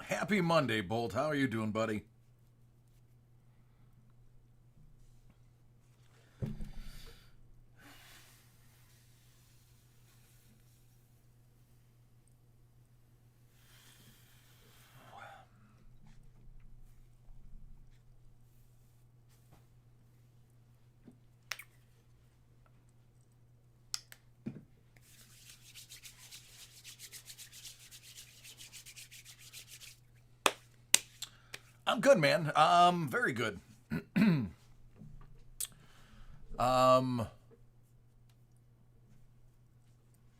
Happy Monday, Bolt. How are you doing, buddy? I'm good, man. Very good. Um,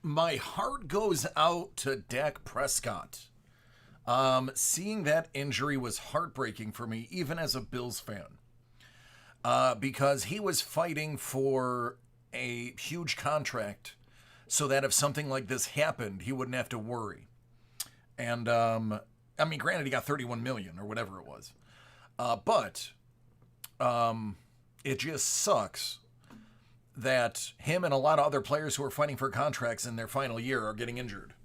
my heart goes out to Dak Prescott. Seeing that injury was heartbreaking for me, even as a Bills fan, because he was fighting for a huge contract so that if something like this happened, he wouldn't have to worry. And I mean, granted, he got 31 million or whatever it was, but it just sucks that him and a lot of other players who are fighting for contracts in their final year are getting injured.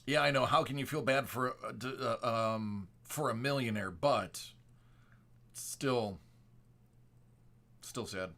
Yeah, I know. How can you feel bad for a millionaire? But still, still sad.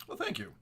Well, thank you.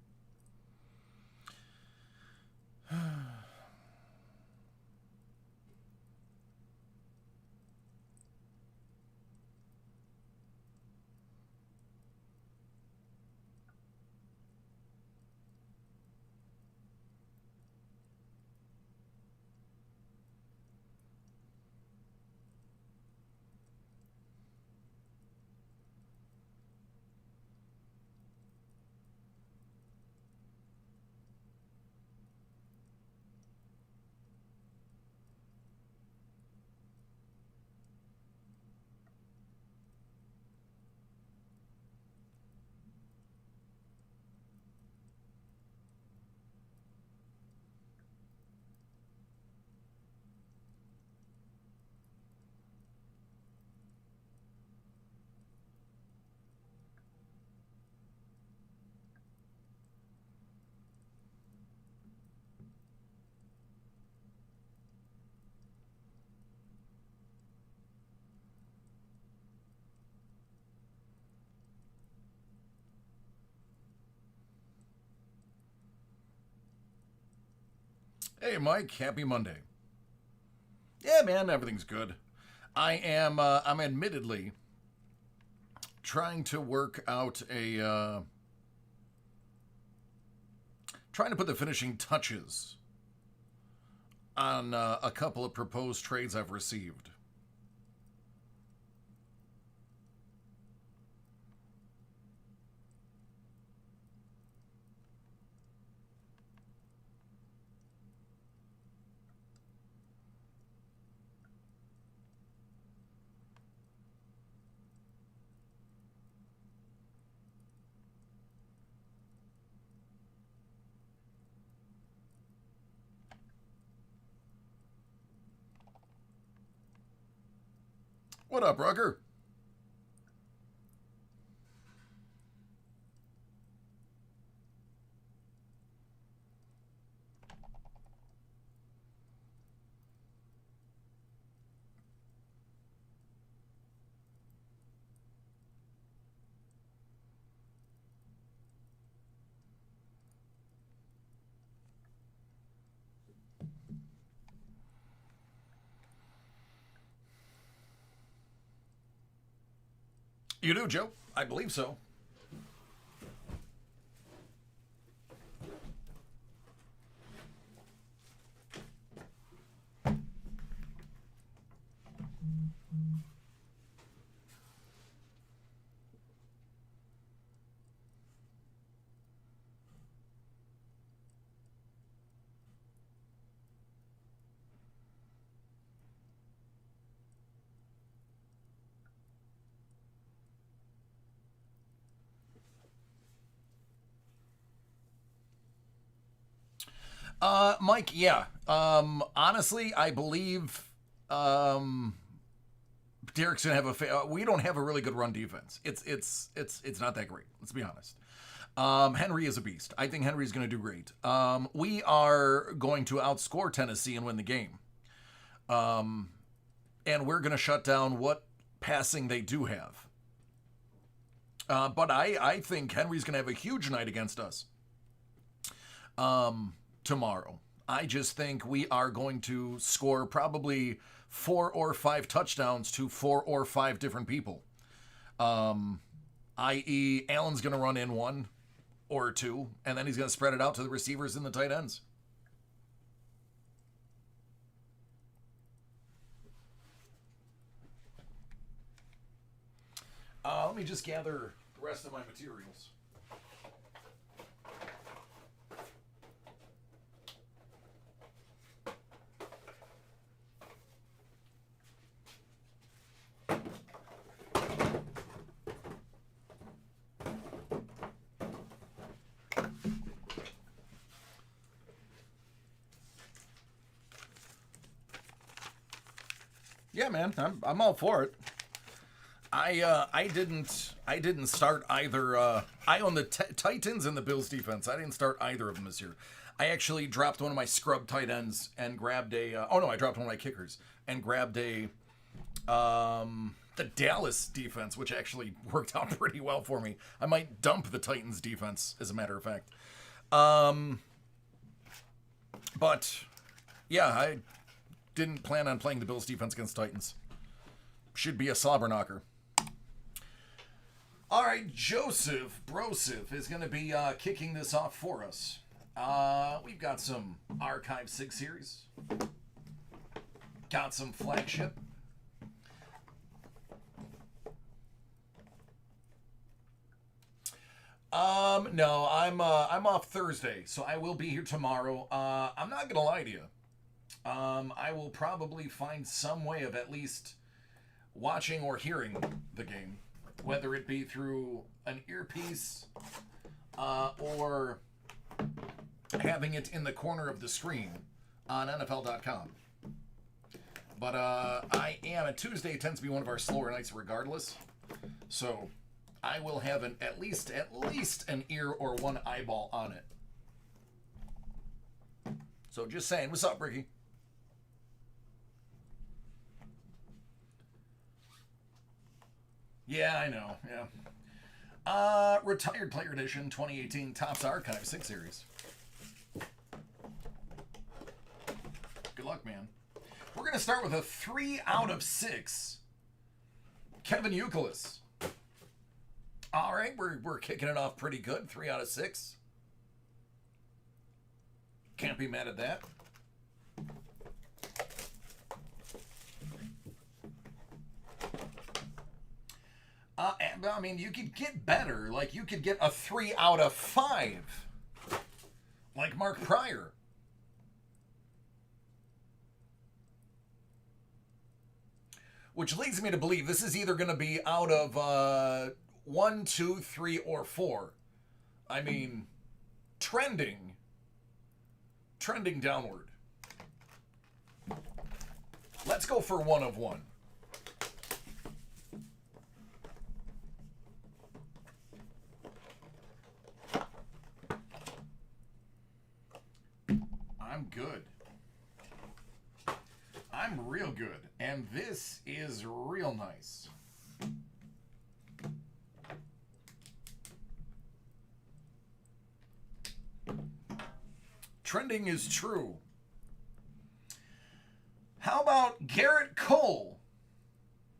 Hey, Mike. Happy Monday. Yeah, man. Everything's good. I am. I'm admittedly trying to work out trying to put the finishing touches on a couple of proposed trades I've received. What up, Rucker? You do, Joe? I believe so. Mike, yeah. Honestly, I believe Derek's gonna have we don't have a really good run defense. It's not that great. Let's be honest. Henry is a beast. I think Henry's going to do great. We are going to outscore Tennessee and win the game. And we're going to shut down what passing they do have. But I think Henry's going to have a huge night against us tomorrow. I just think we are going to score probably 4 or 5 touchdowns to 4 or 5 different people. I.e., Allen's going to run in 1 or 2, and then he's going to spread it out to the receivers and the tight ends. Let me just gather the rest of my materials. Yeah, man, I'm all for it. I didn't start either. I own the Titans and the Bills defense. I didn't start either of them this year. I actually dropped one of my scrub tight ends and grabbed a. Oh no, I dropped one of my kickers and grabbed a. The Dallas defense, which actually worked out pretty well for me. I might dump the Titans defense, as a matter of fact. But yeah, I didn't plan on playing the Bills defense against Titans. Should be a slobber knocker. All right, Joseph Brosif is going to be kicking this off for us. We've got some Archive 6 series. Got some Flagship. No, I'm off Thursday, so I will be here tomorrow. I'm not going to lie to you. I will probably find some way of at least watching or hearing the game, whether it be through an earpiece or having it in the corner of the screen on NFL.com. But Tuesday tends to be one of our slower nights regardless, so I will have at least an ear or one eyeball on it. So just saying, what's up, Ricky? Yeah, I know. Yeah. Retired Player Edition 2018 Topps Archive 6 Series. Good luck, man. We're going to start with a 3 out of 6. Kevin Youkilis. All right, we're kicking it off pretty good. 3 out of 6. Can't be mad at that. I mean, you could get better. Like, you could get a 3 out of 5. Like Mark Pryor. Which leads me to believe this is either going to be out of 1, 2, 3, or 4. I mean, trending downward. Let's go for 1 of 1. I'm good. I'm real good. And this is real nice. Trending is true. How about Garrett Cole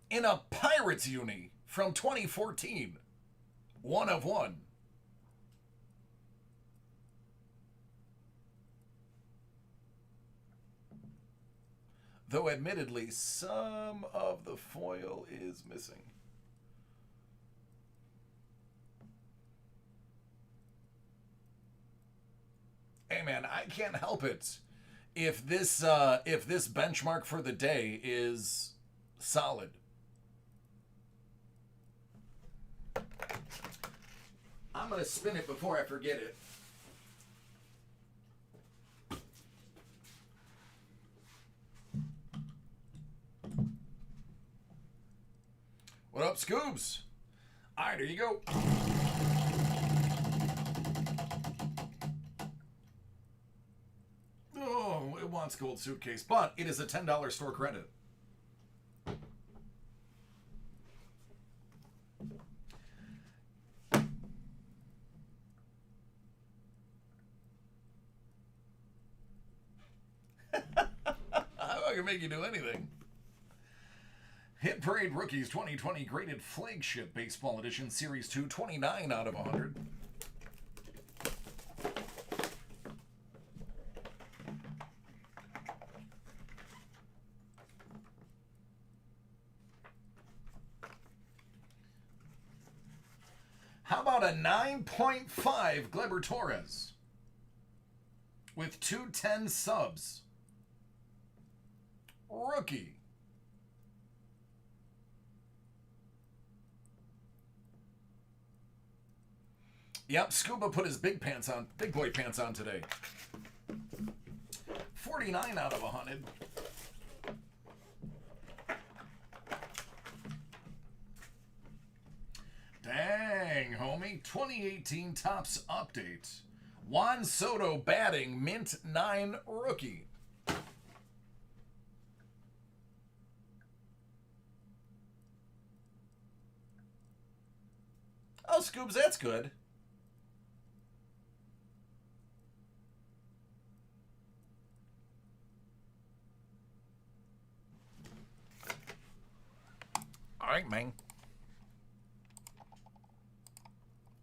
in a Pirates uni from 2014. 1 of 1. Though admittedly, some of the foil is missing. Hey man, I can't help it if this benchmark for the day is solid. I'm gonna spin it before I forget it. What up, Scoobs? All right, here you go. Oh, it wants gold suitcase, but it is a $10 store credit. I can make you do anything. Hit Parade Rookies 2020 Graded Flagship Baseball Edition Series 2, 29 out of 100. How about a 9.5 Gleyber Torres with 210 subs? Rookie. Yep, Scuba put his big boy pants on today. 49 out of 100. Dang, homie. 2018 Topps Update. Juan Soto batting, mint 9 rookie. Oh, Scoobs, that's good. All right, man.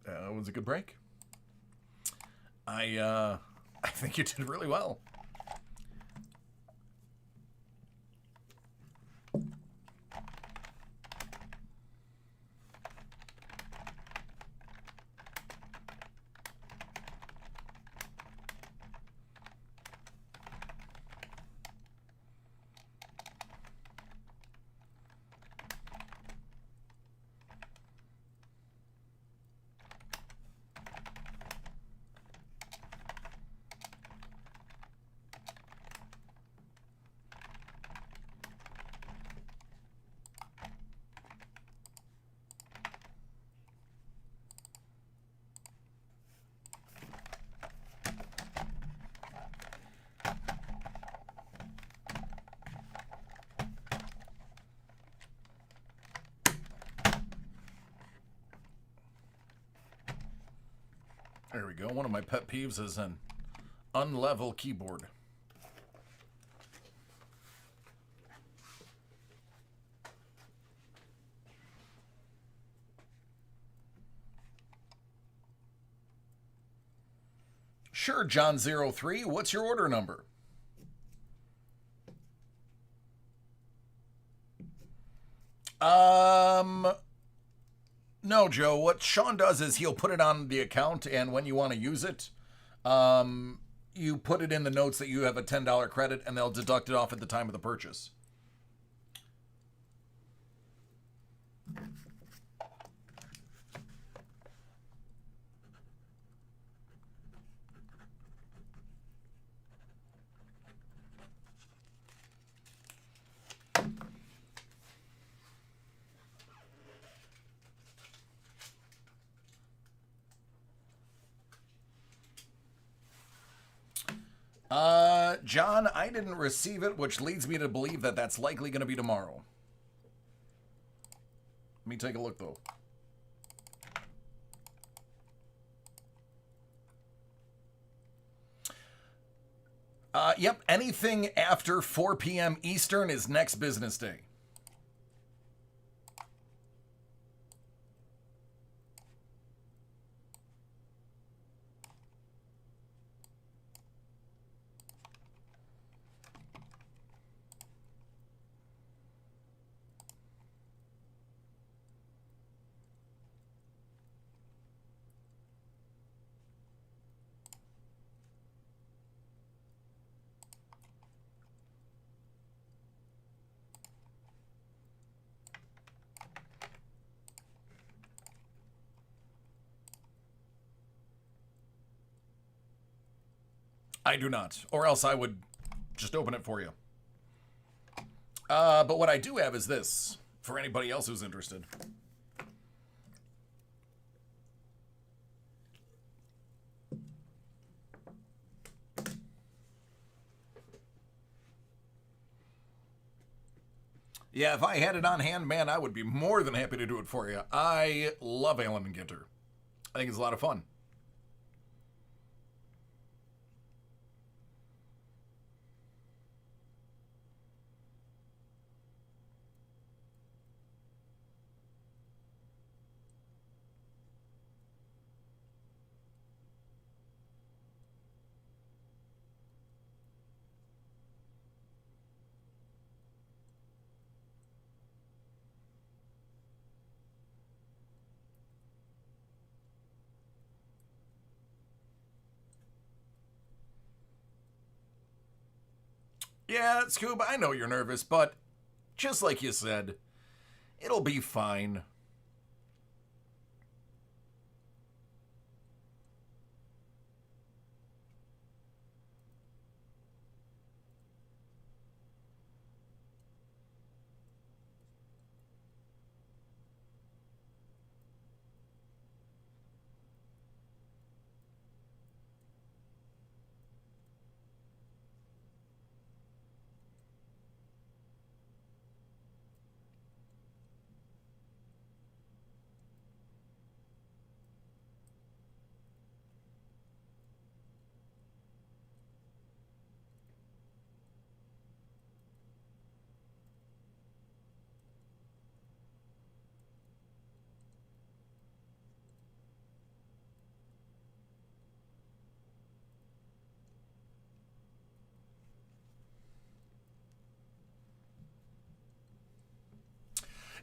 That was a good break. I think you did really well. There we go. One of my pet peeves is an unlevel keyboard. Sure, John03. What's your order number? No, Joe. What Sean does is he'll put it on the account, and when you want to use it, you put it in the notes that you have a $10 credit, and they'll deduct it off at the time of the purchase. John, I didn't receive it, which leads me to believe that that's likely going to be tomorrow. Let me take a look, though. Yep, anything after 4 p.m. Eastern is next business day. I do not, or else I would just open it for you. But what I do have is this, for anybody else who's interested. Yeah, if I had it on hand, man, I would be more than happy to do it for you. I love Allen and Ginter. I think it's a lot of fun. Yeah, Scoob, I know you're nervous, but just like you said, it'll be fine.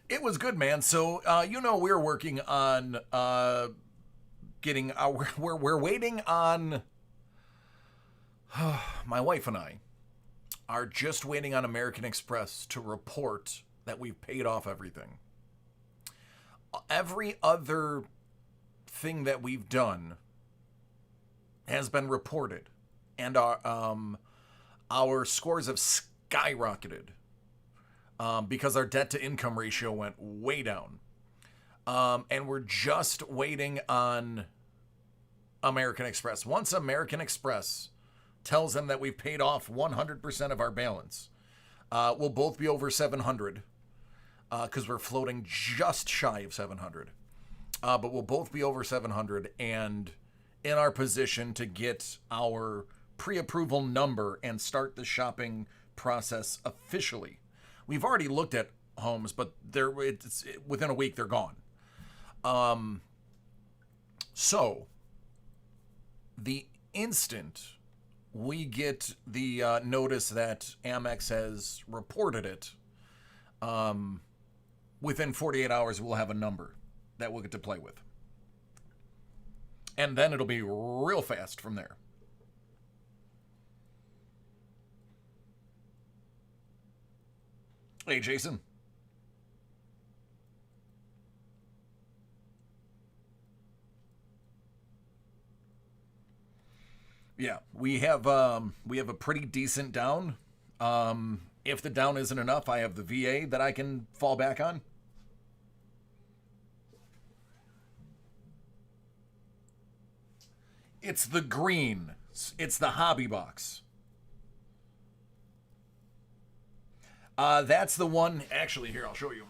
It was good, man. So, we're working on getting our. We're waiting on. My wife and I are just waiting on American Express to report that we've paid off everything. Every other thing that we've done has been reported, and our scores have skyrocketed. Because our debt to income ratio went way down. And we're just waiting on American Express. Once American Express tells them that we've paid off 100% of our balance, we'll both be over 700 because we're floating just shy of 700. But we'll both be over 700 and in our position to get our pre-approval number and start the shopping process officially. We've already looked at homes, but within a week they're gone. So the instant we get the notice that Amex has reported it, within 48 hours we'll have a number that we'll get to play with. And then it'll be real fast from there. Hey, Jason. Yeah, we have a pretty decent down. If the down isn't enough, I have the VA that I can fall back on. It's the green. It's the hobby box. That's the one. Actually, here, I'll show you.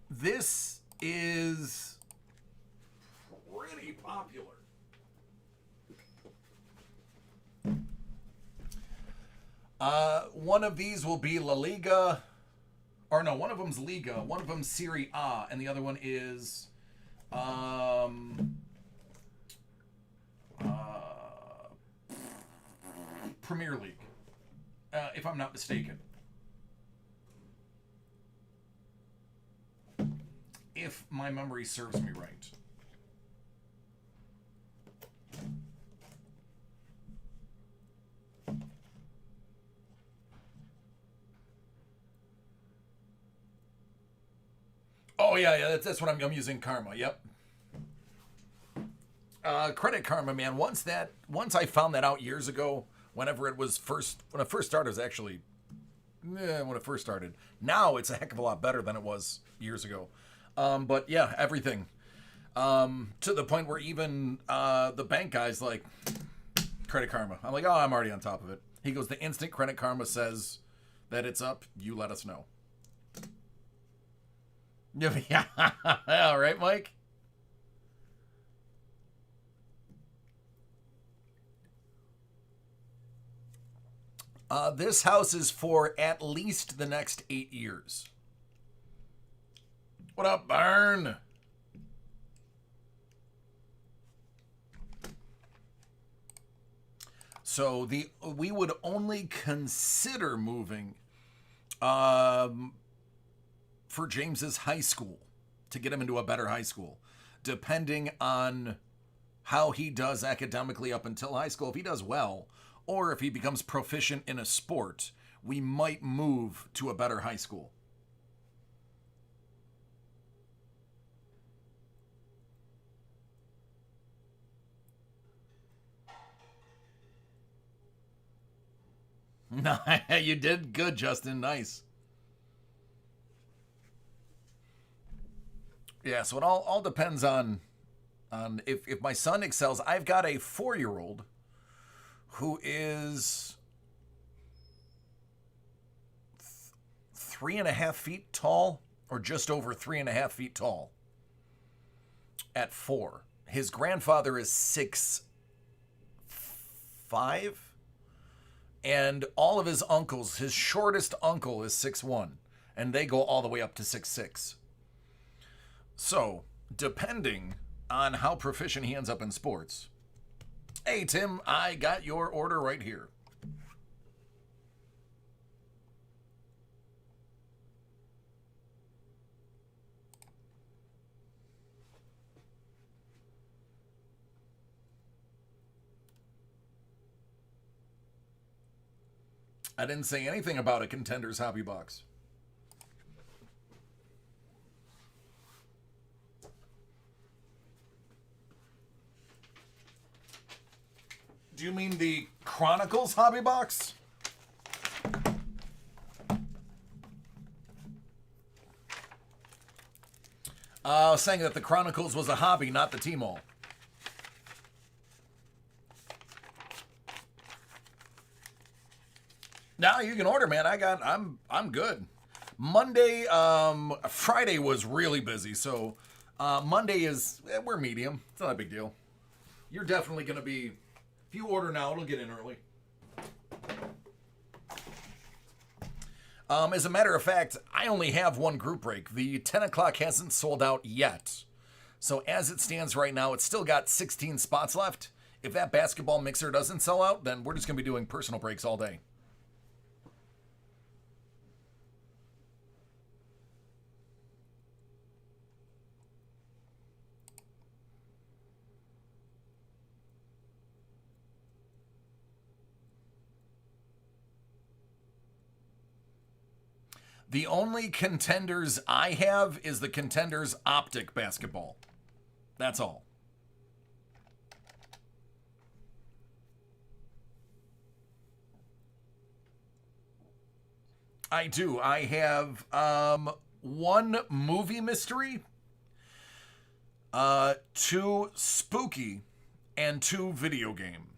This is pretty popular. One of these will be La Liga. Or no, one of them's Liga. One of them's Serie A. And the other one is... Premier League. If I'm not mistaken. If my memory serves me right. Oh yeah, that's what I'm using. Karma. Yep. Credit Karma, man. Once I found that out years ago, Whenever it was when it first started, it was actually, when it first started. Now it's a heck of a lot better than it was years ago. But yeah, everything. To the point where even the bank guy's like, Credit Karma. I'm like, oh, I'm already on top of it. He goes, the instant Credit Karma says that it's up, you let us know. Yeah, all right, Mike. This house is for at least the next 8 years. What up, Burn? So we would only consider moving for James's high school to get him into a better high school, depending on how he does academically up until high school. If he does well, or if he becomes proficient in a sport, we might move to a better high school. You did good, Justin. Nice. Yeah, so it all depends on if my son excels. I've got a 4-year-old who is 3.5 feet tall, or just over 3.5 feet tall at 4. His grandfather is 6'5", and all of his uncles, his shortest uncle is 6'1", and they go all the way up to 6'6". So, depending on how proficient he ends up in sports. Hey, Tim, I got your order right here. I didn't say anything about a Contender's Hobby Box. Do you mean the Chronicles Hobby Box? I was saying that the Chronicles was a hobby, not the T-Mall. Now you can order, man. I'm good. Monday, Friday was really busy, so Monday we're medium. It's not a big deal. You're definitely gonna be. If you order now, it'll get in early. As a matter of fact, I only have one group break. The 10 o'clock hasn't sold out yet. So as it stands right now, it's still got 16 spots left. If that basketball mixer doesn't sell out, then we're just going to be doing personal breaks all day. The only Contenders I have is the Contenders Optic basketball. That's all. I do. I have one movie mystery, 2 spooky, and 2 video game.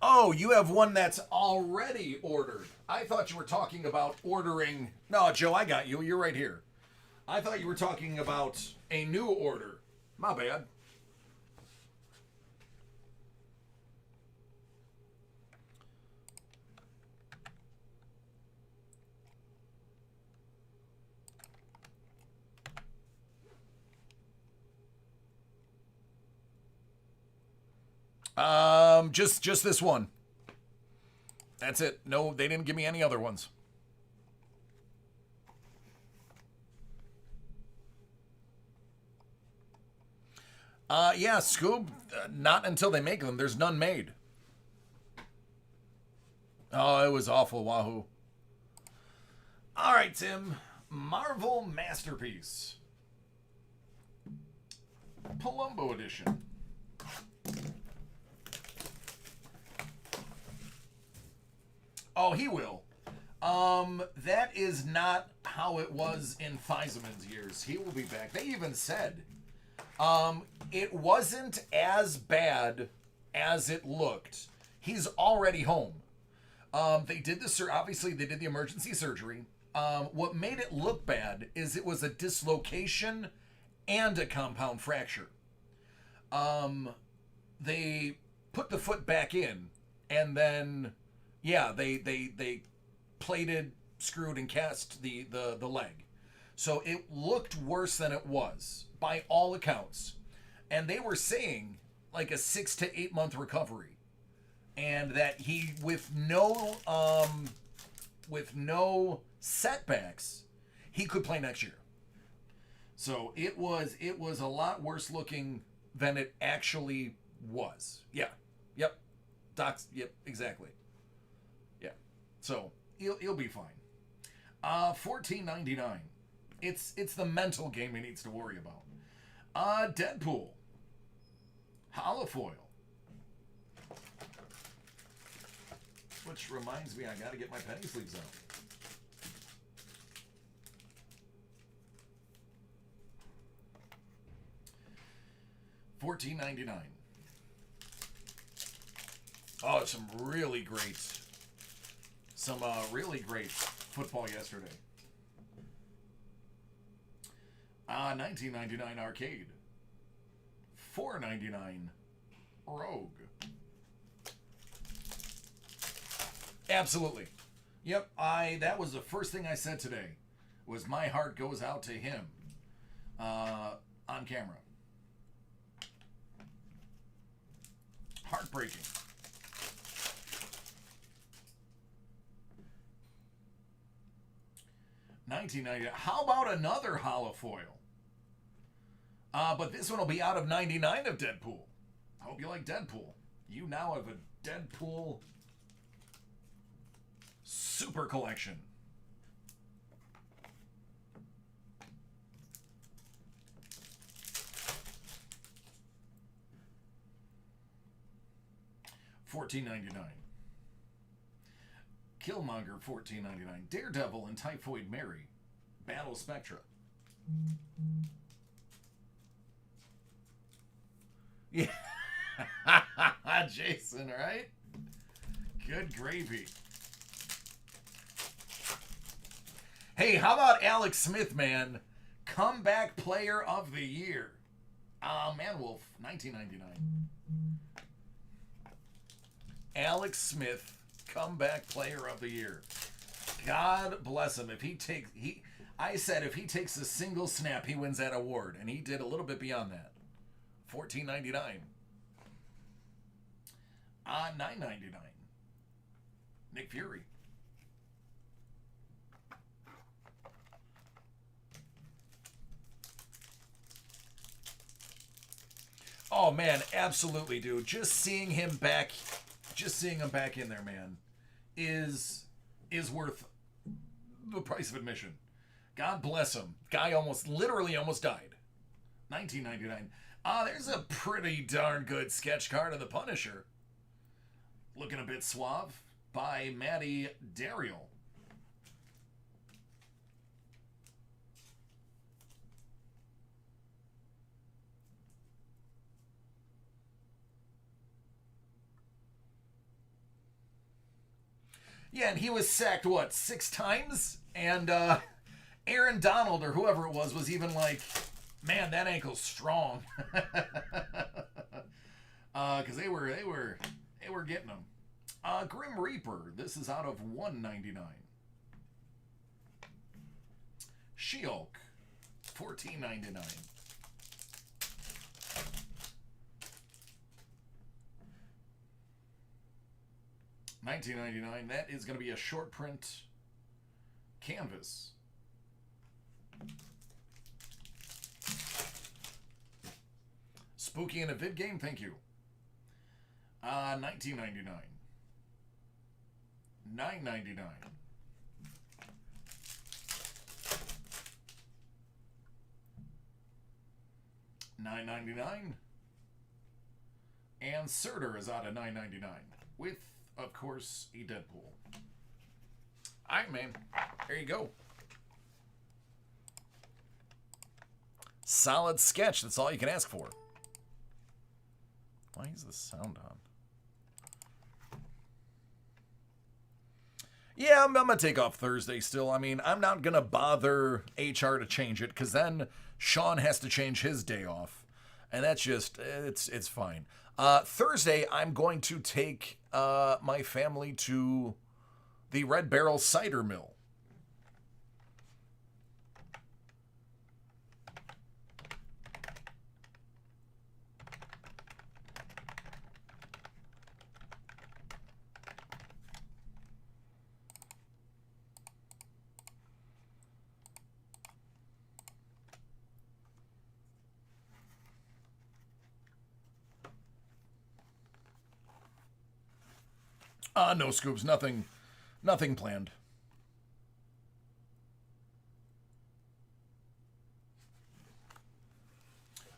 Oh, you have one that's already ordered. I thought you were talking about ordering. No, Joe, I got you. You're right here. I thought you were talking about a new order. My bad. Just this one. That's it. No, they didn't give me any other ones. Yeah, Scoob, not until they make them. There's none made. Oh, it was awful, Wahoo. All right, Tim. Marvel Masterpiece. Palumbo Edition. Oh, he will. That is not how it was in Feiseman's years. He will be back. They even said, it wasn't as bad as it looked. He's already home. They did obviously they did the emergency surgery. What made it look bad is it was a dislocation and a compound fracture. They put the foot back in, and then, yeah, they plated, screwed, and cast the leg. So it looked worse than it was, by all accounts. And they were saying, like, a 6 to 8 month recovery. And that he, with no setbacks, he could play next year. So it was a lot worse looking than it actually was. Yeah. Yep. Docs. Yep. Exactly. Yeah. So he'll be fine. $14.99. It's the mental game he needs to worry about. Deadpool. Holofoil. Which reminds me, I gotta get my penny sleeves out. $14.99. Oh, some really great football yesterday. $19.99 arcade. $4.99 Rogue. Absolutely. Yep, that was the first thing I said today, was my heart goes out to him on camera. Heartbreaking. $19.99. How about another holofoil? But this one will be out of 99 of Deadpool. I hope you like Deadpool. You now have a Deadpool Super Collection. $14.99. Killmonger, $14.99. Daredevil and Typhoid Mary, Battle Spectra. Yeah. Jason, right? Good gravy. Hey, how about Alex Smith, man? Comeback Player of the Year. Manwolf, $19.99. Alex Smith, Comeback Player of the Year. God bless him. I said if he takes a single snap, he wins that award, and he did a little bit beyond that. $14.99. $9.99. Nick Fury. Oh man, absolutely, dude. Just seeing him back in there, man, is worth the price of admission. God bless him. Guy literally almost died. $19.99. There's a pretty darn good sketch card of the Punisher. Looking a bit suave, by Matty Dariel. Yeah, and he was sacked, 6 times? And Aaron Donald, or whoever it was even like, man, that ankle's strong. Because they were getting him. Grim Reaper, this is out of $1.99. She-Hulk, $14.99. $19.99. That is going to be a short print canvas. Spooky in a vid game, thank you. 1999. 9.99. $9.99. And Surtur is out of $9.99 with, of course, a Deadpool. All right, man. There you go. Solid sketch. That's all you can ask for. Why is the sound on? Yeah, I'm going to take off Thursday still. I mean, I'm not going to bother HR to change it because then Sean has to change his day off. And that's just, it's fine. Thursday, I'm going to take my family to the Red Barrel Cider Mill. No scoops, nothing planned.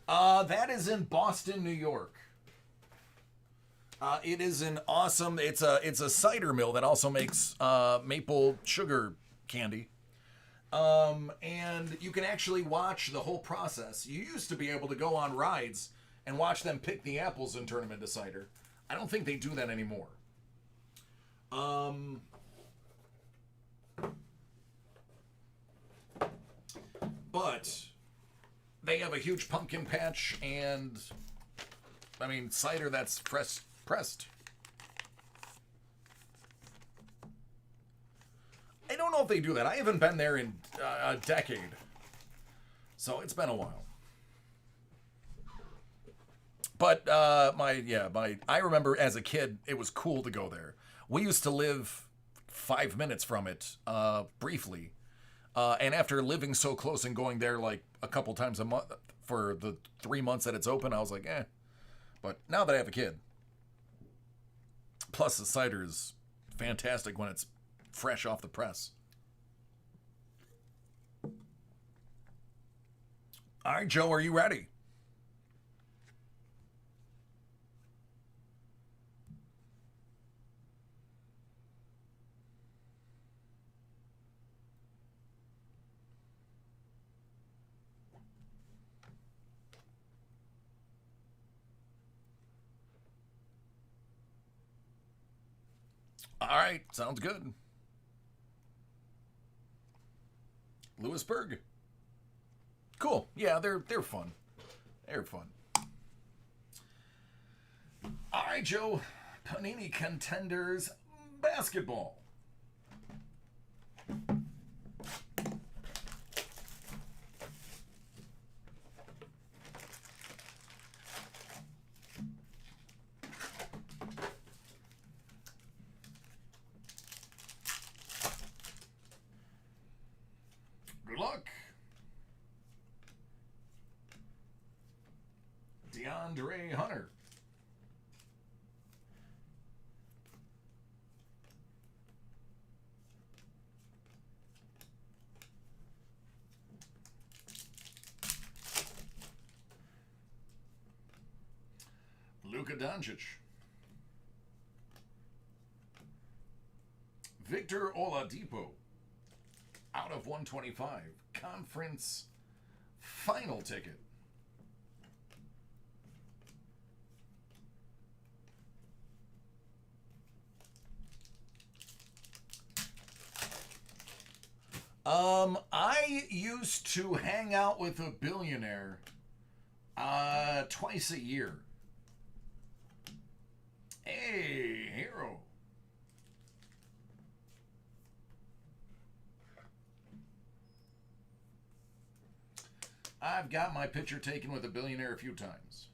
That is in Boston, New York. It is an awesome. It's a cider mill that also makes maple sugar candy. And you can actually watch the whole process. You used to be able to go on rides and watch them pick the apples and turn them into cider. I don't think they do that anymore. But they have a huge pumpkin patch and, I mean, cider that's pressed. I don't know if they do that. I haven't been there in a decade. So it's been a while. But I remember as a kid, it was cool to go there. We used to live 5 minutes from it, briefly. And after living so close and going there like a couple times a month for the 3 months that it's open, I was like, eh. But now that I have a kid, plus the cider is fantastic when it's fresh off the press. All right, Joe, are you ready? All right, sounds good. Lewisburg. Cool. Yeah, they're fun. They're fun. All right, Joe. Panini Contenders basketball. Good luck. DeAndre Hunter. Luka Doncic. Victor Oladipo. Out of 125. Conference final ticket. I used to hang out with a billionaire twice a year. Hey, hero. I've got my picture taken with a billionaire a few times.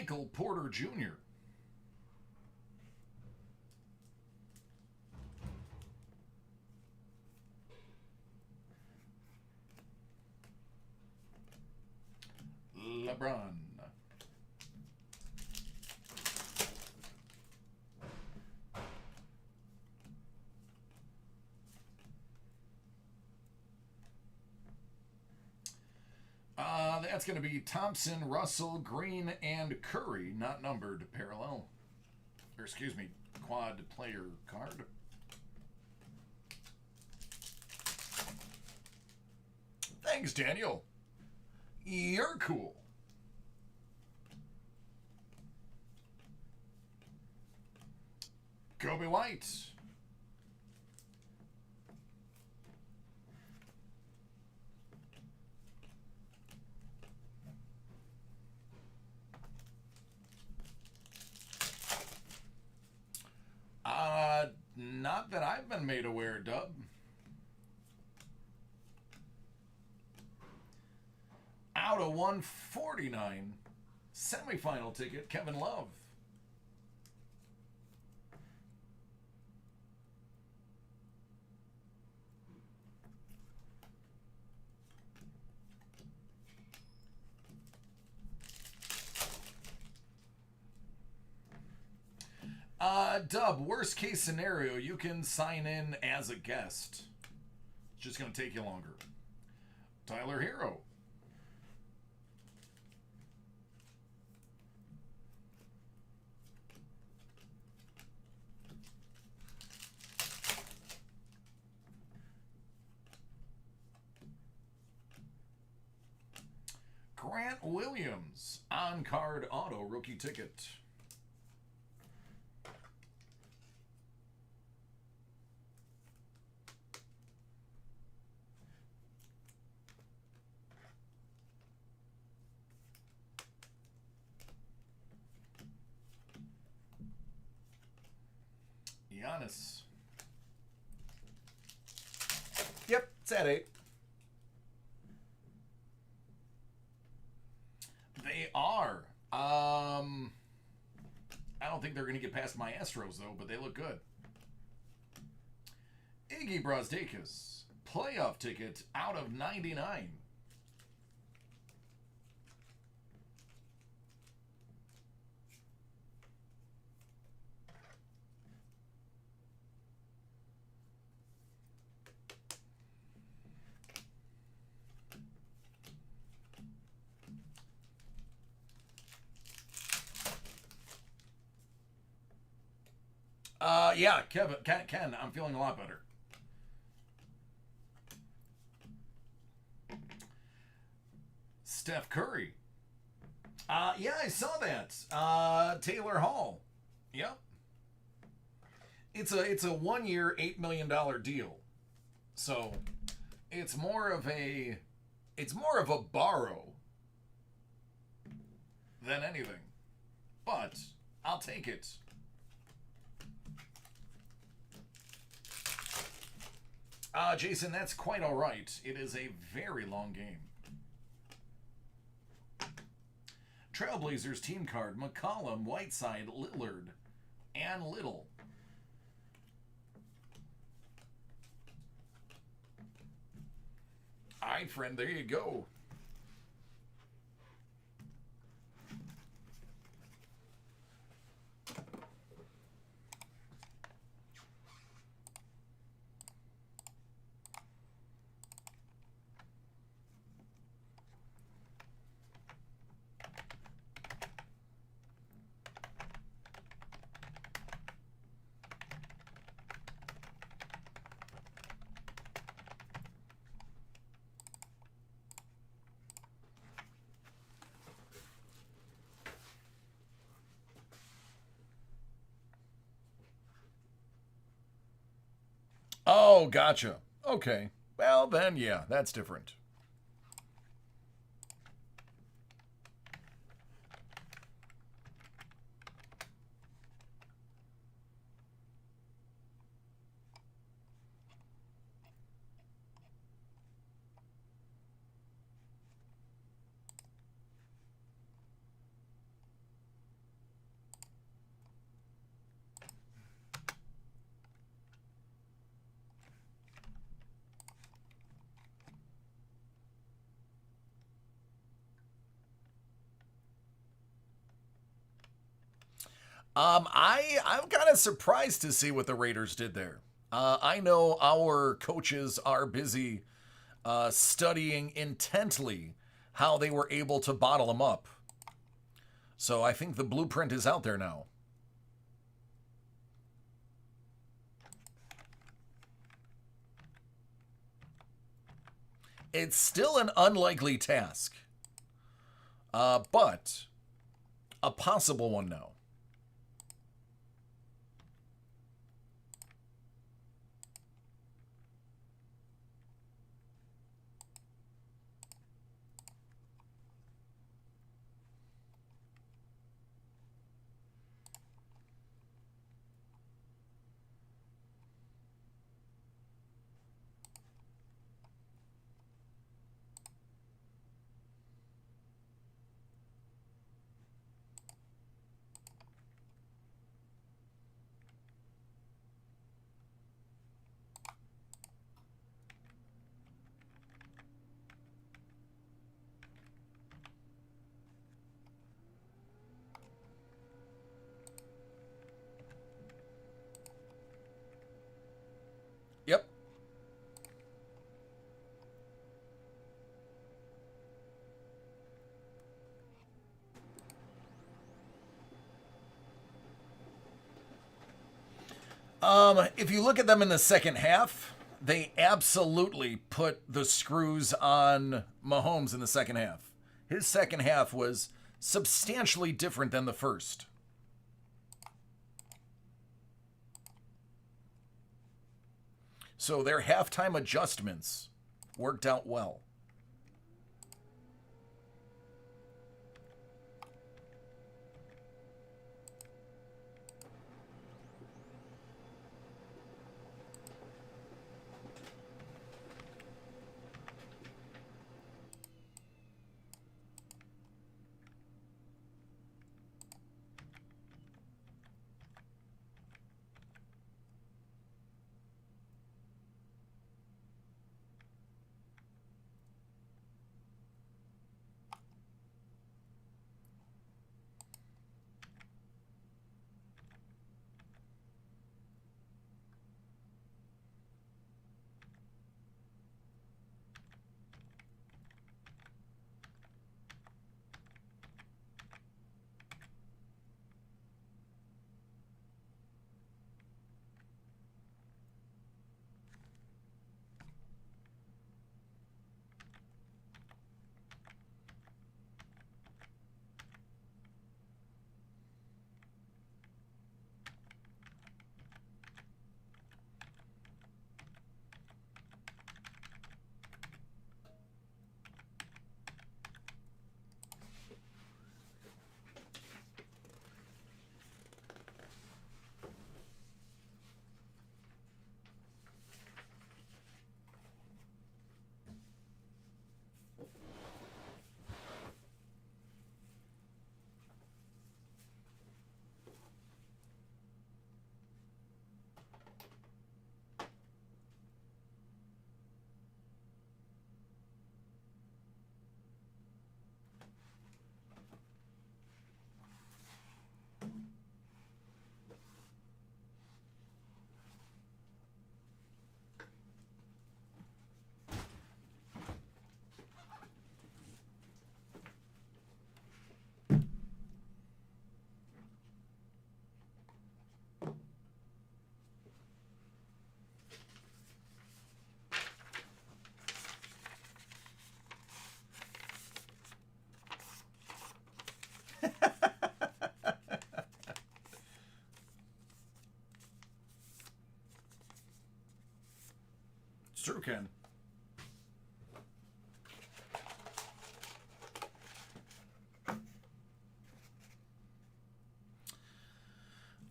Michael Porter Jr. LeBron. That's going to be Thompson, Russell, Green, and Curry, not numbered, parallel. Or excuse me, quad player card. Thanks, Daniel. You're cool. Kobe White. Not that I've been made aware, Dub. Out of 149, semifinal ticket, Kevin Love. Dub, worst case scenario, you can sign in as a guest. It's just going to take you longer. Tyler Hero. Grant Williams, on-card auto rookie ticket. Giannis. Yep, it's at 8. They are. I don't think they're going to get past my Astros, though, but they look good. Iggy Brazdeikis, playoff ticket out of 99. Yeah, Ken, I'm feeling a lot better. Steph Curry. Yeah, I saw that. Taylor Hall. Yep. It's a 1 year, $8 million deal. So it's more of a borrow than anything. But I'll take it. Jason, that's quite all right. It is a very long game. Trailblazers team card, McCollum, Whiteside, Lillard, and Little. All right, friend, there you go. Oh, gotcha. Okay. Well, then, yeah, that's different. I'm kind of surprised to see what the Raiders did there. I know our coaches are busy studying intently how they were able to bottle them up. So I think the blueprint is out there now. It's still an unlikely task, but a possible one now. Yep. If you look at them in the second half, they absolutely put the screws on Mahomes in the second half. His second half was substantially different than the first. So their halftime adjustments worked out well. It's true, Ken.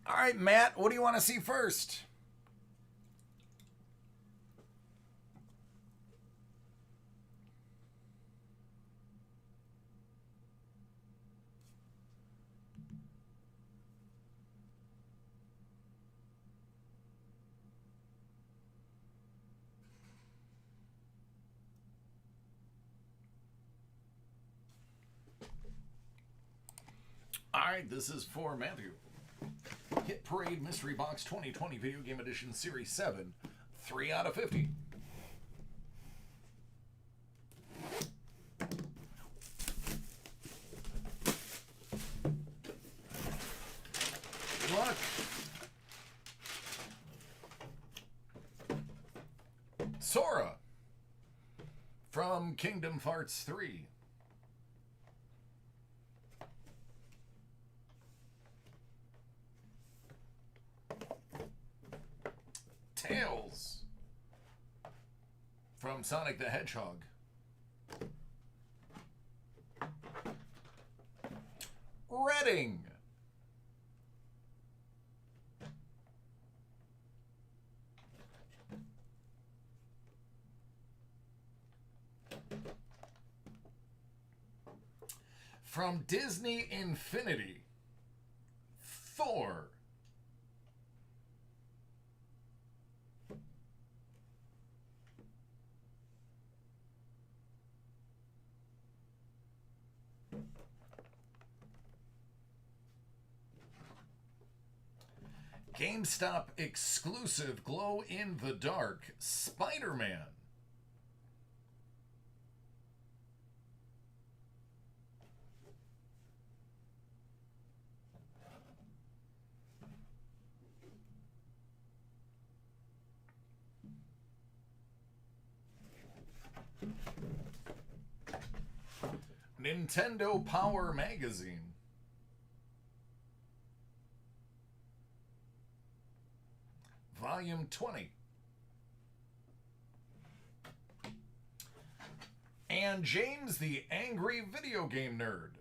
All right, Matt, what do you want to see first? All right, this is for Matthew. Hit Parade Mystery Box 2020 Video Game Edition Series 7. 3 out of 50. Good luck. Sora from Kingdom Hearts 3. Tails from Sonic the Hedgehog. Redding from Disney Infinity. Thor. GameStop exclusive glow in the dark Spider-Man. Nintendo Power Magazine. Volume 20. And James the Angry Video Game Nerd.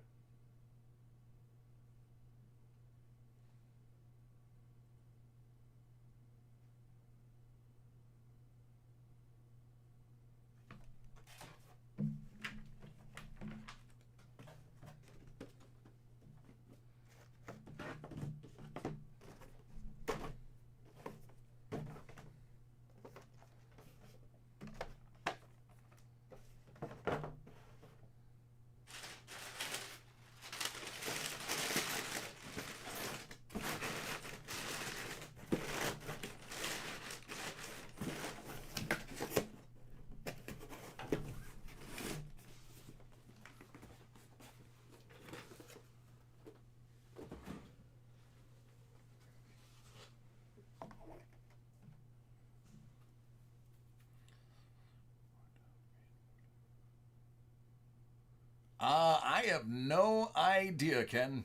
I have no idea, Ken.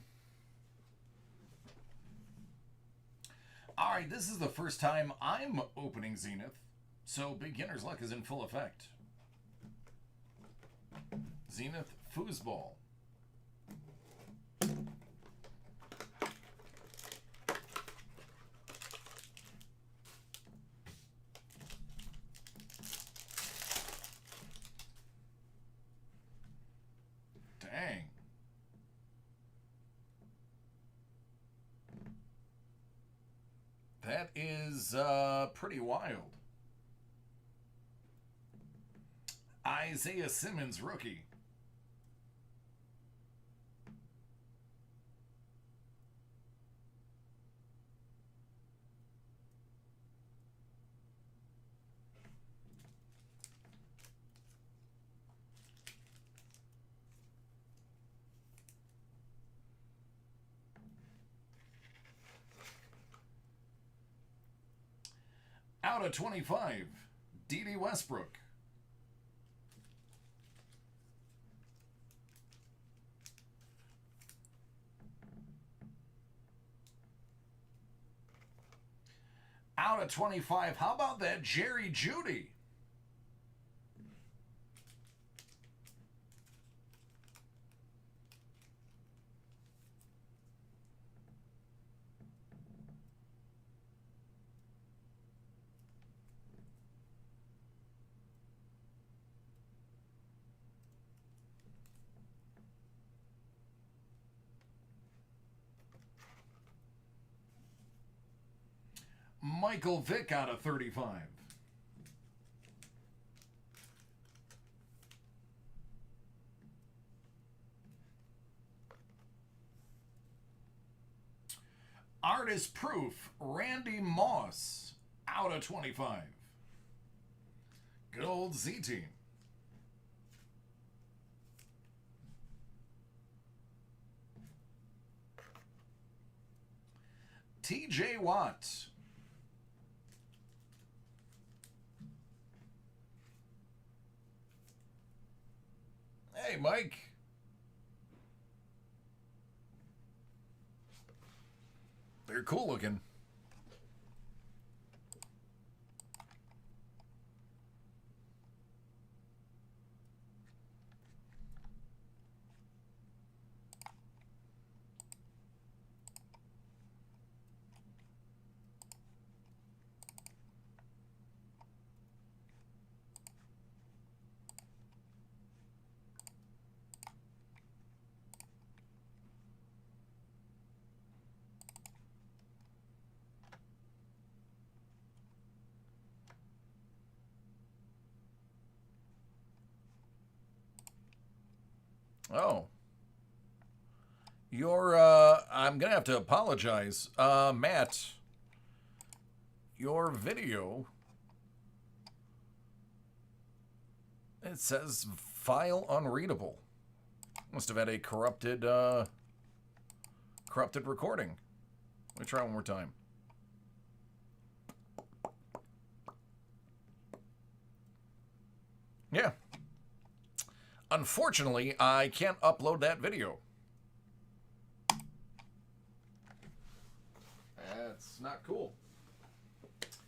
Alright, this is the first time I'm opening Zenith, so beginner's luck is in full effect. Zenith Foosball. Dang. That is pretty wild. Isaiah Simmons, rookie. Out of 25, D.D. Westbrook. Out of 25, how about that Jerry Jeudy? Michael Vick out of 35. Artist Proof, Randy Moss, out of 25. Good old Z-Team. TJ Watt. Hey, Mike. They're cool looking. Oh. I'm going to have to apologize. Matt, your video, it says file unreadable. Must have had a corrupted recording. Let me try one more time. Yeah. Unfortunately, I can't upload that video. That's not cool.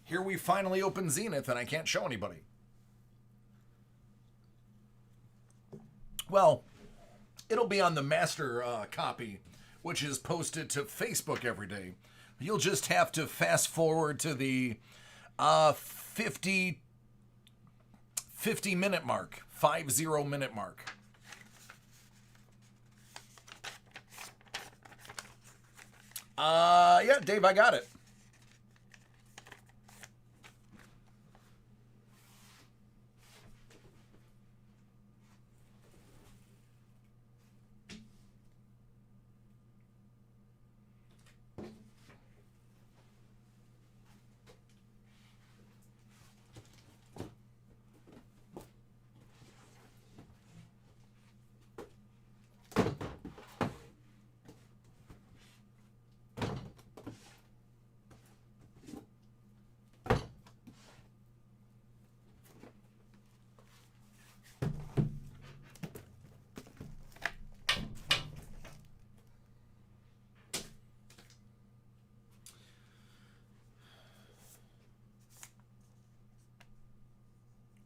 Here we finally open Zenith and I can't show anybody. Well, it'll be on the master copy, which is posted to Facebook every day. You'll just have to fast forward to the 50 minute mark, 50-minute mark. Yeah, Dave, I got it.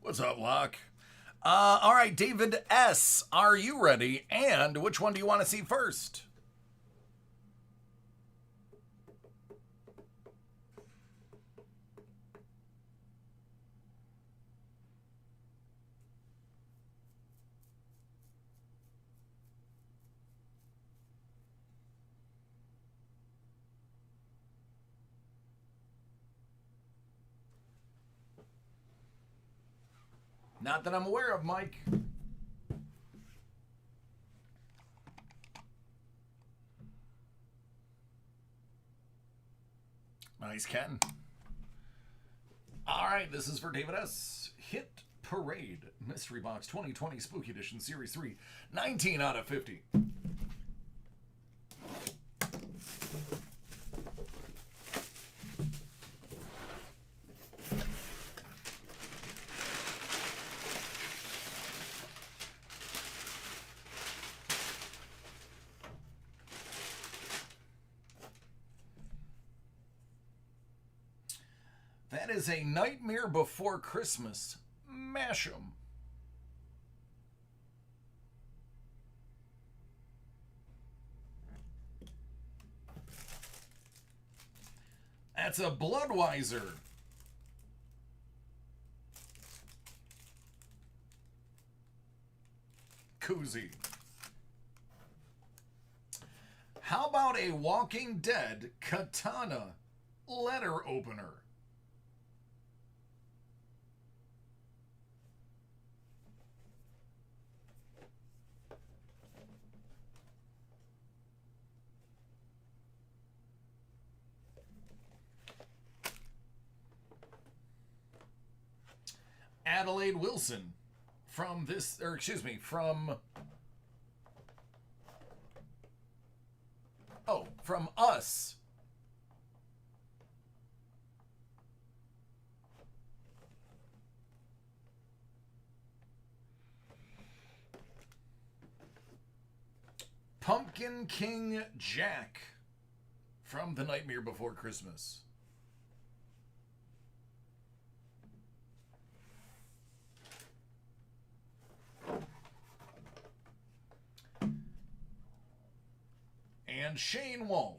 What's up, Locke? All right, David S., are you ready? And which one do you want to see first? Not that I'm aware of, Mike. Nice, Ken. All right, this is for David S. Hit Parade Mystery Box 2020 Spooky Edition Series 3, 19 out of 50. That is A Nightmare Before Christmas. Mash 'em. That's a Bloodweiser. Koozie. How about a Walking Dead Katana letter opener? Adelaide Wilson from this, or excuse me, from Us. Pumpkin King Jack from The Nightmare Before Christmas. And Shane Walsh.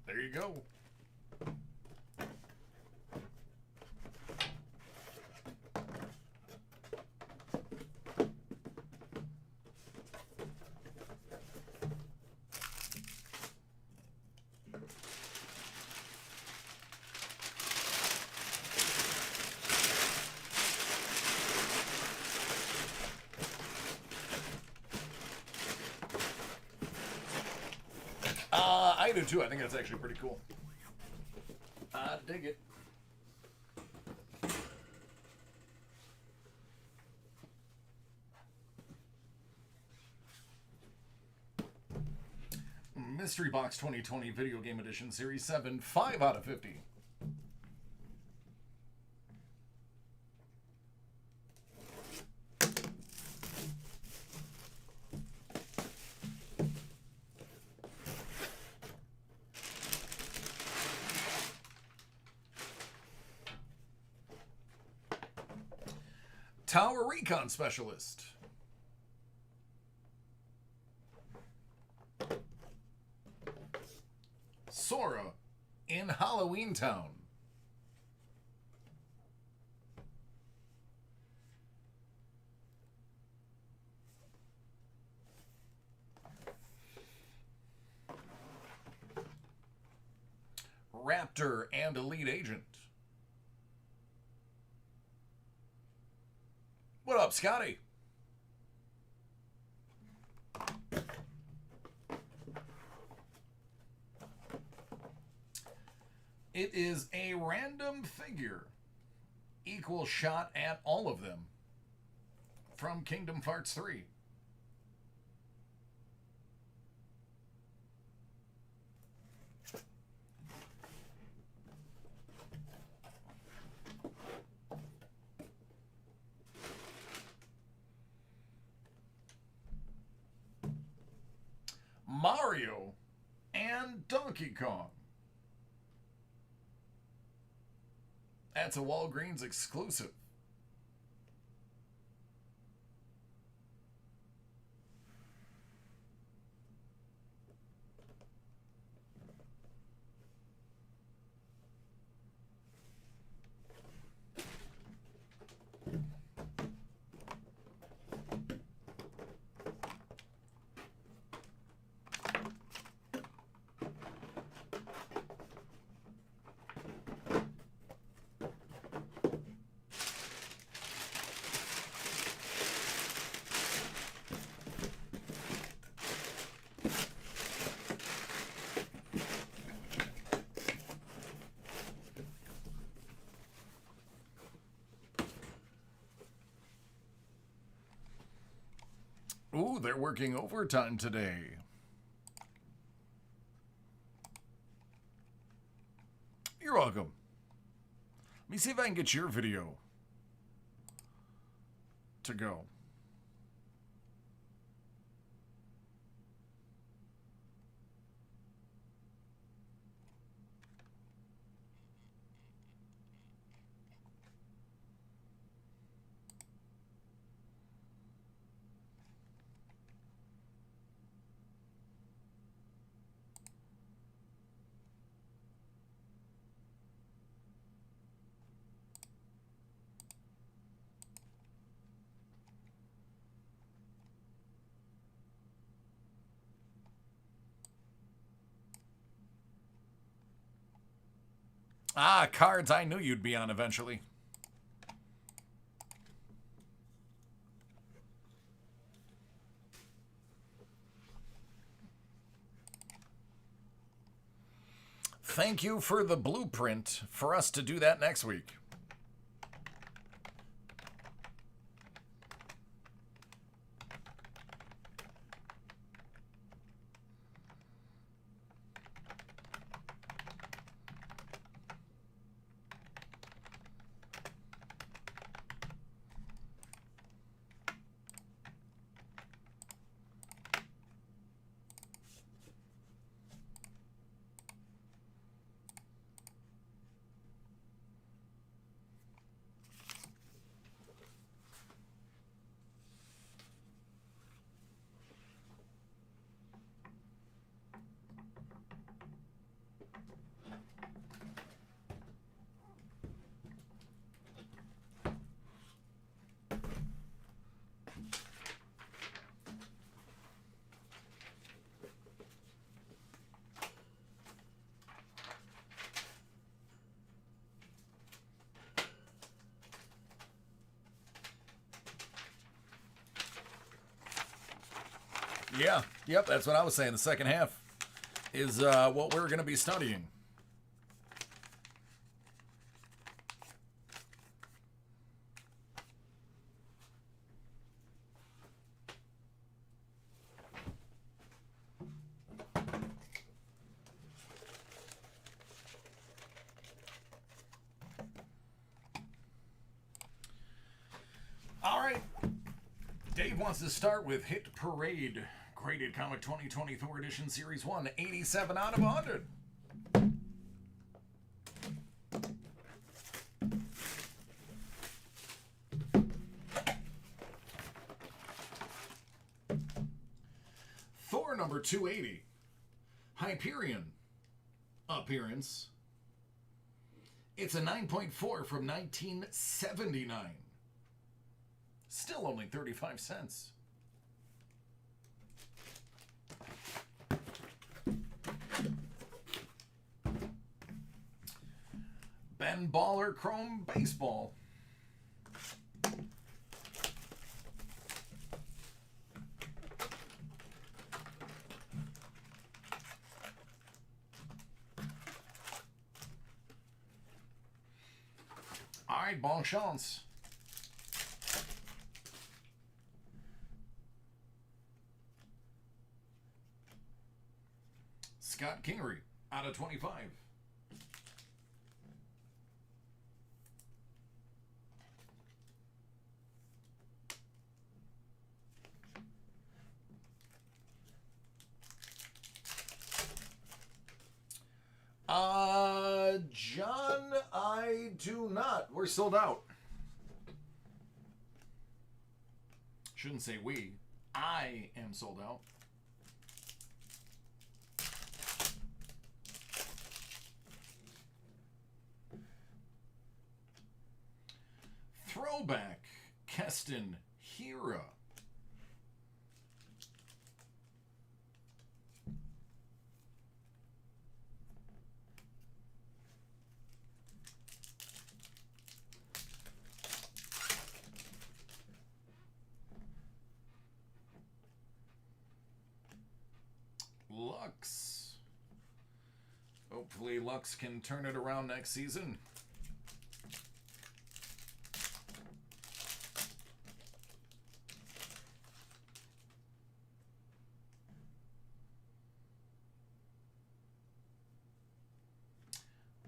There you go. I do too. I think that's actually pretty cool. I dig it. Mystery Box 2020 Video Game Edition Series 7, 5 out of 50. Tower Recon Specialist. Sora in Halloween Town. Raptor and Elite Agent. What up, Scotty? It is a random figure. Equal shot at all of them. From Kingdom Hearts 3. Mario and Donkey Kong. That's a Walgreens exclusive. Ooh, they're working overtime today. You're welcome. Let me see if I can get your video to go. Ah, cards I knew you'd be on eventually. Thank you for the blueprint for us to do that next week. Yeah, yep, that's what I was saying. The second half is what we're going to be studying. All right. Dave wants to start with Hit Parade, Graded Comic 2024 Edition Series 1, 87 out of 100. Thor number 280, Hyperion appearance. It's a 9.4 from 1979. Still only 35 cents. Ben Baller Chrome Baseball. All right, bon chance. Scott Kingery out of 25. John, I do not. We're sold out. Shouldn't say we. I am sold out. Throwback, Keston Hira. Lux. Hopefully Lux can turn it around next season.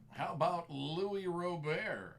How about Louis Robert?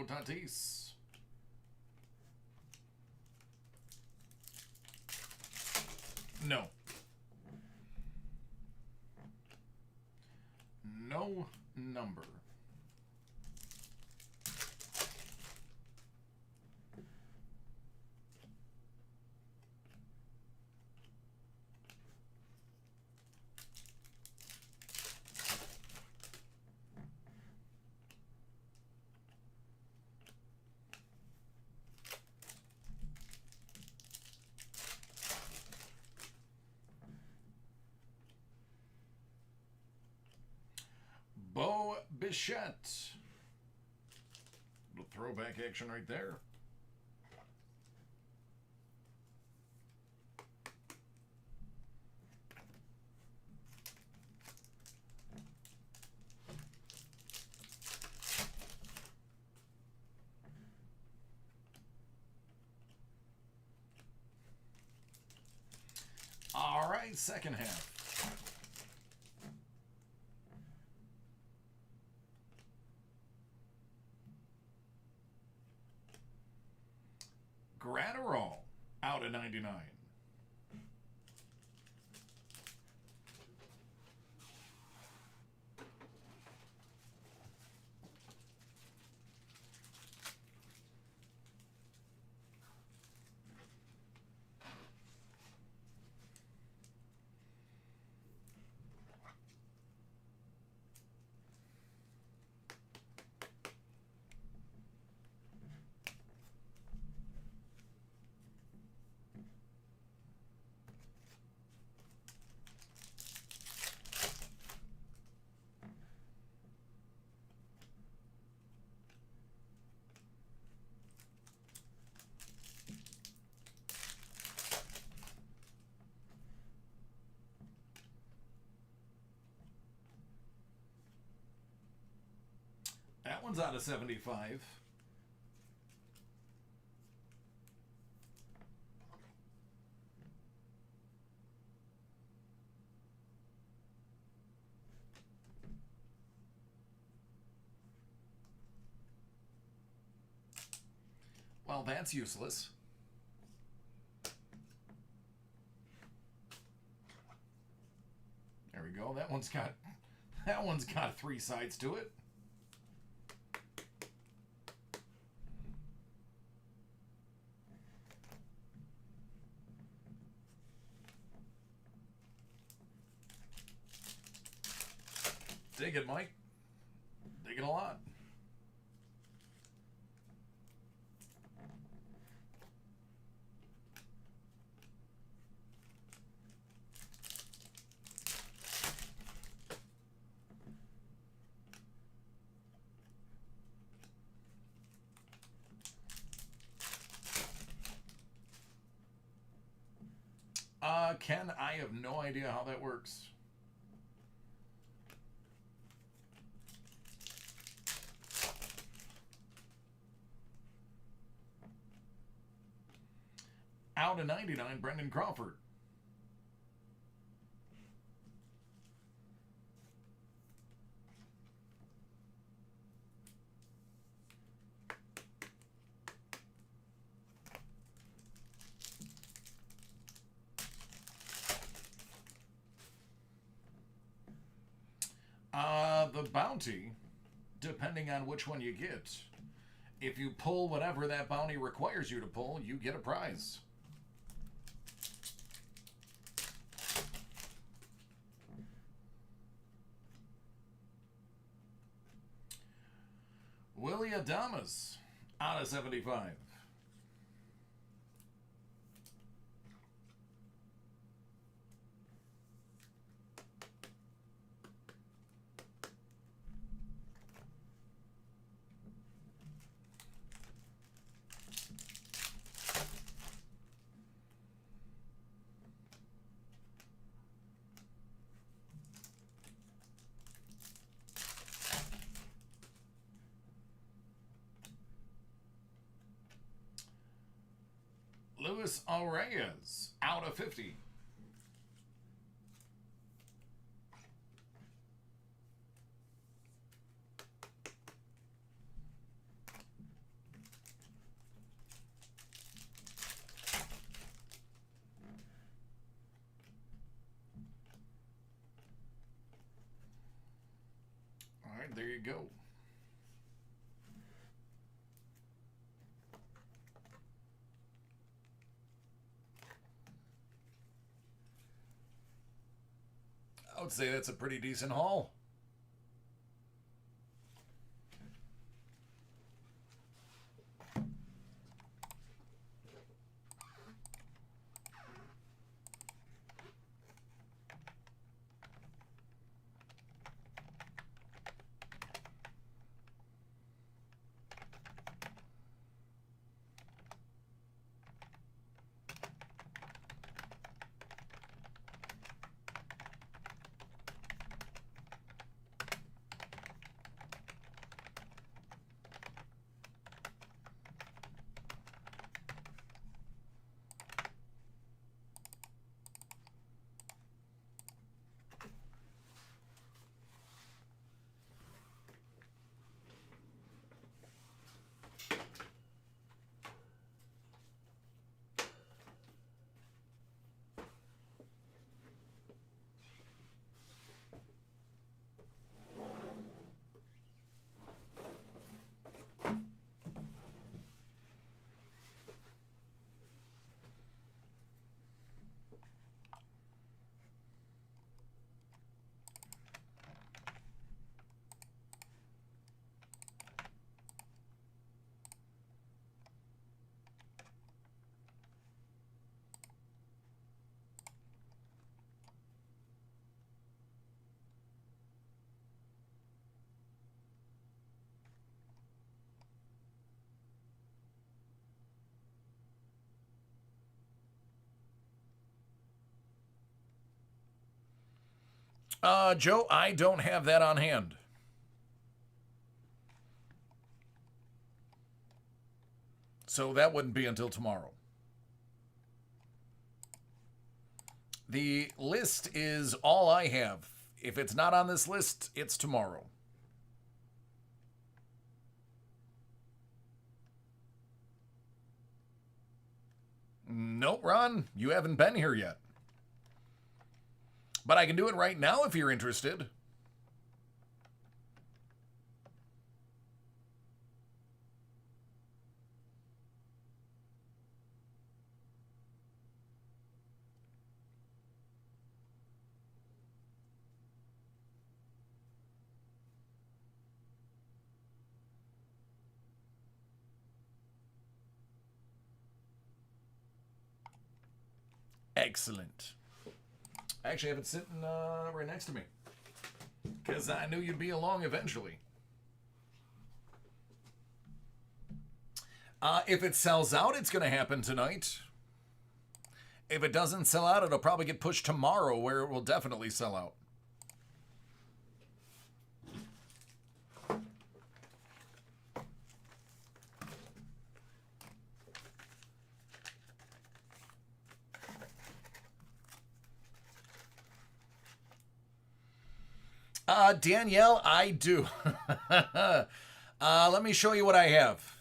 Fernando Tatis. No. No number. Bo Bichette. Little throwback action right there. All right, second half. Gratterall out of 99. That one's out of 75. Well, that's useless. There we go. That one's got 3 sides to it. Dig it, Mike. Dig it a lot. Ken, I have no idea how that works. Out of 99, Brendan Crawford. The bounty, depending on which one you get, if you pull whatever that bounty requires you to pull, you get a prize. Willie Adames, out of 75. Luis Arias, out of 50. there you go. I would say that's a pretty decent haul. Joe, I don't have that on hand. So that wouldn't be until tomorrow. The list is all I have. If it's not on this list, it's tomorrow. Nope, Ron, you haven't been here yet. But I can do it right now if you're interested. Excellent. I actually have it sitting right next to me because I knew you'd be along eventually. If it sells out, it's going to happen tonight. If it doesn't sell out, it'll probably get pushed tomorrow where it will definitely sell out. Danielle, I do. Let me show you what I have.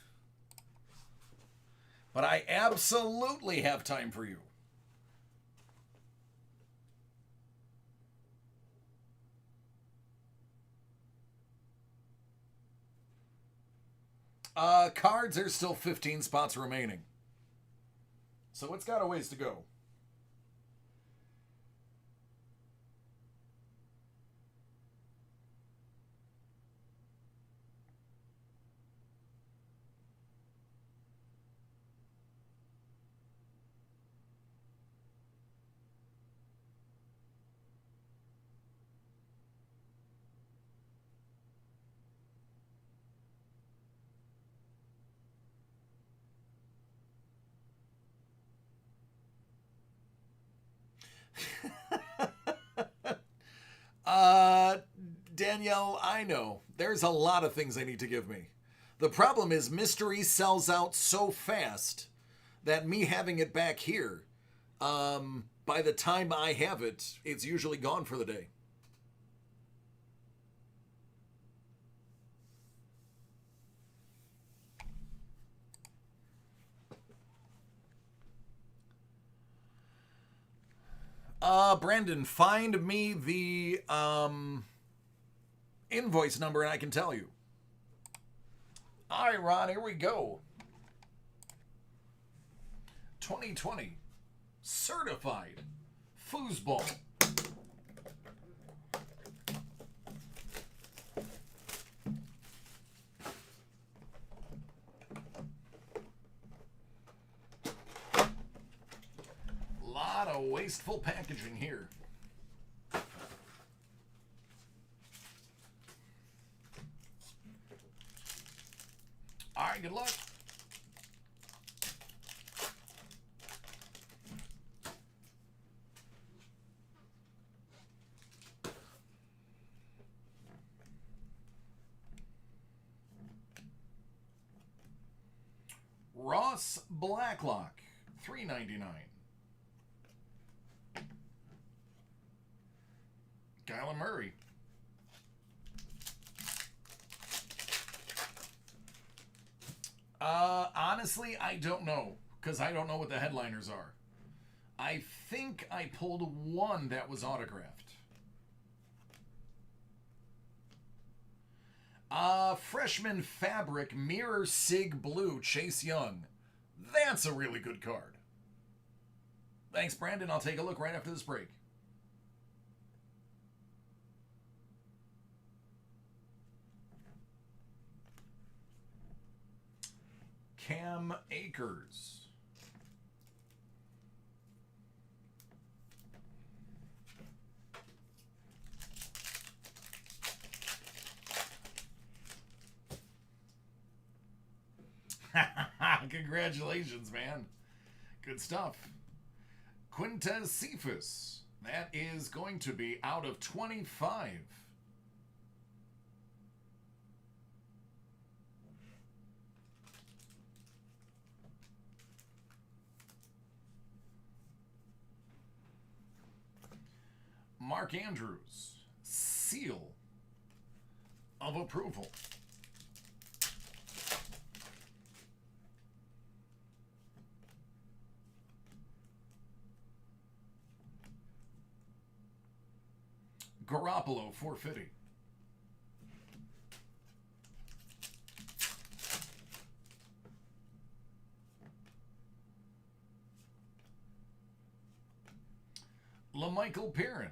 But I absolutely have time for you. Cards are still 15 spots remaining. So it's got a ways to go. Danielle, I know. There's a lot of things they need to give me. The problem is mystery sells out so fast that me having it back here, by the time I have it, it's usually gone for the day. Brandon, find me the invoice number and I can tell you. All right, Ron, here we go. 2020 certified foosball. Lot of wasteful packaging here. All right, good luck. Ross Blacklock, $3.99. Kyler Murray. Honestly, I don't know, because I don't know what the headliners are. I think I pulled one that was autographed. Freshman Fabric Mirror Sig Blue Chase Young. That's a really good card. Thanks, Brandon. I'll take a look right after this break. Cam Akers. Congratulations, man. Good stuff. Quintez Cephas. That is going to be out of 25. Mark Andrews. Seal of approval. Garoppolo, 450. LaMichael Perrin.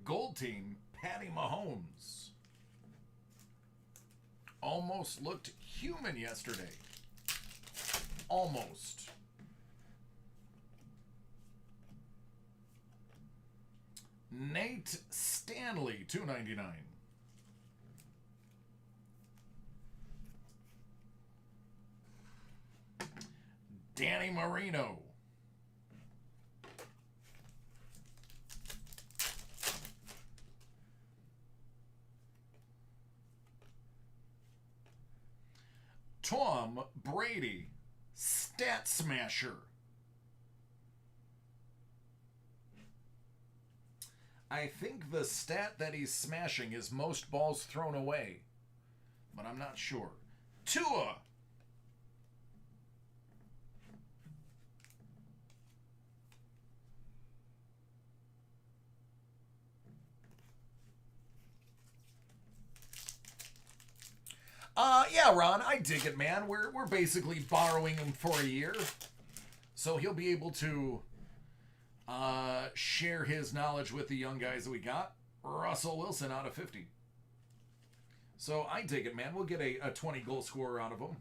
Gold team, Patty Mahomes. Almost looked human yesterday. Almost. Nate Stanley, $2.99. Danny Marino. Tom Brady, Stat Smasher. I think the stat that he's smashing is most balls thrown away, but I'm not sure. Tua. Yeah, Ron, I dig it, man. We're basically borrowing him for a year, so he'll be able to share his knowledge with the young guys that we got. Russell Wilson out of 50. So I dig it, man. We'll get a 20 goal scorer out of him.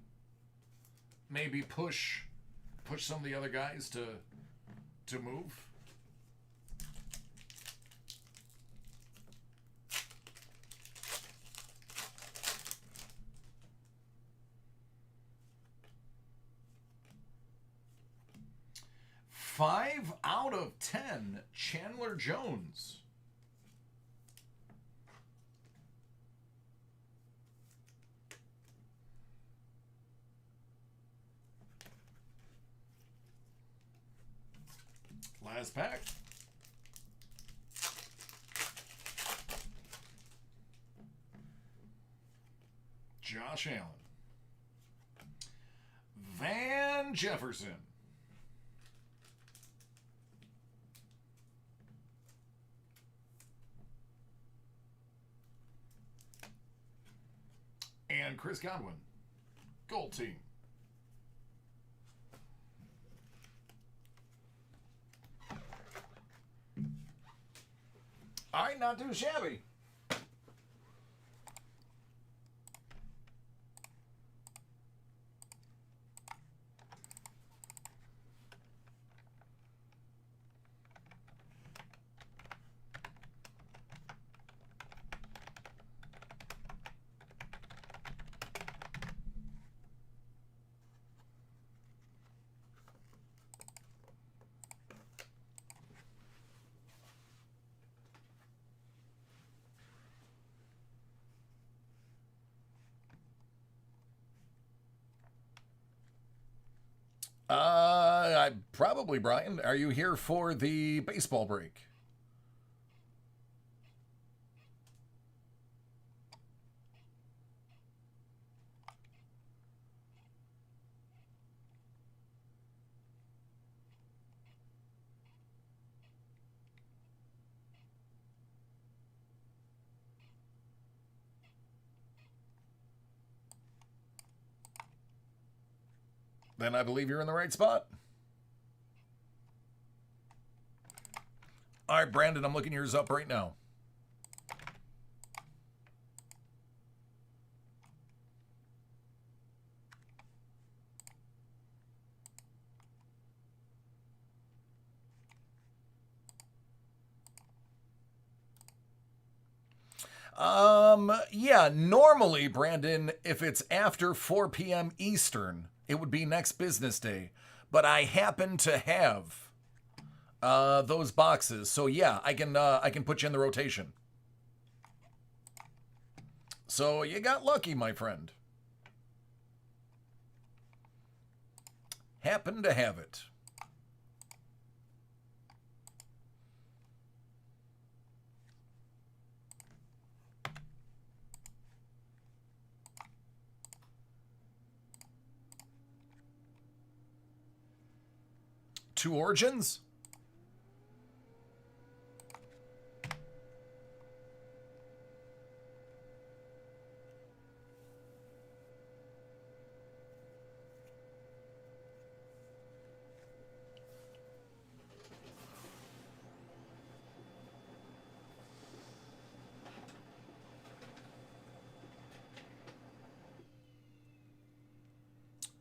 Maybe push some of the other guys to move. Five out of 10, Chandler Jones. Last pack. Josh Allen. Van Jefferson. Chris Godwin. Gold team. All right, not too shabby. Probably, Brian. Are you here for the baseball break? Then I believe you're in the right spot. All right, Brandon, I'm looking yours up right now. Yeah, normally, Brandon, if it's after 4 p.m. Eastern, it would be next business day. But I happen to have those boxes, so yeah, I can put you in the rotation. So you got lucky, my friend. Happen to have it. Two origins?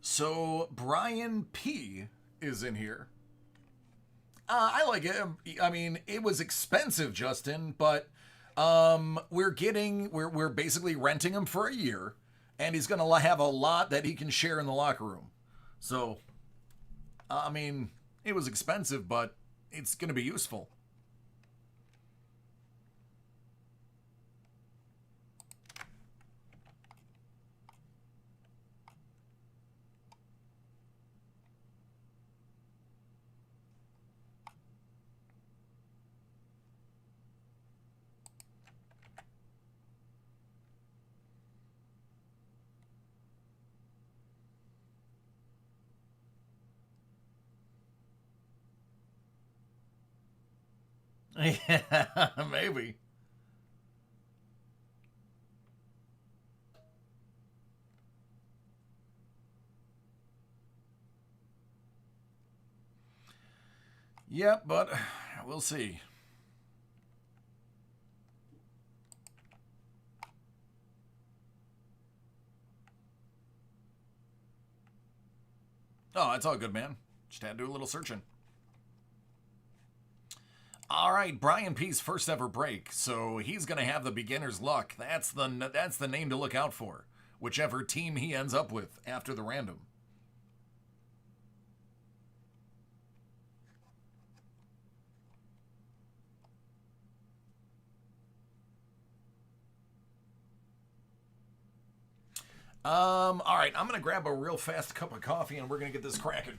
So Brian P is in here. I like it. I mean, it was expensive, Justin, but we're basically renting him for a year, and he's gonna have a lot that he can share in the locker room. So, I mean, it was expensive, but it's gonna be useful. Yeah, maybe. Yep, but we'll see. Oh, it's all good, man. Just had to do a little searching. All right, Brian P's first ever break, so he's gonna have the beginner's luck. That's the name to look out for. Whichever team he ends up with after the random. All right, I'm gonna grab a real fast cup of coffee and we're gonna get this cracking.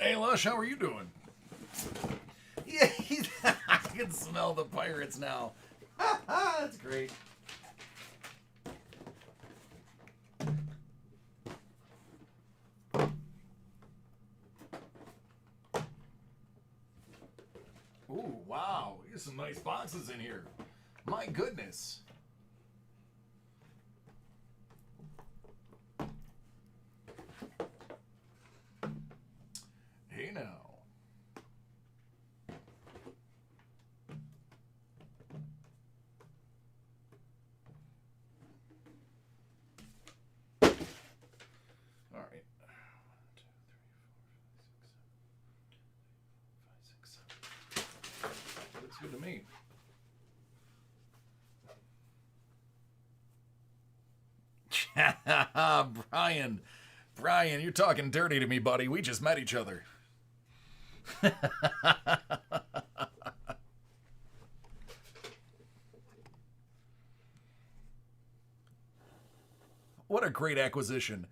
Hey, Lush, how are you doing? Yeah, I can smell the pirates now. That's great. Ooh, wow. There's some nice boxes in here. My goodness. Hey now. All right. 1, 2, 3, 4, 5, 6, 7. Looks good to me. Brian, you're talking dirty to me, buddy. We just met each other. What a great acquisition.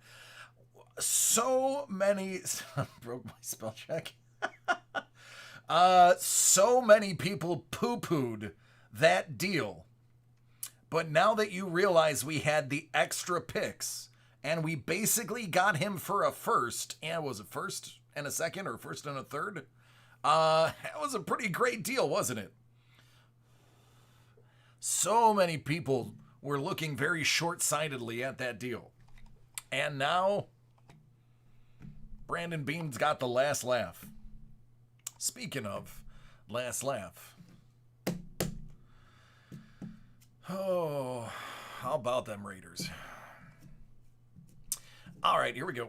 So many broke my spell check. So many people poo-pooed that deal. But now that you realize we had the extra picks and we basically got him for a first, and was it first and a second or first and a third? That was a pretty great deal, wasn't it? So many people were looking very short-sightedly at that deal. And now Brandon Beam's got the last laugh. Speaking of last laugh. Oh, how about them Raiders? All right, here we go.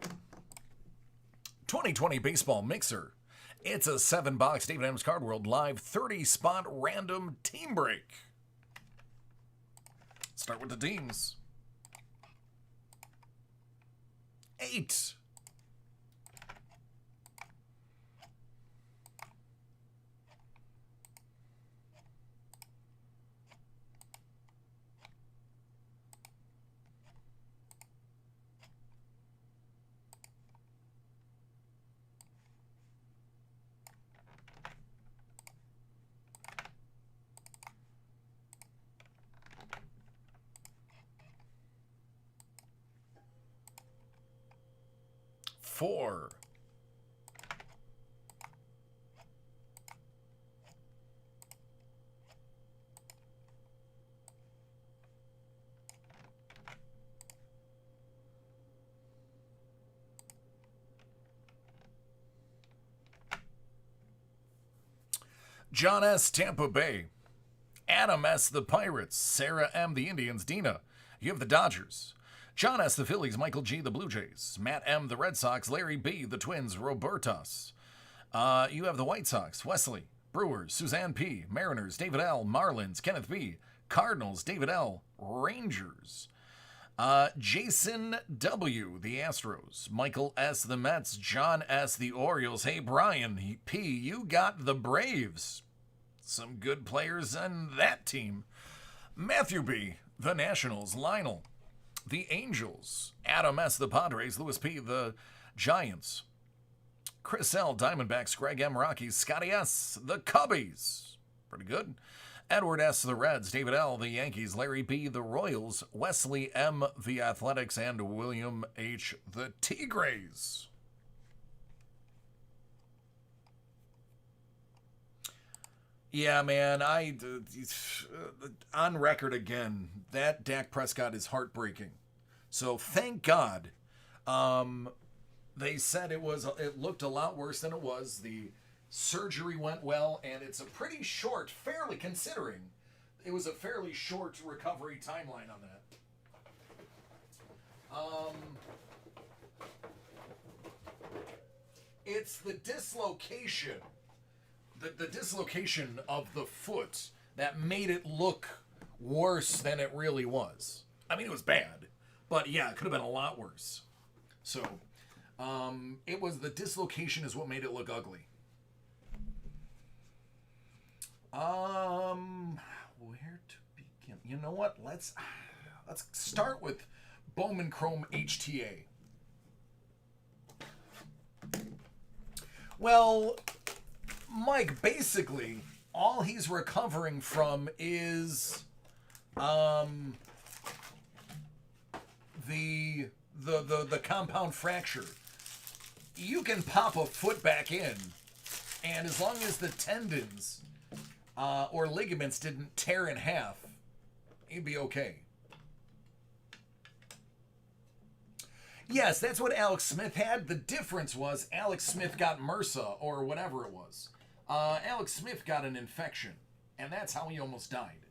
2020 Baseball Mixer. It's a 7-box David Adams Card World Live 30-spot random team break. Start with the teams. 8. 4. 'John S. Tampa Bay. Adam S. The Pirates. Sarah M. The Indians. Dina, you have the Dodgers. John S. The Phillies. Michael G. The Blue Jays. Matt M. The Red Sox. Larry B. The Twins. Robertas. You have the White Sox. Wesley. Brewers. Suzanne P. Mariners. David L. Marlins. Kenneth B. Cardinals. David L. Rangers. Jason W. The Astros. Michael S. The Mets. John S. The Orioles. Hey, Brian P. You got the Braves. Some good players on that team. Matthew B. The Nationals. Lionel. The Angels. Adam S. The Padres. Louis P. The Giants. Chris L. Diamondbacks. Greg M. Rockies. Scotty S. The Cubbies. Pretty good. Edward S. The Reds. David L. The Yankees. Larry B. The Royals. Wesley M. The Athletics. And William H. The Tigres. Yeah, man, on record again, that Dak Prescott is heartbreaking. So thank God. They said it looked a lot worse than it was. The surgery went well, and it's a pretty short, considering it was a fairly short recovery timeline on that. It's the dislocation. The dislocation of the foot that made it look worse than it really was. I mean, it was bad, but yeah, it could have been a lot worse. So, it was the dislocation is what made it look ugly. Where to begin? You know what? Let's start with Bowman Chrome HTA. Well, Mike, basically, all he's recovering from is the compound fracture. You can pop a foot back in, and as long as the tendons or ligaments didn't tear in half, he'd be okay. Yes, that's what Alex Smith had. The difference was Alex Smith got MRSA or whatever it was. Alex Smith got an infection, and that's how he almost died.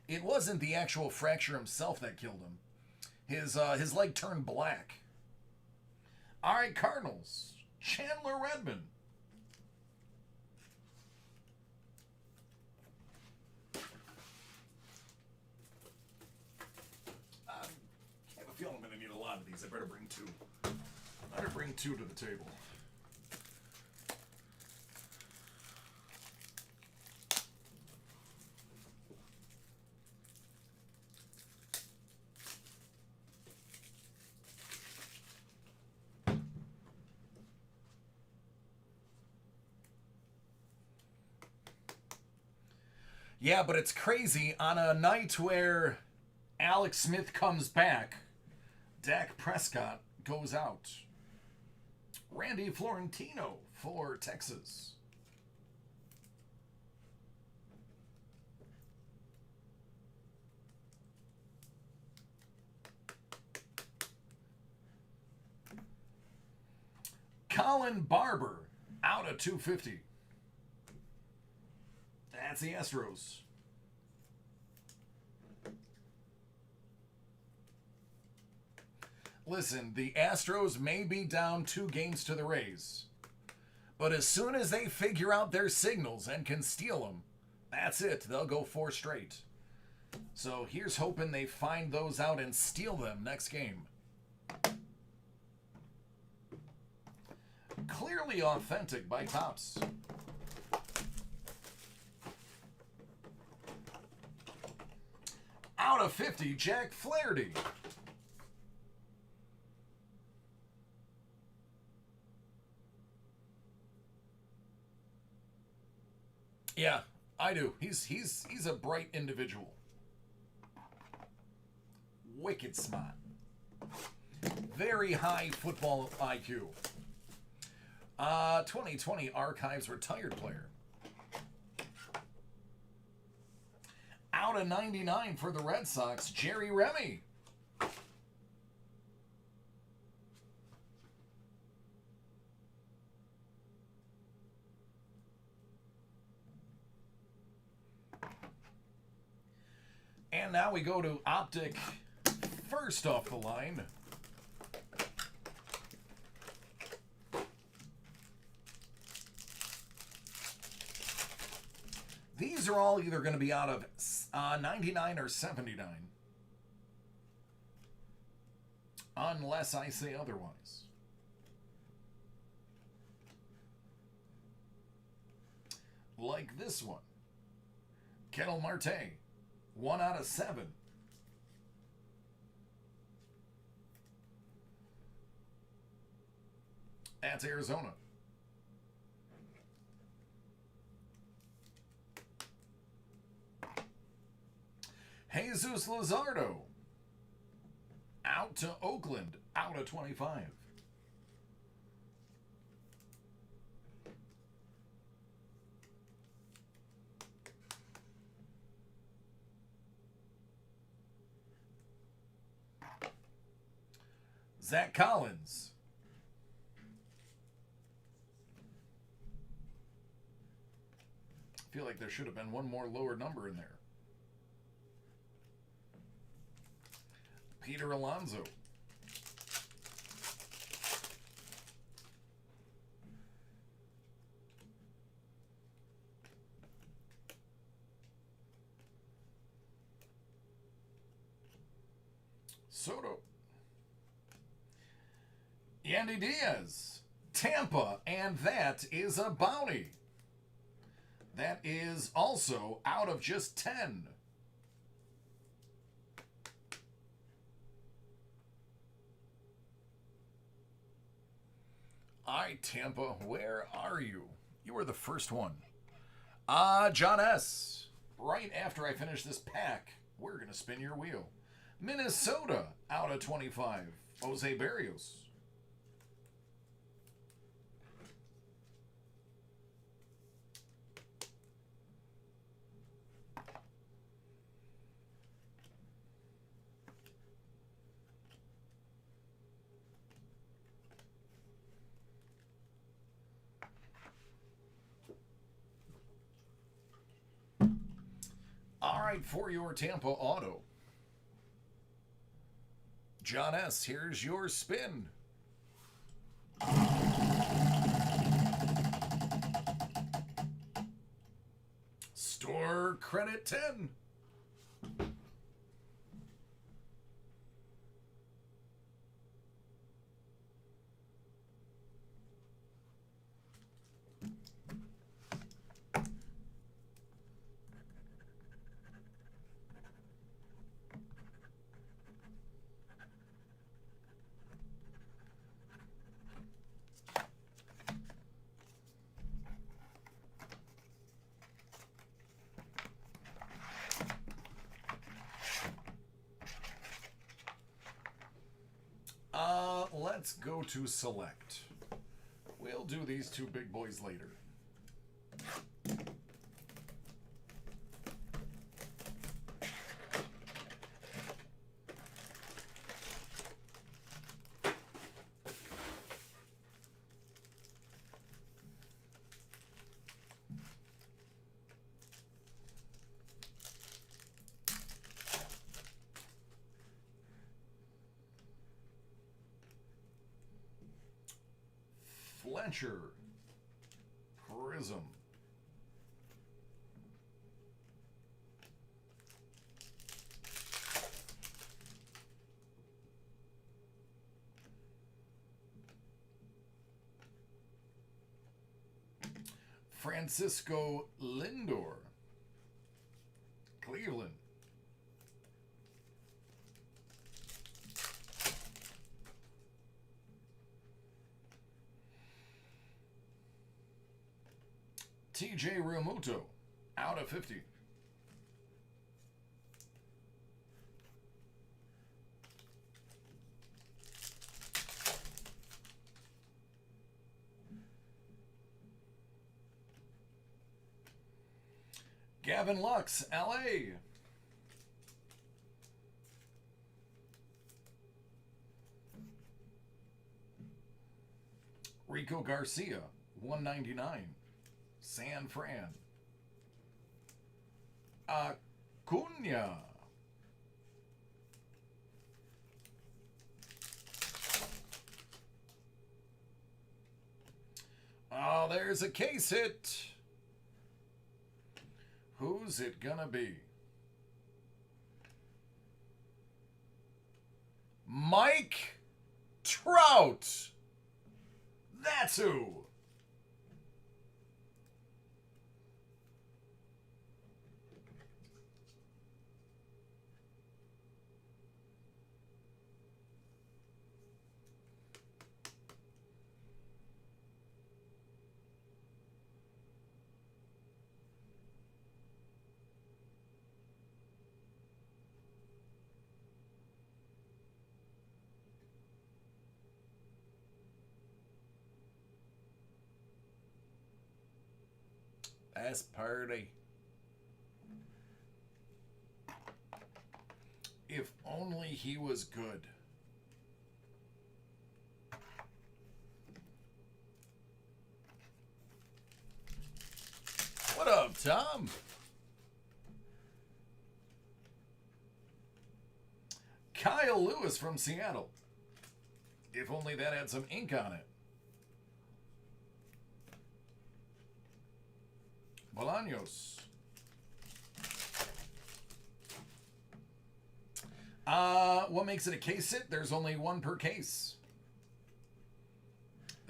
It wasn't the actual fracture himself that killed him. His leg turned black. All right, Cardinals. Chandler Redmond. I have a feeling I'm going to need a lot of these. I better bring two. I better bring two to the table. Yeah, but it's crazy. On a night where Alex Smith comes back, Dak Prescott goes out. Randy Florentino for Texas. Colin Barber out of 250. That's the Astros. Listen, the Astros may be down 2 games to the Rays, but as soon as they figure out their signals and can steal them, that's it. They'll go 4 straight. So here's hoping they find those out and steal them next game. Clearly authentic by Topps. Out of 50, Jack Flaherty. Yeah, I do. He's a bright individual. Wicked smart. Very high football IQ. 2020 Archives retired player. Out of 99 for the Red Sox, Jerry Remy. And now we go to Optic. First off the line. These are all either going to be out of 99 or 79. Unless I say otherwise. Like this one. Ketel Marte. 1 out of 7. That's Arizona. Jesus Luzardo. Out to Oakland. Out of 25. Zach Collins. I feel like there should have been one more lower number in there. Peter Alonso. Soto. Yandy Diaz. Tampa, and that is a bounty. That is also out of just 10. All right, Tampa, where are you? You were the first one. John S. Right after I finish this pack, we're going to spin your wheel. Minnesota out of 25. Jose Barrios. All right, for your Tampa auto. John S., here's your spin. Store credit 10. Let's go to select. We'll do these two big boys later. Fletcher. Prism. Francisco Lindor. Cleveland. TJ Realmuto, out of 50. Gavin Lux, LA. Rico Garcia, 199. San Fran. Acuna. Oh, there's a case hit. Who's it gonna be? Mike Trout. That's who. That's party. If only he was good. What up, Tom? Kyle Lewis from Seattle. If only that had some ink on it. Bolaños. What makes it a case hit? There's only one per case.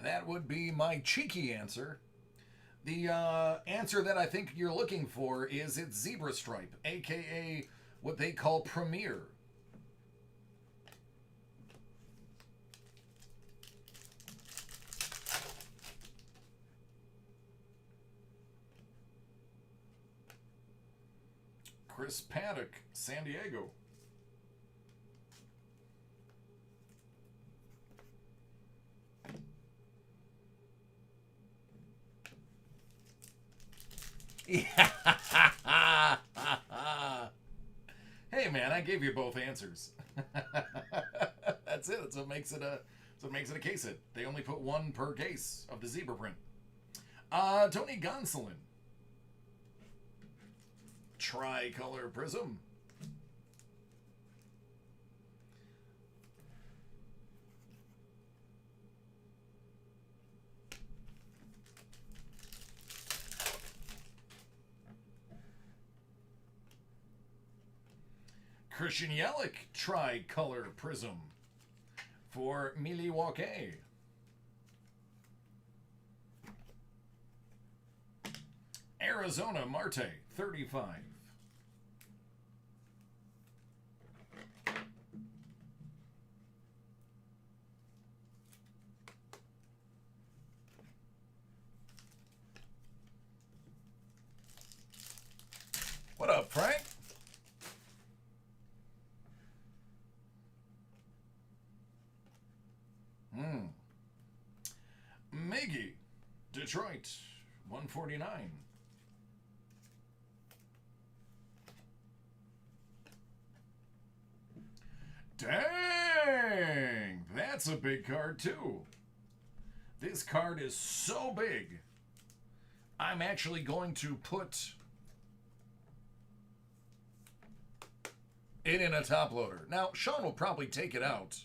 That would be my cheeky answer. The answer that I think you're looking for is it's Zebra Stripe, aka what they call Premier. Chris Paddock, San Diego. Yeah. Hey man, I gave you both answers. That's it. That's what makes it a case hit. They only put one per case of the zebra print. Tony Gonsolin. Tricolor Prism. Christian Yelich, Tricolor Prism for Milwaukee. Arizona Marte, 35. What up, Frank? Miggy, Detroit, 149. Dang! That's a big card, too. This card is so big, I'm actually going to put it in a top loader. Now, Sean will probably take it out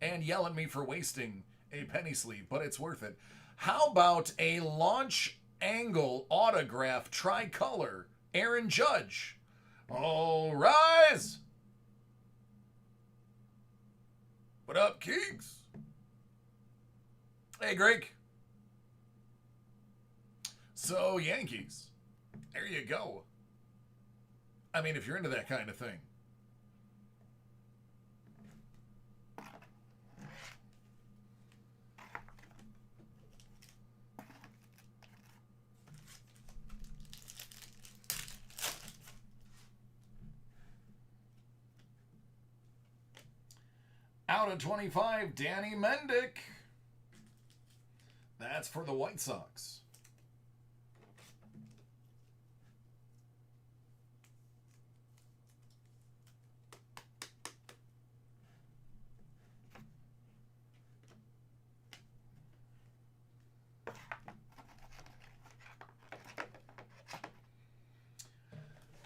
and yell at me for wasting a penny sleeve, but it's worth it. How about a launch angle autograph tricolor, Aaron Judge? All rise! What up, Kings? Hey, Greg. So, Yankees. There you go. I mean, if you're into that kind of thing. Out of 25, Danny Mendick. That's for the White Sox.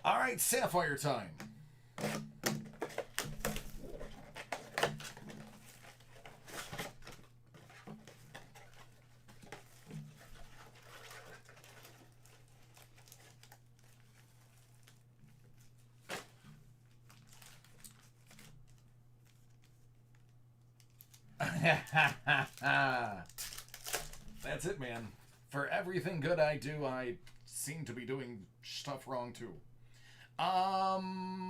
All right, Sapphire time. That's it, man. For everything good I do, I seem to be doing stuff wrong too.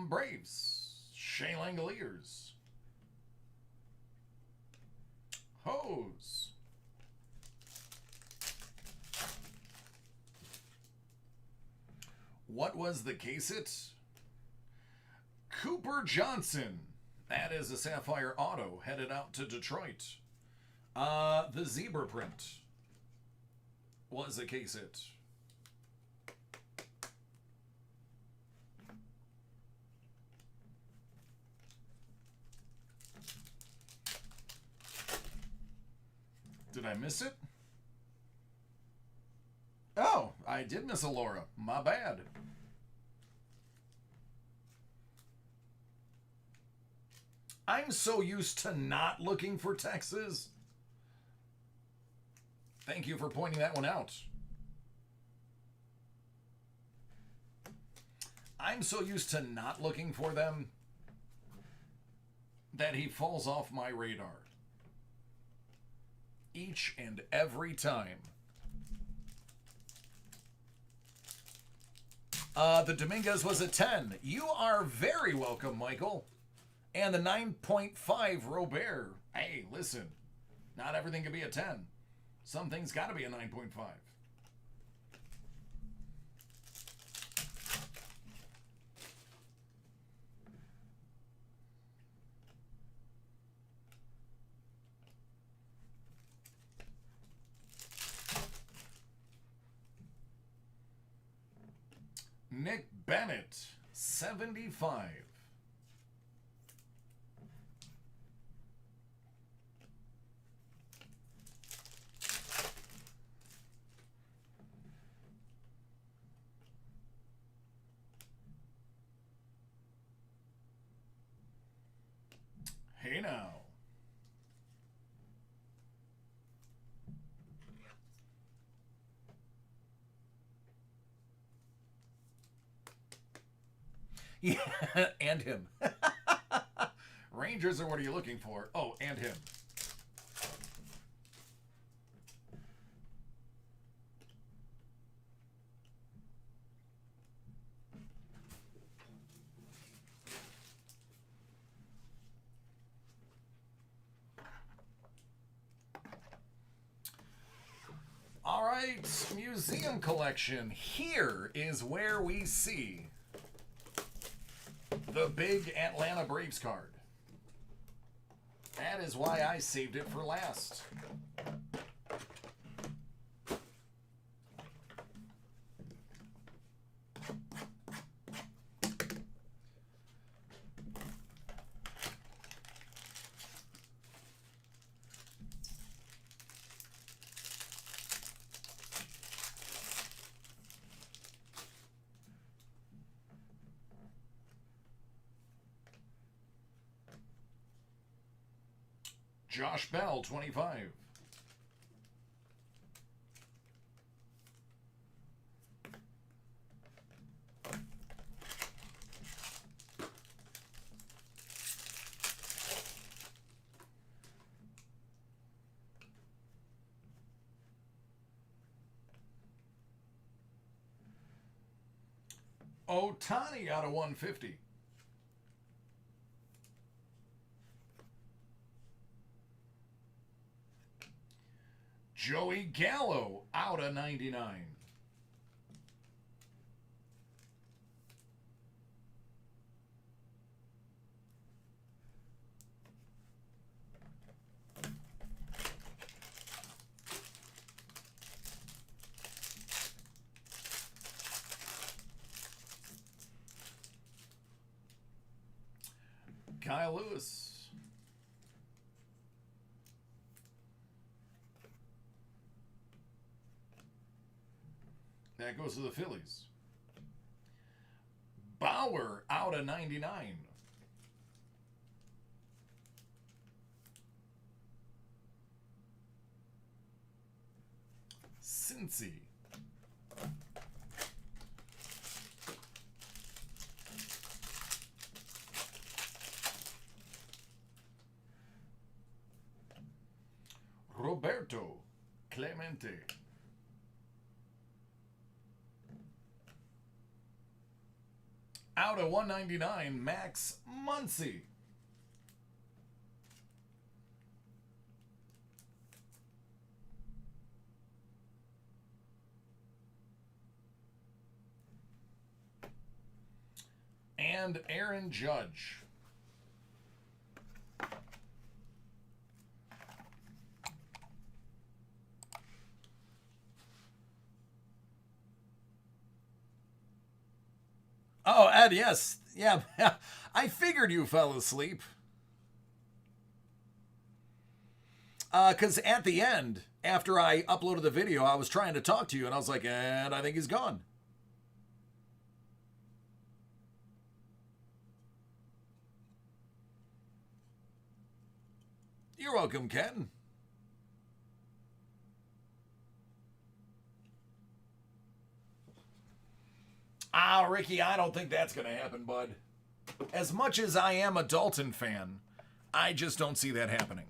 Braves. Shea Langoliers. Hose. What was the case it? Cooper Johnson. That is a Sapphire Auto headed out to Detroit. The zebra print was a case hit. Did I miss it? Oh, I did miss a Laura. My bad. I'm so used to not looking for Texas. Thank you for pointing that one out. I'm so used to not looking for them that he falls off my radar. Each and every time. The Dominguez was a 10. You are very welcome, Michael. And the 9.5 Robert. Hey, listen. Not everything can be a 10. Some things got to be a 9.5. Nick Bennett, 75. Hey now. Yeah, and him. Rangers, or what are you looking for? Oh, and him. All right, museum collection. Here is where we see the big Atlanta Braves card. That is why I saved it for last. Josh Bell, 25. Ohtani out of 150. Joey Gallo out of 99. Kyle Lewis. That goes to the Phillies. Bauer out of 99. Cincy. Roberto Clemente. Out of 199, Max Muncy. And Aaron Judge. Oh, Ed, yes. Yeah, I figured you fell asleep. Because at the end, after I uploaded the video, I was trying to talk to you, and I was like, and I think he's gone. You're welcome, Ken. Ricky, I don't think that's going to happen, bud. As much as I am a Dalton fan, I just don't see that happening.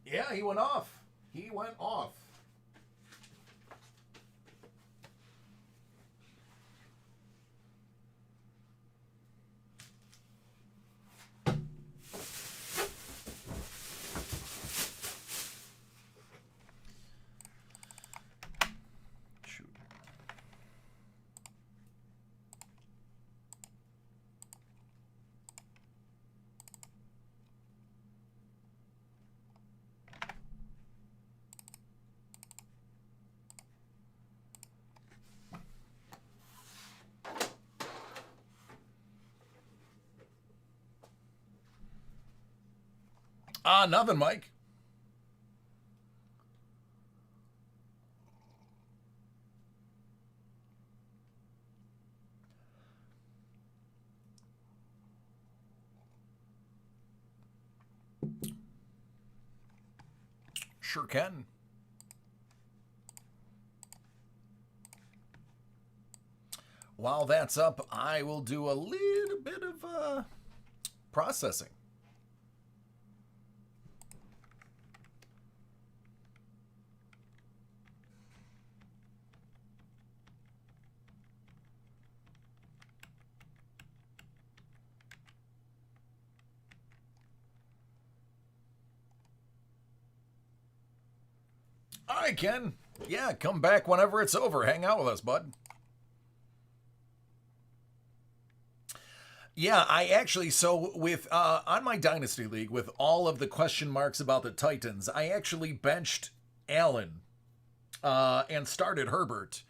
Yeah, he went off. He went off. Nothing, Mike. Sure can. While that's up, I will do a little bit of processing. All right, Ken. Yeah, come back whenever it's over. Hang out with us, bud. Yeah, I actually, so with, on my Dynasty League, with all of the question marks about the Titans, I actually benched Allen and started Herbert,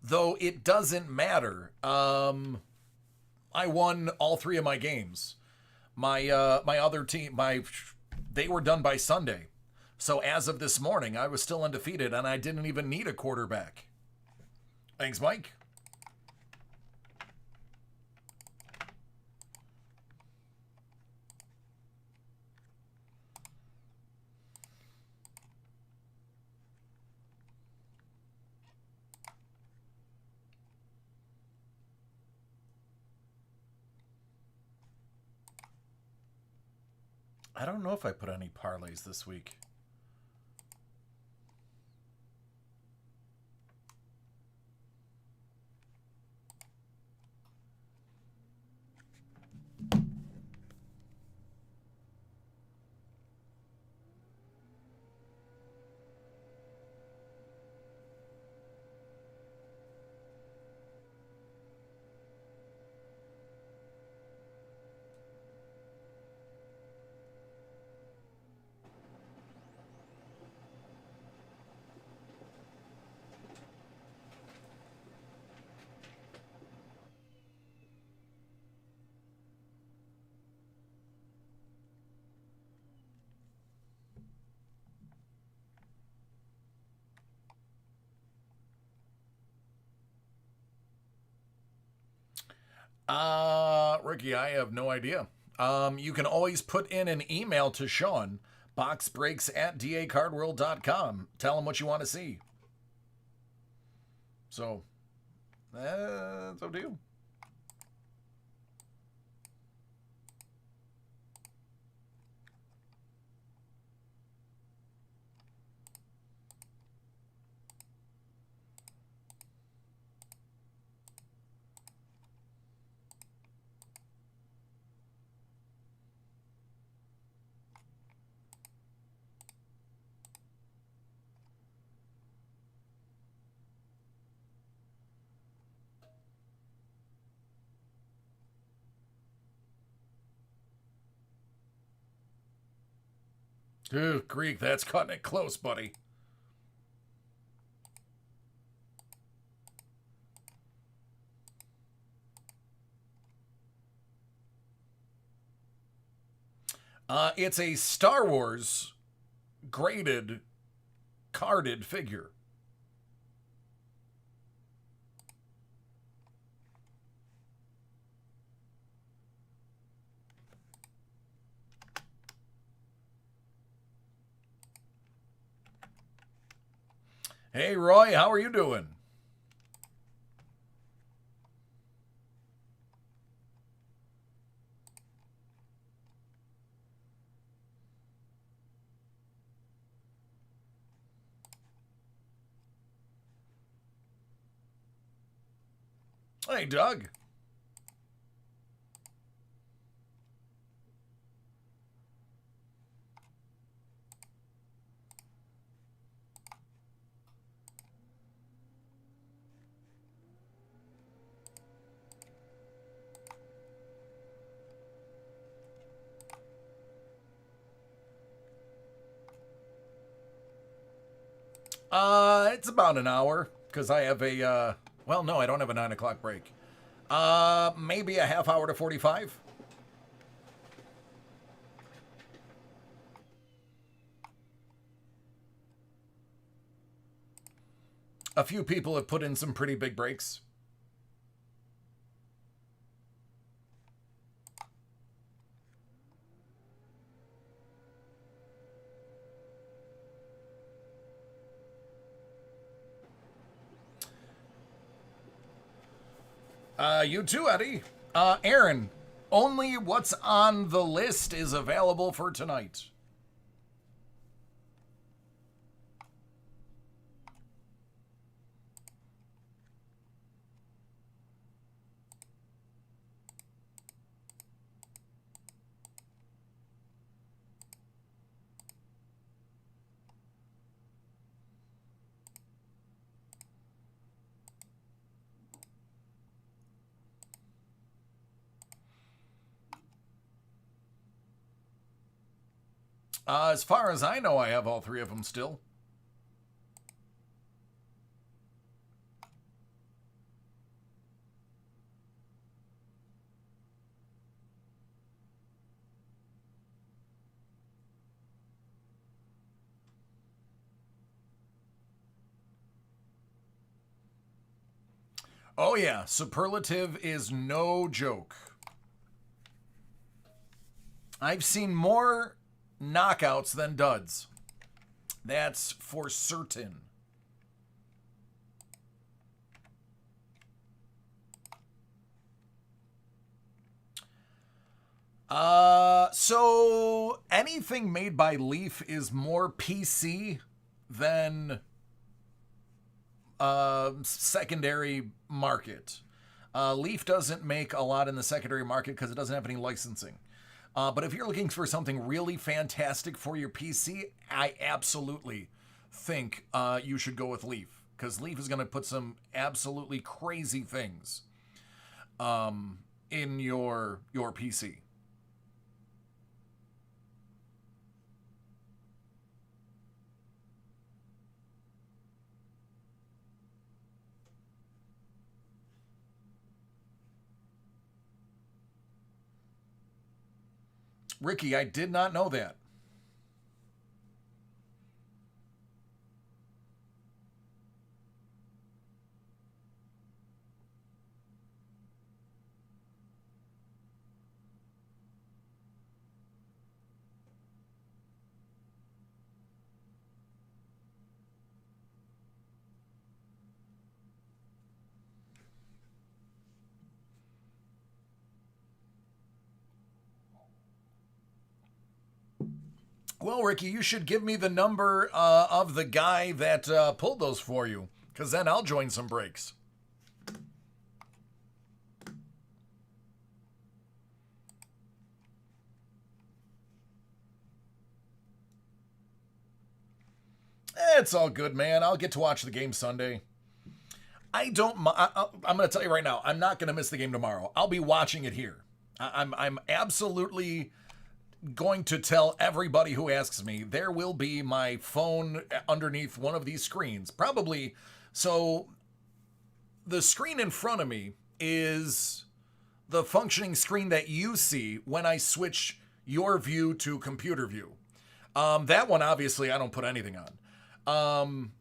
though it doesn't matter. I won all three of my games. My other team, they were done by Sunday. So as of this morning, I was still undefeated, and I didn't even need a quarterback. Thanks, Mike. I don't know if I put any parlays this week. Ricky, I have no idea. You can always put in an email to Sean, boxbreaks@dacardworld.com. Tell him what you want to see. So, that's up to you. Ooh, Greek, that's cutting it close, buddy. It's a Star Wars graded, carded figure. Hey, Roy, how are you doing? Hey, Doug. It's about an hour because I have a. Well, no, I don't have a 9 o'clock break. Maybe a half hour to 45. A few people have put in some pretty big breaks. You too, Eddie. Aaron, only what's on the list is available for tonight. As far as I know, I have all three of them still. Oh, yeah. Superlative is no joke. I've seen more knockouts than duds. That's for certain. So anything made by Leaf is more PC than secondary market. Leaf doesn't make a lot in the secondary market because it doesn't have any licensing. But if you're looking for something really fantastic for your PC, I absolutely think you should go with Leaf, because Leaf is going to put some absolutely crazy things in your PC. Ricky, I did not know that. Well, Ricky, you should give me the number of the guy that pulled those for you, because then I'll join some breaks. It's all good, man. I'll get to watch the game Sunday. I don't. I'm going to tell you right now. I'm not going to miss the game tomorrow. I'll be watching it here. I'm absolutely going to tell everybody who asks me. There will be my phone underneath one of these screens, probably. So the screen in front of me is the functioning screen that you see when I switch your view to computer view. That one, obviously, I don't put anything on.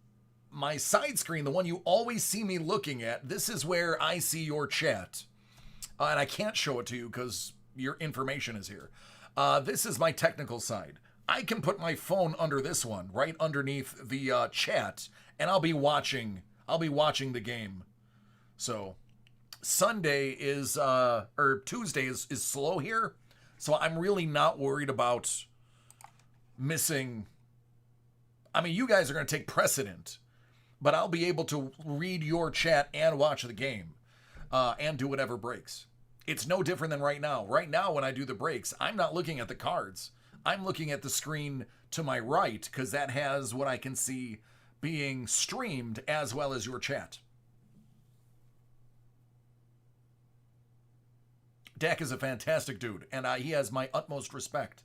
My side screen, the one you always see me looking at, this is where I see your chat. And I can't show it to you because your information is here. This is my technical side. I can put my phone under this one, right underneath the chat, and I'll be watching the game. So Sunday is or Tuesday is slow here, so I'm really not worried about missing. I mean, you guys are going to take precedent, but I'll be able to read your chat and watch the game, and do whatever breaks. It's no different than right now. Right now, when I do the breaks, I'm not looking at the cards. I'm looking at the screen to my right, because that has what I can see being streamed as well as your chat. Dak is a fantastic dude, and he has my utmost respect.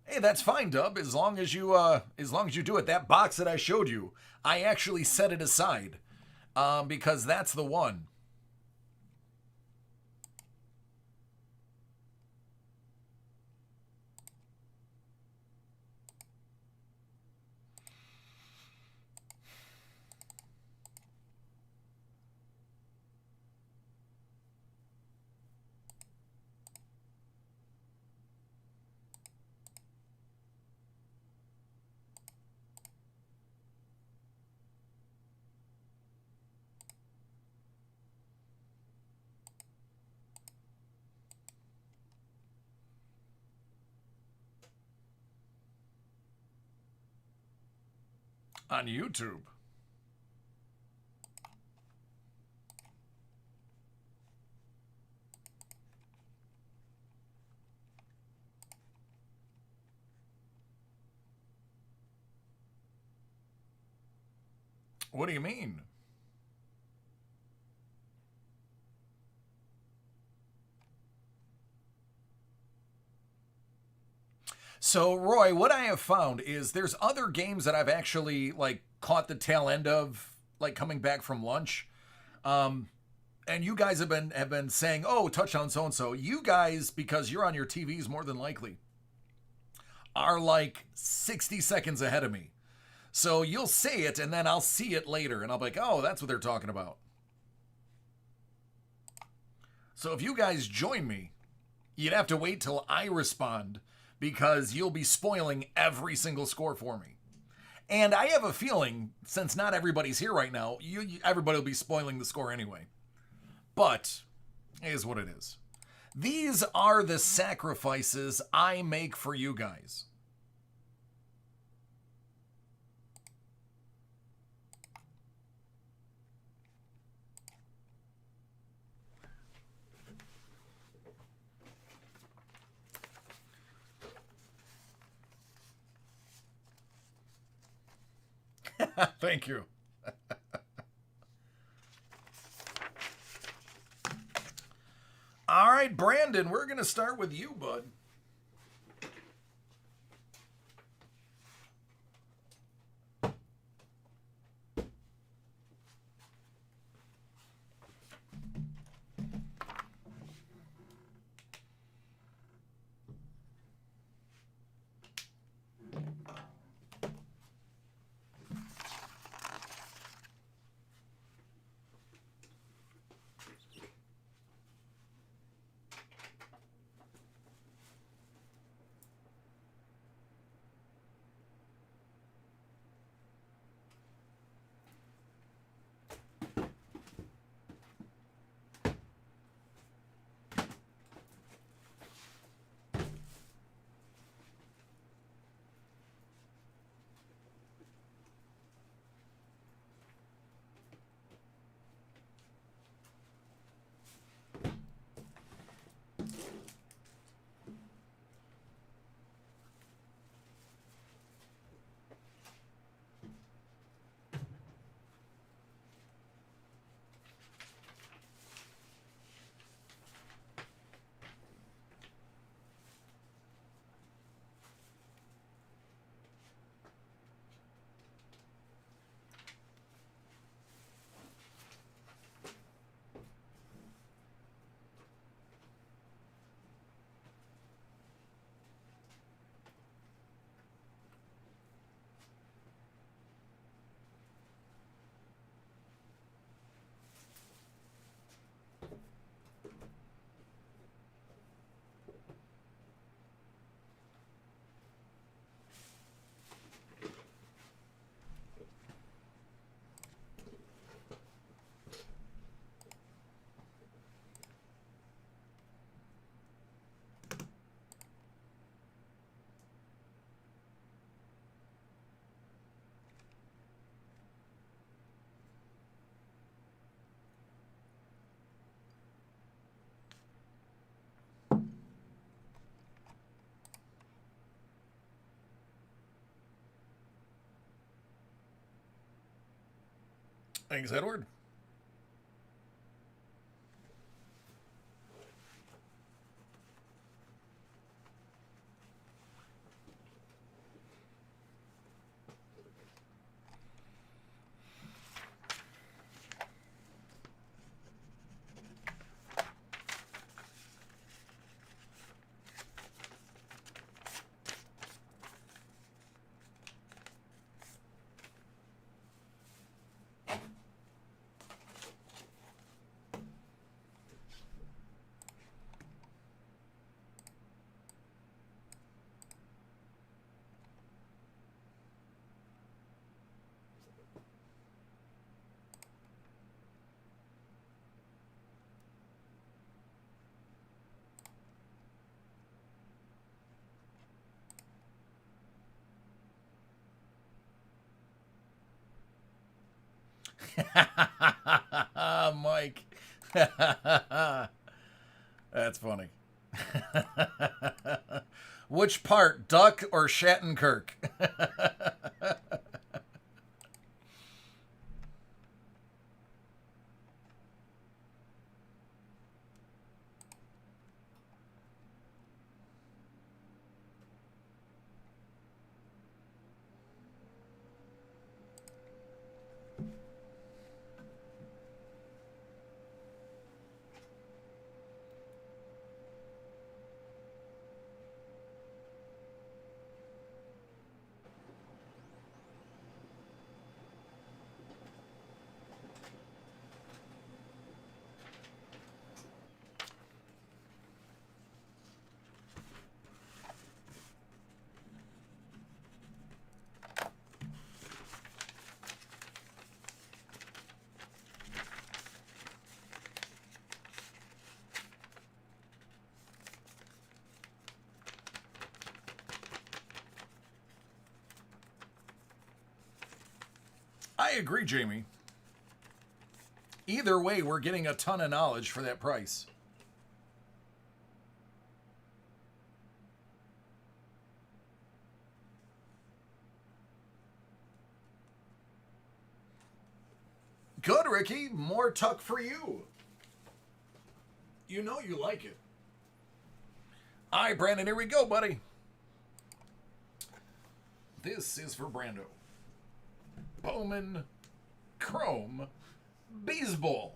Hey, that's fine, Dub. As long as you do it. That box that I showed you, I actually set it aside, because that's the one. On YouTube. What do you mean? So, Roy, what I have found is there's other games that I've actually like caught the tail end of, like coming back from lunch. And you guys have been saying, "Oh, touchdown so and so." You guys, because you're on your TVs more than likely, are like 60 seconds ahead of me. So you'll say it and then I'll see it later and I'll be like, "Oh, that's what they're talking about." So if you guys join me, you'd have to wait till I respond because you'll be spoiling every single score for me. And I have a feeling, since not everybody's here right now, everybody will be spoiling the score anyway. But it is what it is. These are the sacrifices I make for you guys. Thank you. All right, Brandon, we're going to start with you, bud. Thanks, Edward. Mike. That's funny. Which part, Duck or Shattenkirk? I agree, Jamie. Either way, we're getting a ton of knowledge for that price. Good, Ricky. More tuck for you. You know you like it. All right, Brandon, here we go, buddy. This is for Brando. Bowman Chrome Baseball.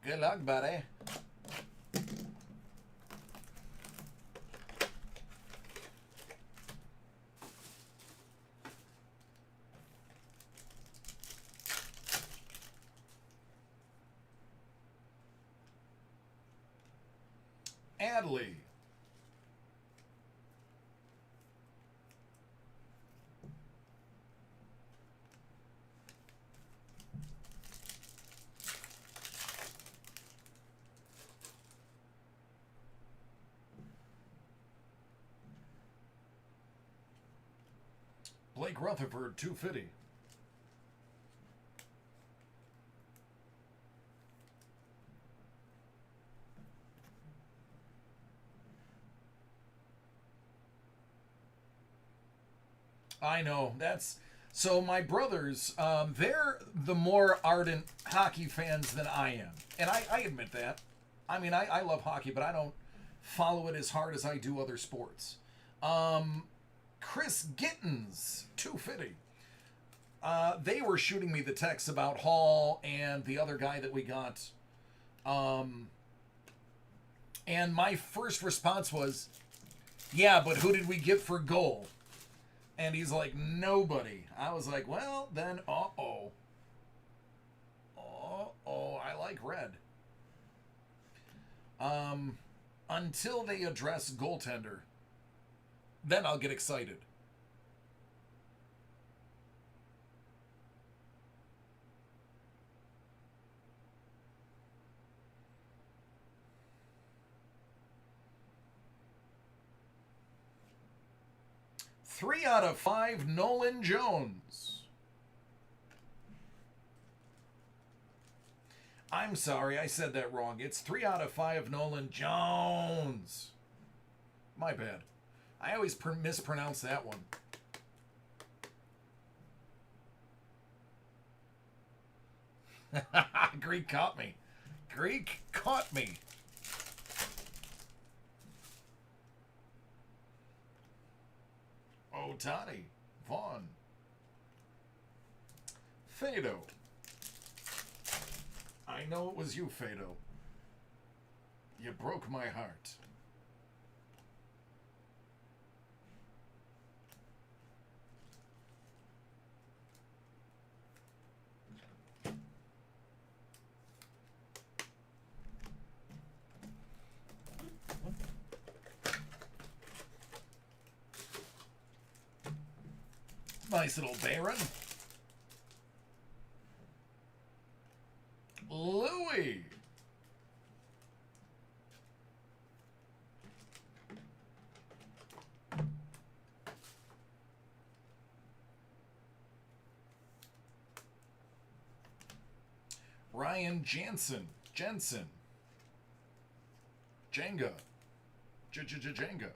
Good luck, buddy. Adley. Blake Rutherford, 250. I know. That's so my brothers, they're the more ardent hockey fans than I am. And I admit that. I mean, I love hockey, but I don't follow it as hard as I do other sports. Chris Gittens, 250. They were shooting me the text about Hall and the other guy that we got. And my first response was, yeah, but who did we get for goal? And he's like, nobody. I was like, well, then, uh-oh. Uh-oh, I like red. Until they address goaltender, then I'll get excited. Three out of 5, Nolan Jones. I'm sorry, I said that wrong. It's 3 out of 5, Nolan Jones. My bad. I always mispronounce that one. Greek caught me. Greek caught me. Otani, Vaughn, Fado. I know it was you, Fado. You broke my heart. Nice little Baron. Louis. Ryan Jensen. Jenga. Jenga.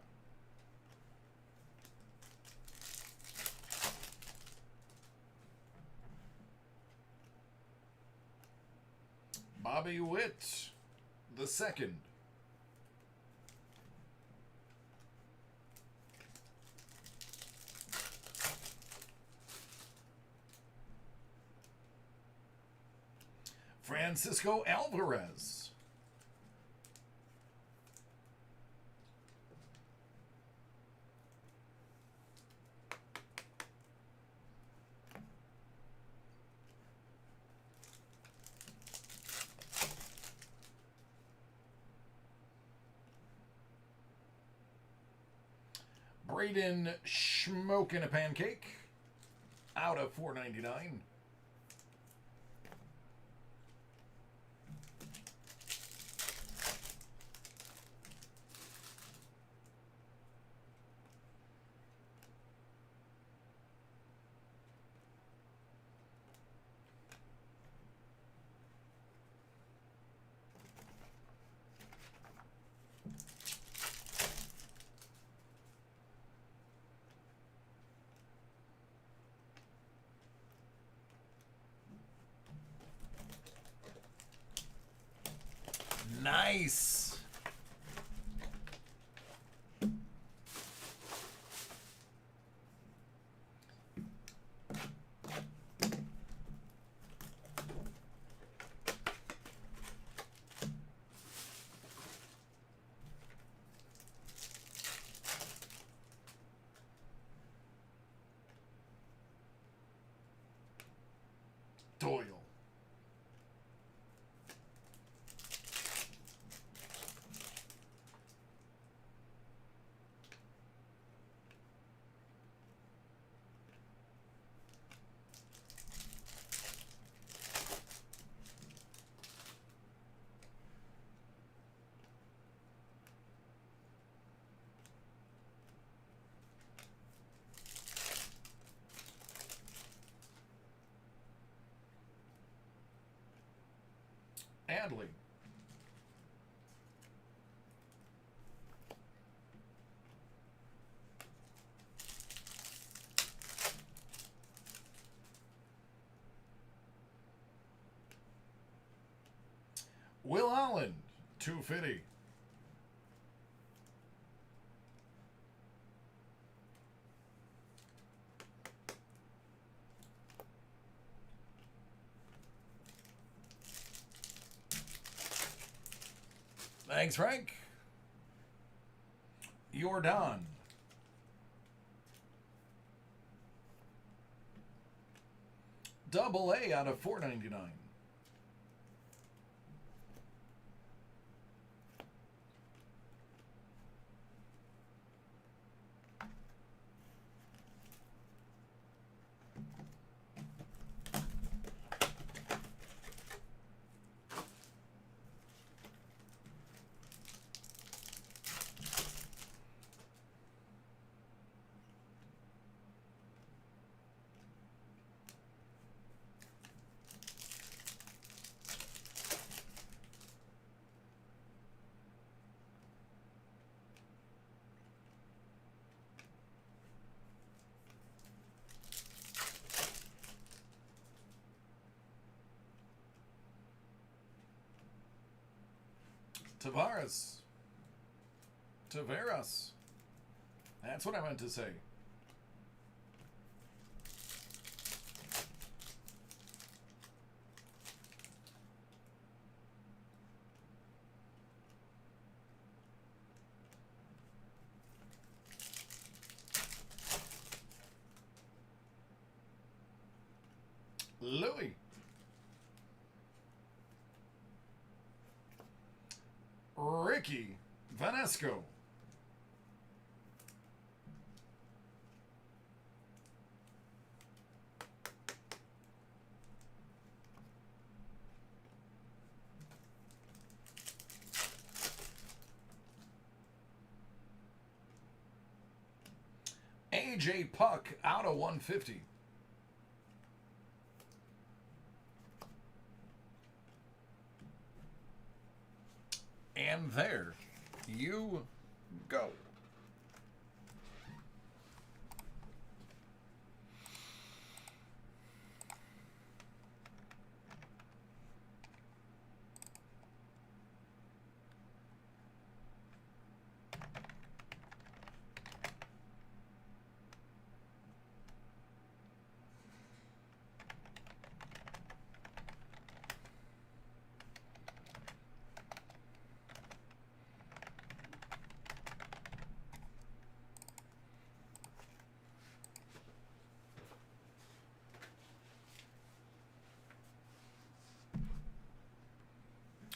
Bobby Witt, the second. Francisco Alvarez. Braden Smokin' a Pancake out of $4.99. Nice. Doyle. Adley. Will Allen, 250. Thanks, Frank. Jordan. Double A out of $4.99. Tavares. That's what I meant to say. Louis. Ricky Vanesco. AJ Puck out of 150. And there you go.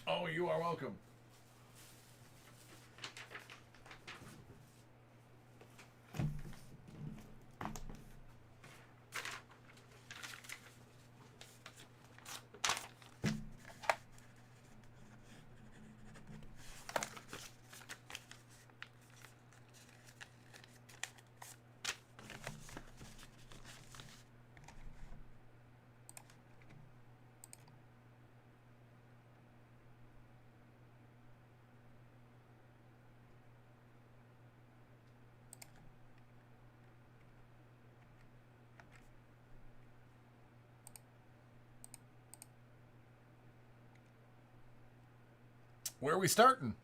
Oh, you are welcome. Where are we starting?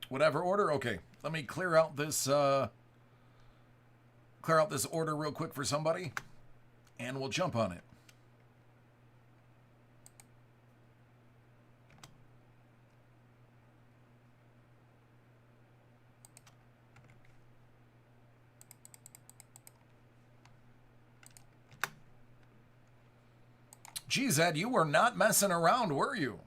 Whatever order? Okay. Let me clear out this order real quick for somebody, and we'll jump on it. Geez, Ed, you were not messing around, were you?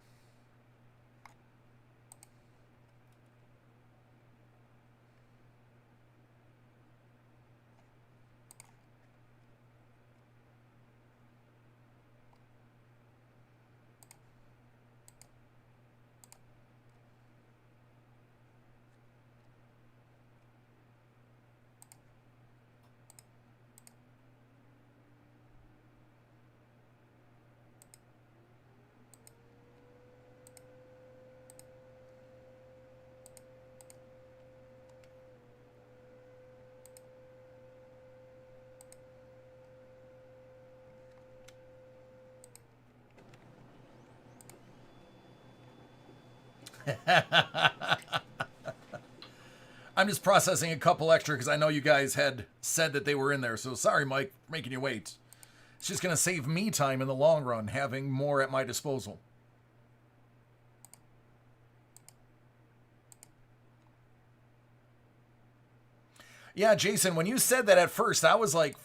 I'm just processing a couple extra because I know you guys had said that they were in there. So sorry, Mike, for making you wait. It's just going to save me time in the long run, having more at my disposal. Yeah, Jason, when you said that at first, I was like,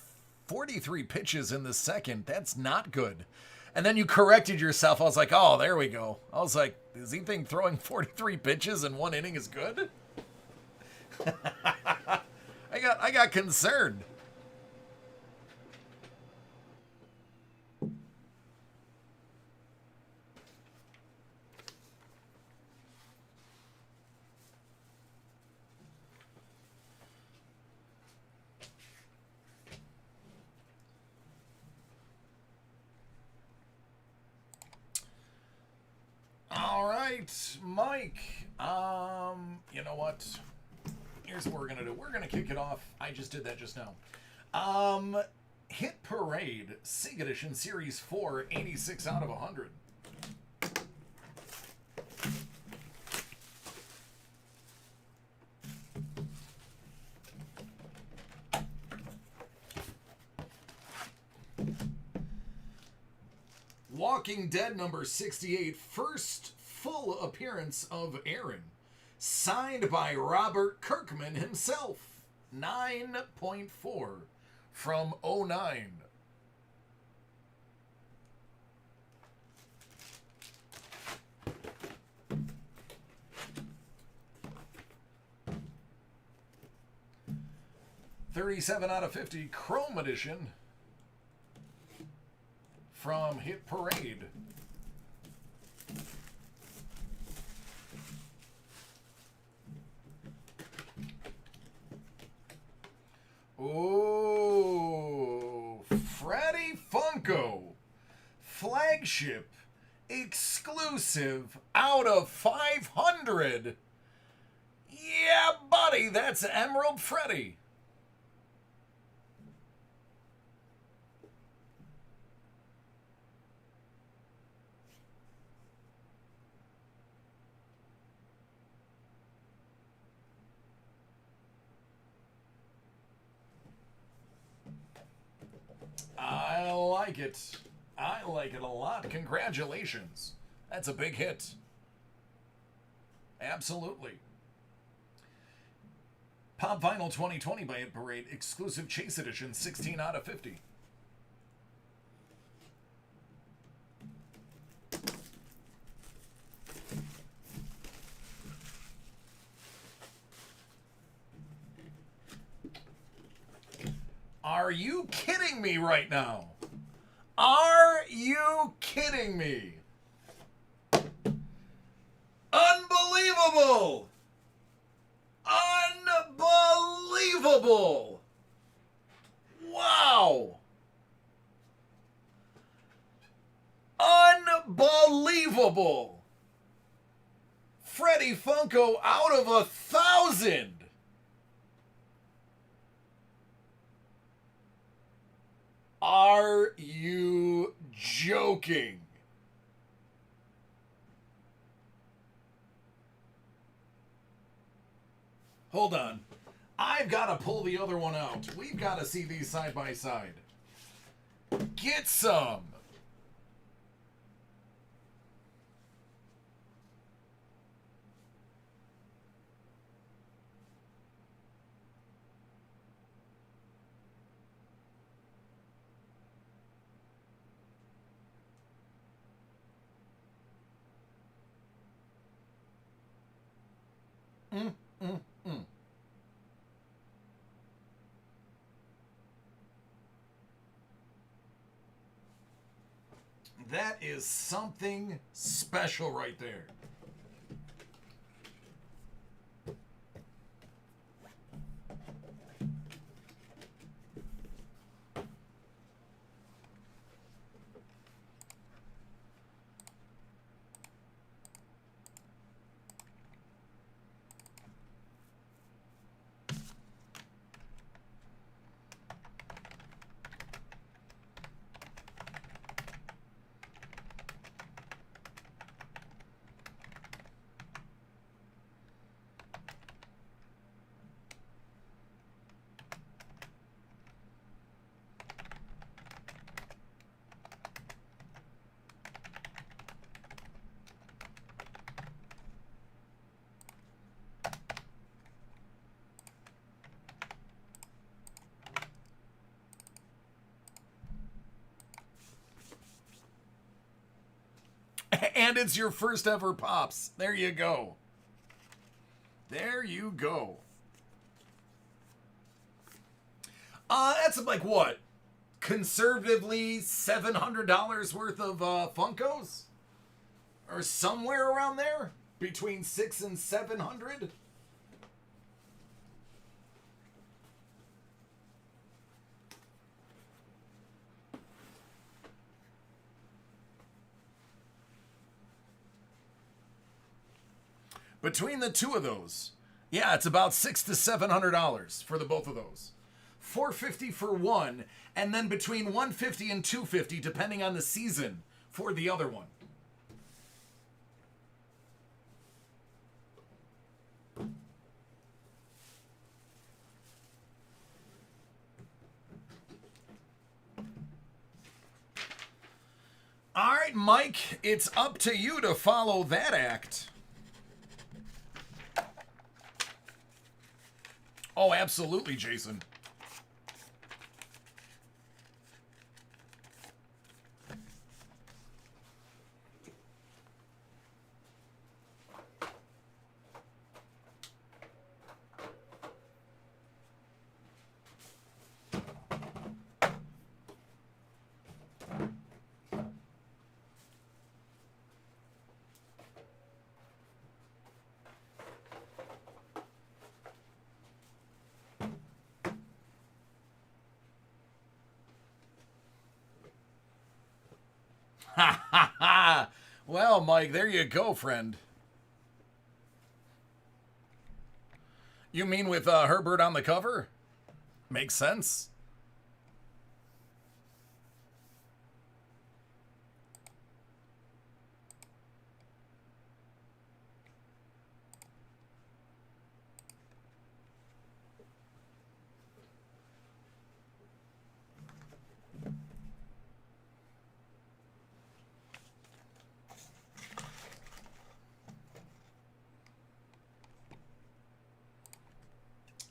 43 pitches in the second. That's not good. And then you corrected yourself. I was like, oh, there we go. I was like, does he think throwing 43 pitches in one inning is good? I got concerned. All right, Mike. You know what? Here's what we're gonna do. We're gonna kick it off. I just did that just now. Hit Parade, SIG Edition Series 4, 86 out of 100. Walking Dead number 68, first full appearance of Aaron. Signed by Robert Kirkman himself. 9.4 from 09. $37 out of 50 Chrome Edition from Hit Parade. flagship exclusive out of 500. Yeah, buddy, that's Emerald Freddy. I like it. I like it a lot. Congratulations. That's a big hit. Absolutely. Pop Vinyl 2020 by Hit Parade. Exclusive Chase Edition. 16 out of 50. Are you kidding me right now? Are you kidding me? Unbelievable! Unbelievable! Wow! Unbelievable! Freddy Funko out of 1,000! Are you joking? Hold on. I've got to pull the other one out. We've got to see these side by side. Get some. That is something special right there. And it's your first ever Pops. There you go. There you go. That's like what? Conservatively $700 worth of Funkos? Or somewhere around there? Between $600 and $700? Between the two of those, yeah, it's about $600 to $700 for the both of those. $450 for one, and then between $150 and $250, depending on the season, for the other one. All right, Mike, it's up to you to follow that act. Oh, absolutely, Jason. Ha ha ha! Well, Mike, there you go, friend. You mean with Herbert on the cover? Makes sense.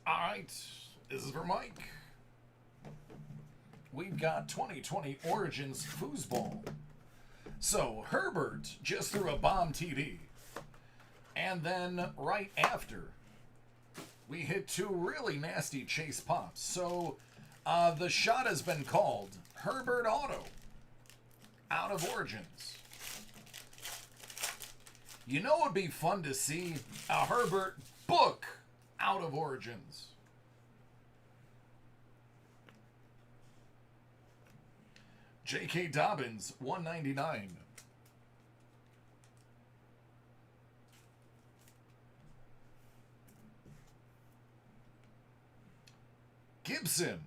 All right, this is for Mike. We've got 2020 Origins Foosball. So Herbert just threw a bomb TD. And then right after, we hit two really nasty chase pops. So the shot has been called Herbert Auto out of Origins. You know it would be fun to see a Herbert book out of Origins. J.K. Dobbins, 199. Gibson.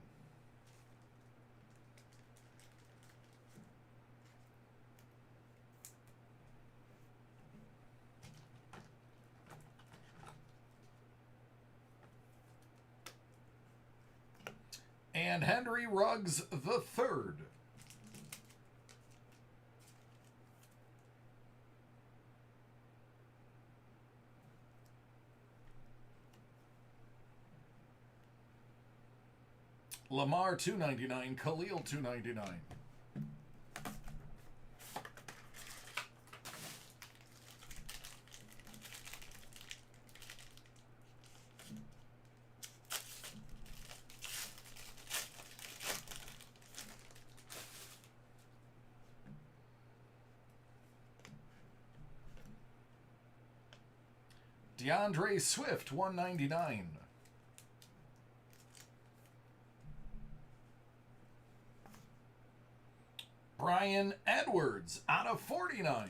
And Henry Ruggs the third. Lamar 299, Khalil 299. DeAndre Swift 199. Brian Edwards out of 49.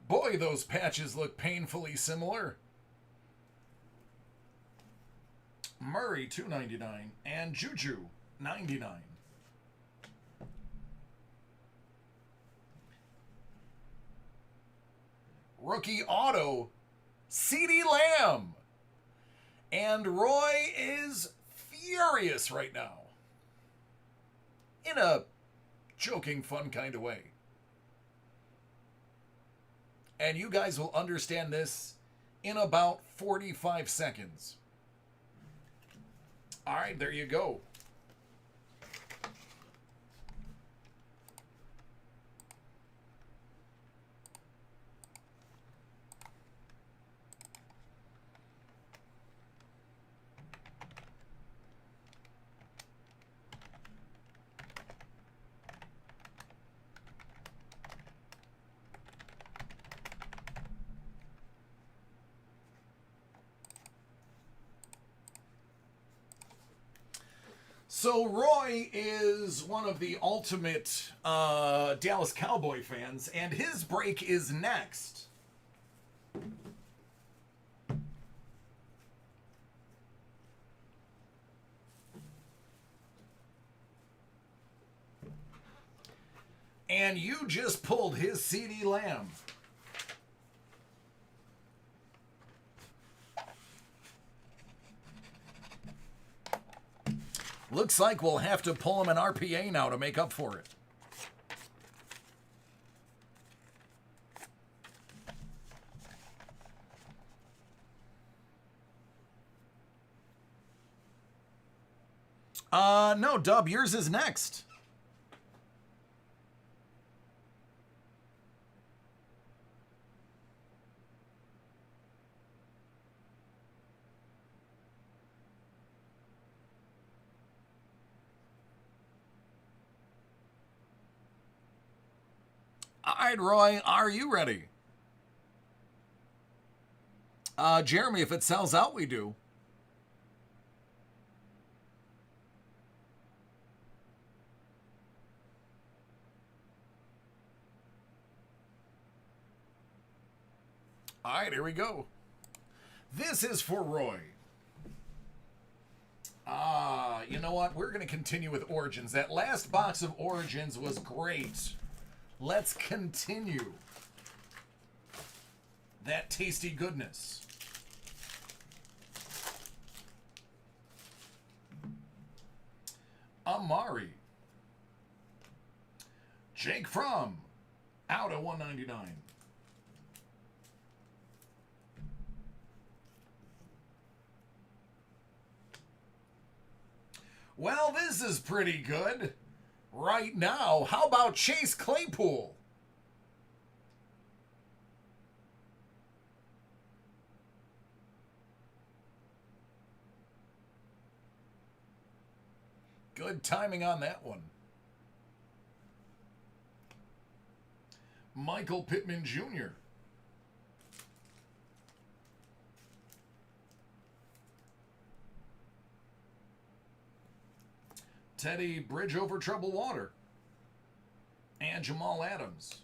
Boy, those patches look painfully similar. Murray 299 and Juju 99. Rookie auto, CeeDee Lamb. And Roy is furious right now. In a joking, fun kind of way. And you guys will understand this in about 45 seconds. All right, there you go. So Roy is one of the ultimate Dallas Cowboy fans, and his break is next. And you just pulled his CeeDee Lamb. Looks like we'll have to pull him an RPA now to make up for it. No, Dub, yours is next. right, Roy, are you ready? Jeremy, if it sells out, we do. All right, here we go. This is for Roy. You know what? We're going to continue with Origins. That last box of Origins was great. Let's continue that tasty goodness. Amari. Jake Fromm. Out of 199. Well, this is pretty good. Right now, how about Chase Claypool? Good timing on that one. Michael Pittman Jr. Teddy Bridge over Troubled Water. And Jamal Adams.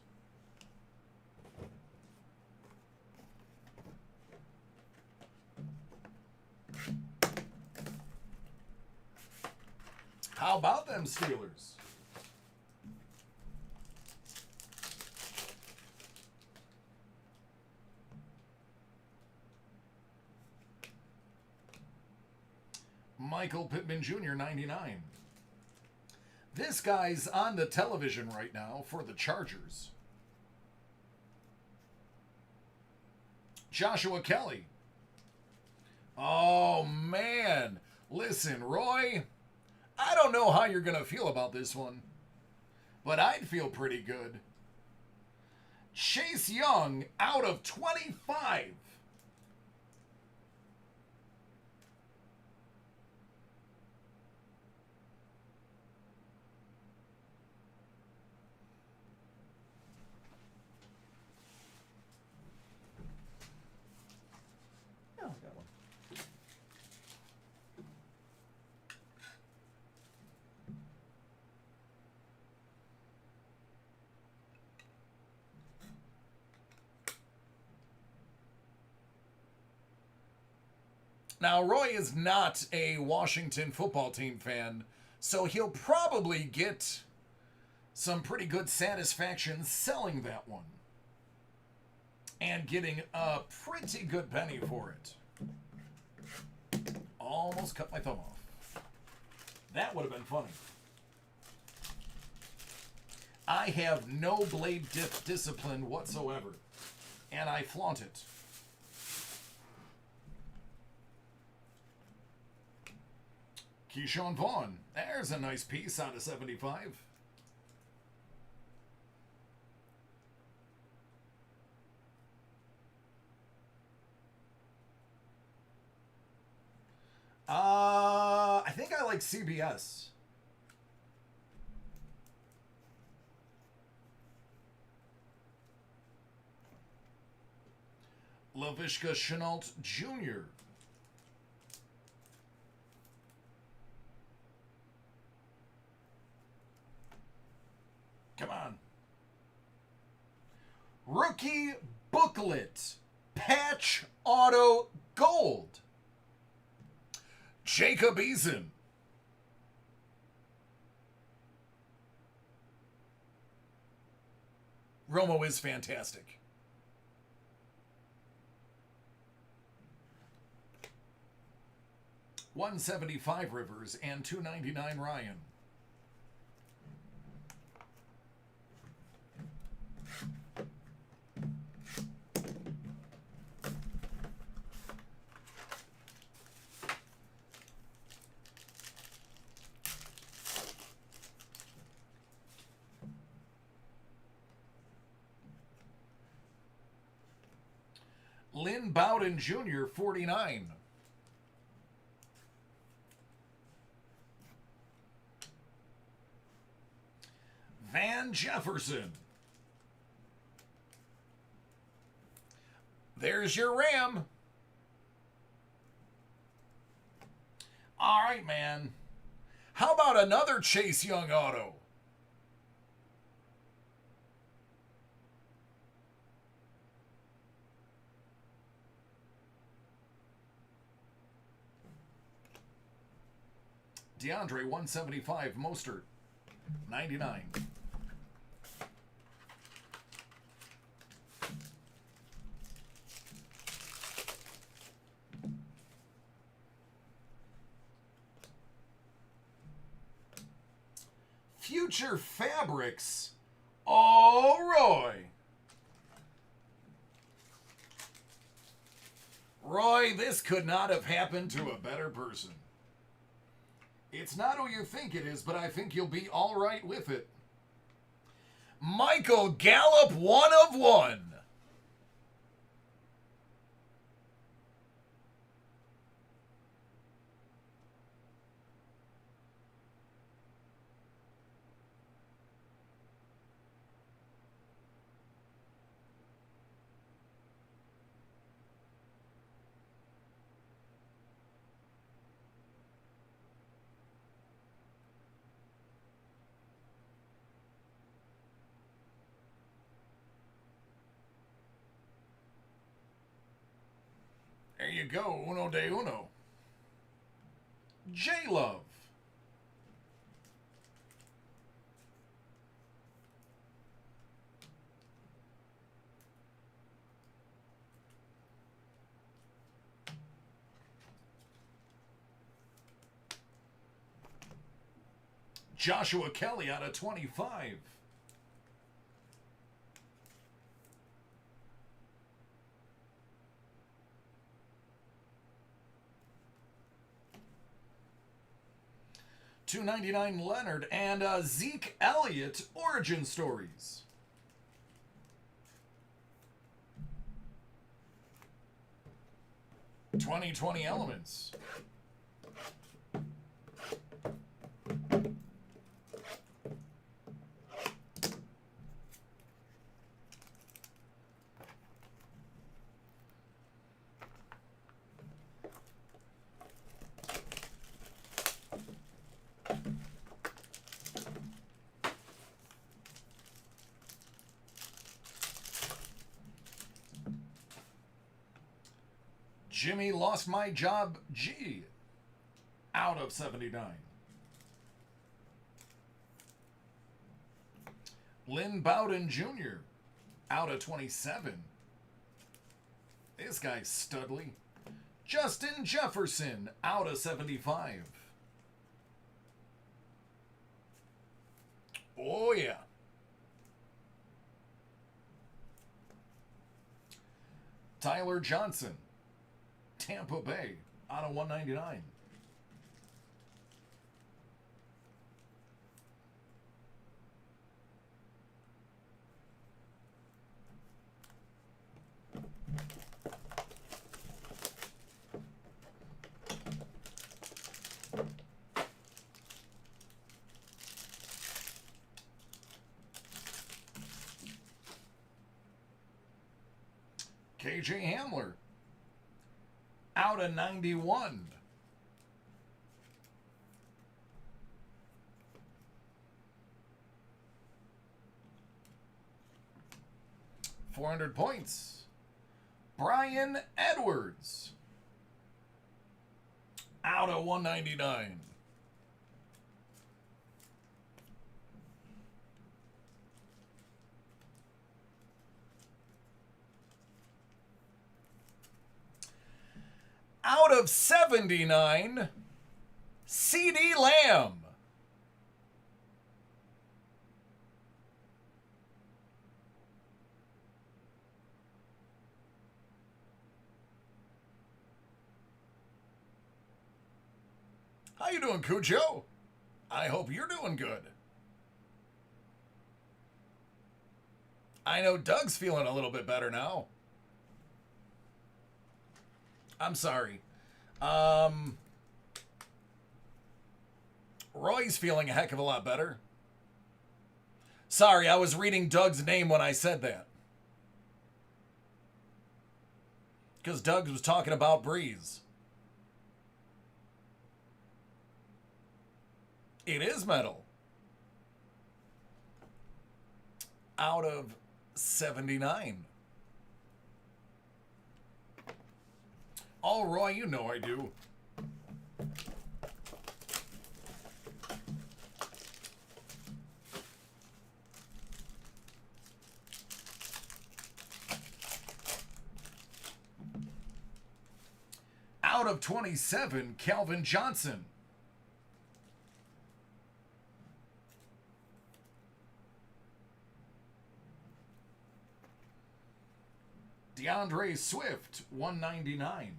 How about them Steelers? Michael Pittman Jr., 99. This guy's on the television right now for the Chargers. Joshua Kelly. Oh, man. Listen, Roy, I don't know how you're going to feel about this one, but I'd feel pretty good. Chase Young out of 25. Now, Roy is not a Washington football team fan, so he'll probably get some pretty good satisfaction selling that one and getting a pretty good penny for it. Almost cut my thumb off. That would have been funny. I have no blade discipline whatsoever, and I flaunt it. Keyshawn Vaughn. There's a nice piece out of 75. I think I like CBS. Laviska Shenault Jr. Come on. Rookie booklet. Patch auto gold. Jacob Eason. Romo is fantastic. $175 Rivers and $299 Ryan. Lynn Bowden Jr., 49. Van Jefferson. There's your Ram. All right, man. How about another Chase Young auto? DeAndre 175, Mostert 99. Future Fabrics. Oh, Roy. Roy, this could not have happened to a better person. It's not who you think it is, but I think you'll be all right with it. Michael Gallup, 1 of 1. There you go, uno de uno. J-Love. Joshua Kelly out of 25. $2.99 Leonard and Zeke Elliott Origin Stories. $20.20 Elements. Jimmy Lost My Job G out of 79. Lynn Bowden Jr. out of 27. This guy's studly. Justin Jefferson out of 75. Oh, yeah. Tyler Johnson, Tampa Bay, out of 199. KJ Hamler, out of 91. $400 points. Brian Edwards, out of 199. Out of 79, CeeDee Lamb. How you doing, Cujo? I hope you're doing good. I know Doug's feeling a little bit better now. I'm sorry. Roy's feeling a heck of a lot better. Sorry, I was reading Doug's name when I said that. because Doug was talking about Breeze. It is metal. Out of 79. Oh, Roy, you know I do. Out of 27, Calvin Johnson. DeAndre Swift, 199.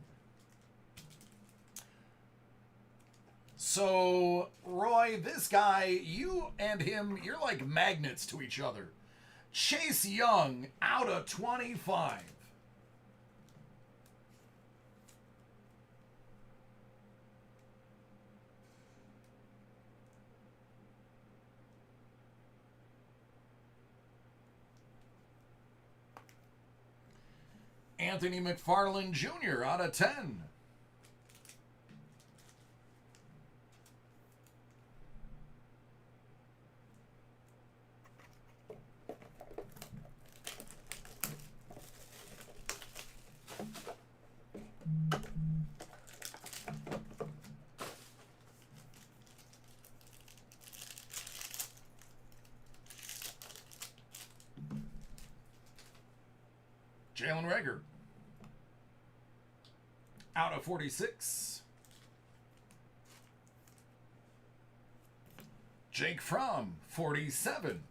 So, Roy, this guy, you and him, you're like magnets to each other. Chase Young, out of 25. Anthony McFarland Jr. out of 10. Jalen Reagor out of 46. Jake Fromm, 47.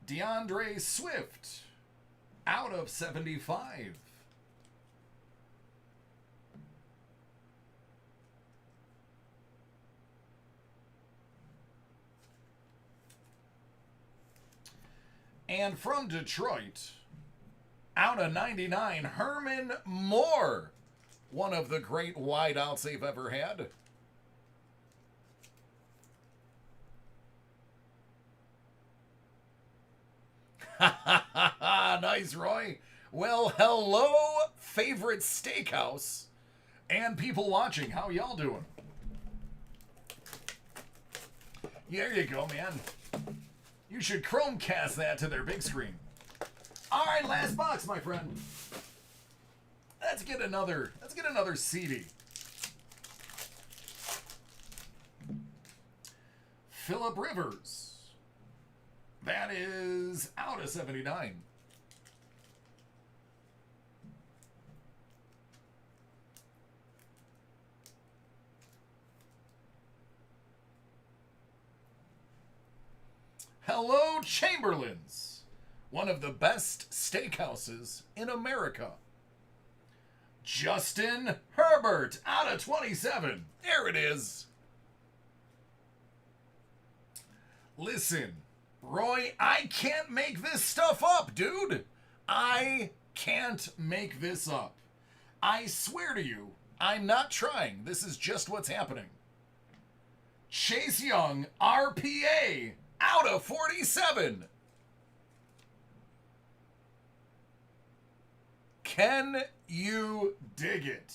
DeAndre Swift, out of 75. And from Detroit, out of 99, Herman Moore, one of the great wideouts they've ever had. Nice, Roy. Well, hello, favorite steakhouse and people watching. How y'all doing? There you go, man. You should Chromecast that to their big screen. All right, last box, my friend. Let's get another CD. Phillip Rivers. That is out of 79. Hello, Chamberlains. One of the best steakhouses in America. Justin Herbert, out of 27. There it is. Listen, Roy, I can't make this stuff up, dude. I can't make this up. I swear to you, I'm not trying. This is just what's happening. Chase Young, RPA, out of 47. Can you dig it?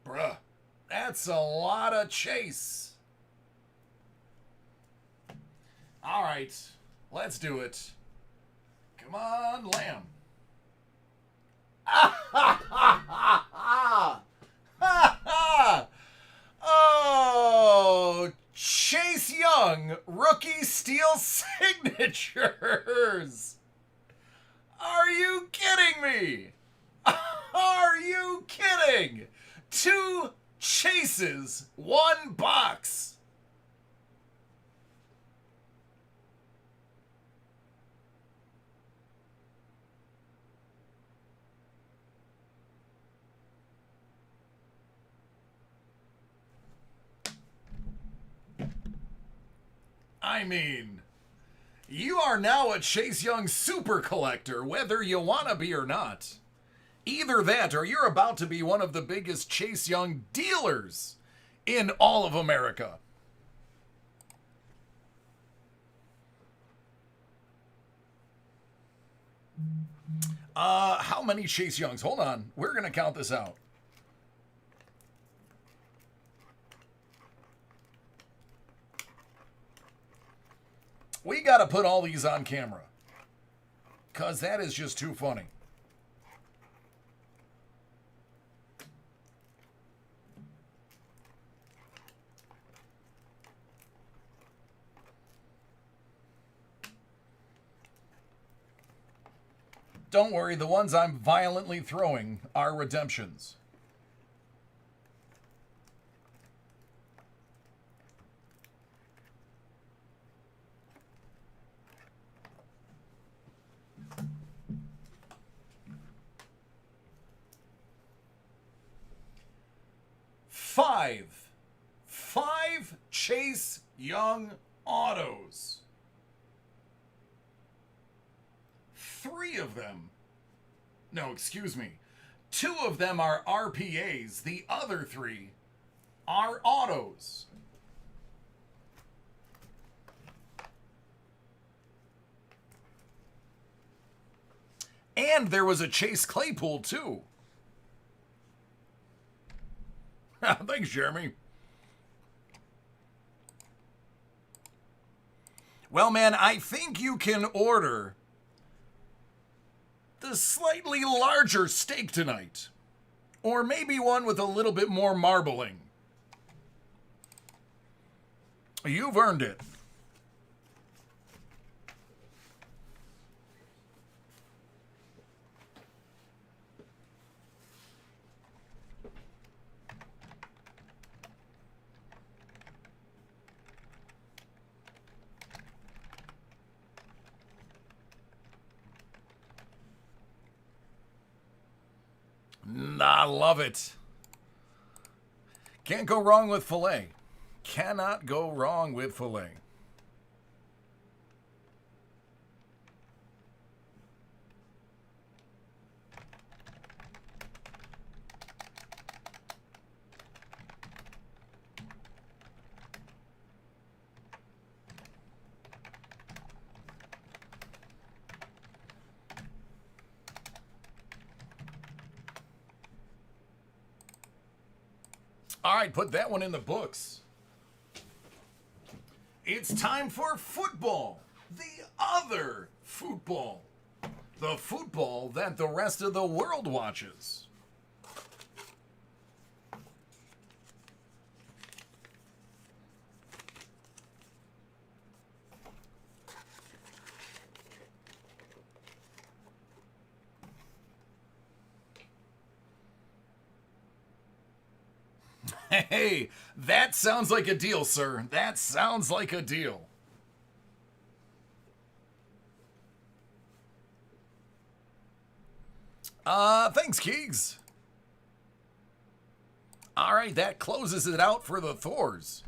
Bruh, that's a lot of Chase. All right, let's do it. Come on, Lamb. Oh, Chase Young, rookie steel signatures. Are you kidding me? Are you kidding? 2 chases, 1 box. I mean, you are now a Chase Young super collector, whether you want to be or not. Either that or you're about to be one of the biggest Chase Young dealers in all of America. How many Chase Youngs? Hold on. We're going to count this out. We got to put all these on camera. Because that is just too funny. Don't worry, the ones I'm violently throwing are redemptions. Five Chase Young autos. 3 of them, no, excuse me, 2 of them are RPAs. The other 3 are autos. And there was a Chase Claypool, too. Thanks, Jeremy. Well, man, I think you can order the slightly larger steak tonight. Or maybe one with a little bit more marbling. You've earned it. I love it. Can't go wrong with filet. Cannot go wrong with filet. All right, put that one in the books. It's time for football. The other football. The football that the rest of the world watches. Hey, that sounds like a deal, sir. That sounds like a deal. Thanks, Keegs. All right, that closes it out for the Thors.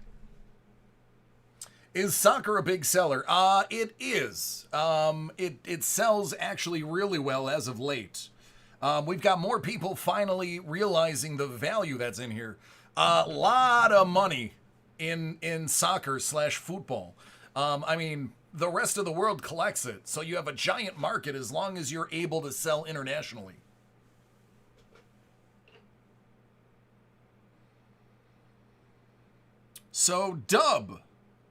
Is soccer a big seller? It is. It sells actually really well as of late. We've got more people finally realizing the value that's in here. A lot of money in soccer / football. I mean, the rest of the world collects it, so you have a giant market as long as you're able to sell internationally. So, Dub,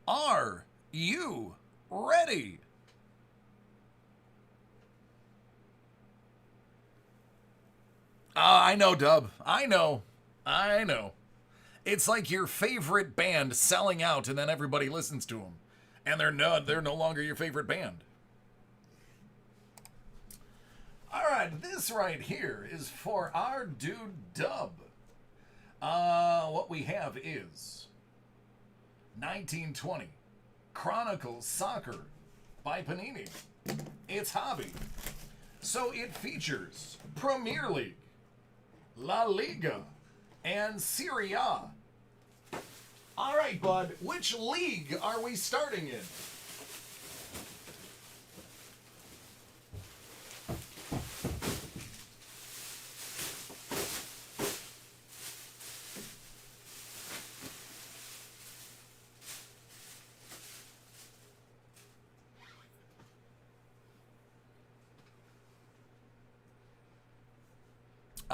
are you ready? I know, Dub. I know. It's like your favorite band selling out and then everybody listens to them. And they're no longer your favorite band. All right, this right here is for our dude Dub. What we have is 1920 Chronicles Soccer by Panini. It's hobby. So it features Premier League, La Liga, and Serie A. All right, bud, which league are we starting in?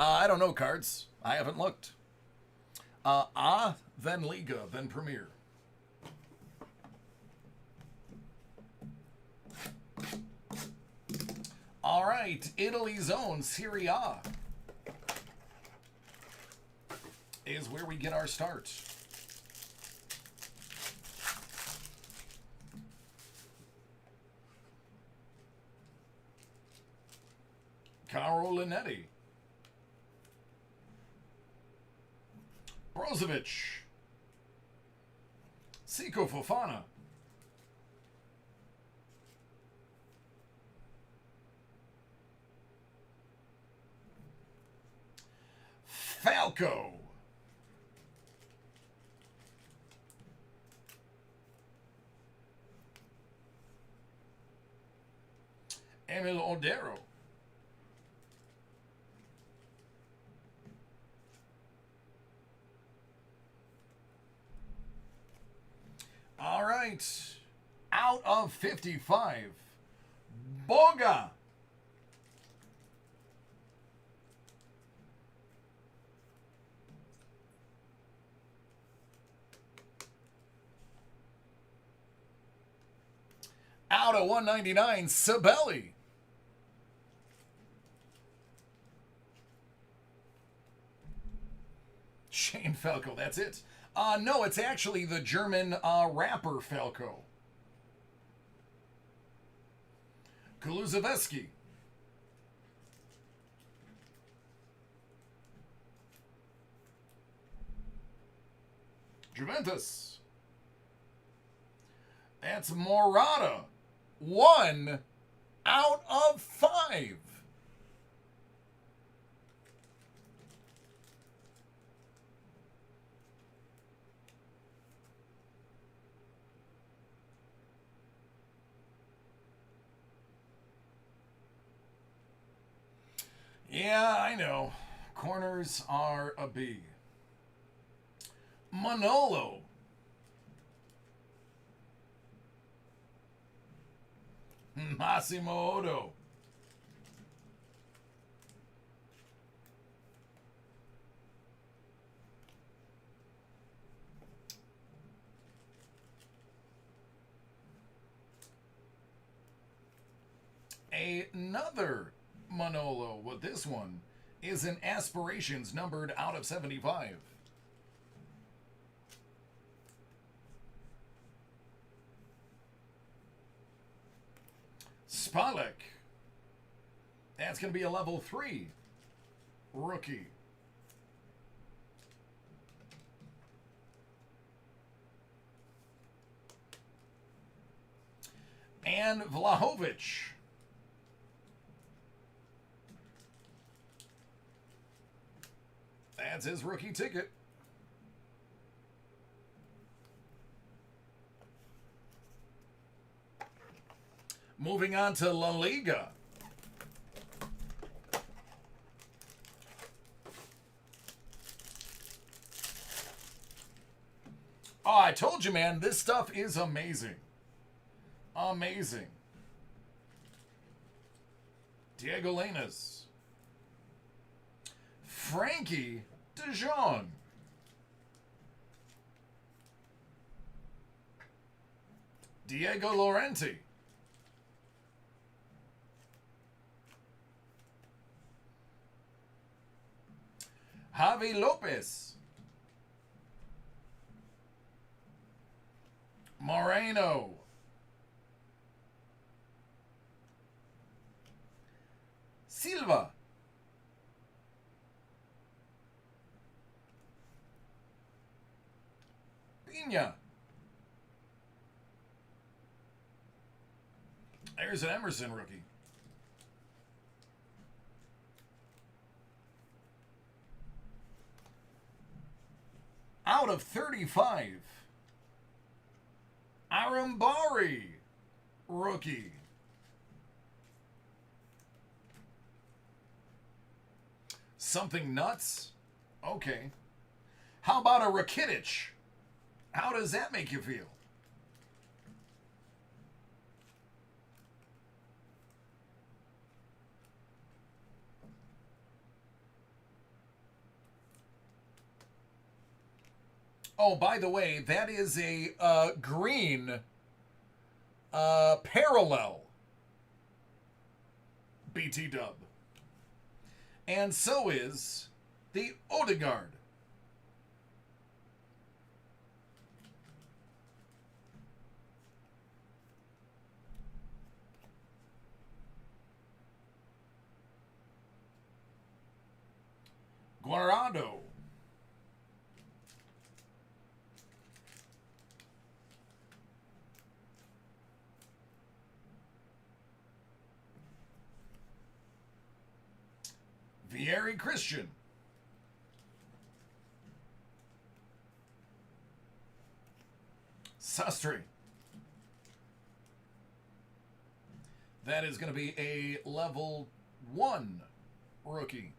I don't know cards. I haven't looked. Then Liga, then Premier. All right, Italy's own Serie A is where we get our start. Caro Linetti. Brozovic. Siko Fofana. Falco. Emil Odero. All right. Out of 55. Boga. Out of 199, Sabelli. Shane Falco, that's it. No, it's actually the German rapper Falco. Kulusevski. Juventus. That's Morata. 1 out of 5. Yeah, I know. Corners are a B. Manolo. Massimo Odo. Another Manolo, but this one is an Aspirations numbered out of 75. Spalek. That's going to be a level 3 rookie. And Vlahovic. That's his rookie ticket. Moving on to La Liga. Oh, I told you, man, this stuff is amazing. Amazing. Diego Lainez. Frankie de Jong. Diego Llorente. Javi Lopez. Moreno. Silva. Pina. There's an Emerson rookie. Out of 35. Arambari rookie. Something nuts? Okay. How about a Rakitic? How does that make you feel? Oh, by the way, that is a green parallel BT dub. And so is the Odegaard. Guarado. Vieri Christian. Sastre. That is going to be a level 1 rookie.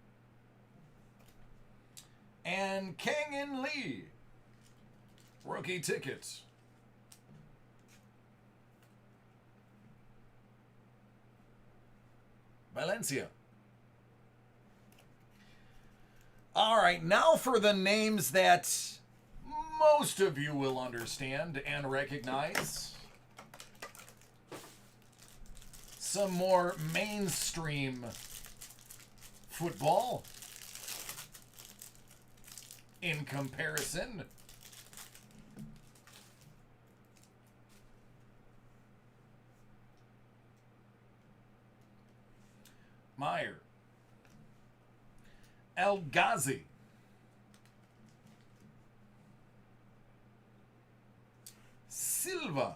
And Kang-In Lee. Rookie ticket. Valencia. All right, now for the names that most of you will understand and recognize. Some more mainstream football in comparison. Meyer. El Ghazi. Silva.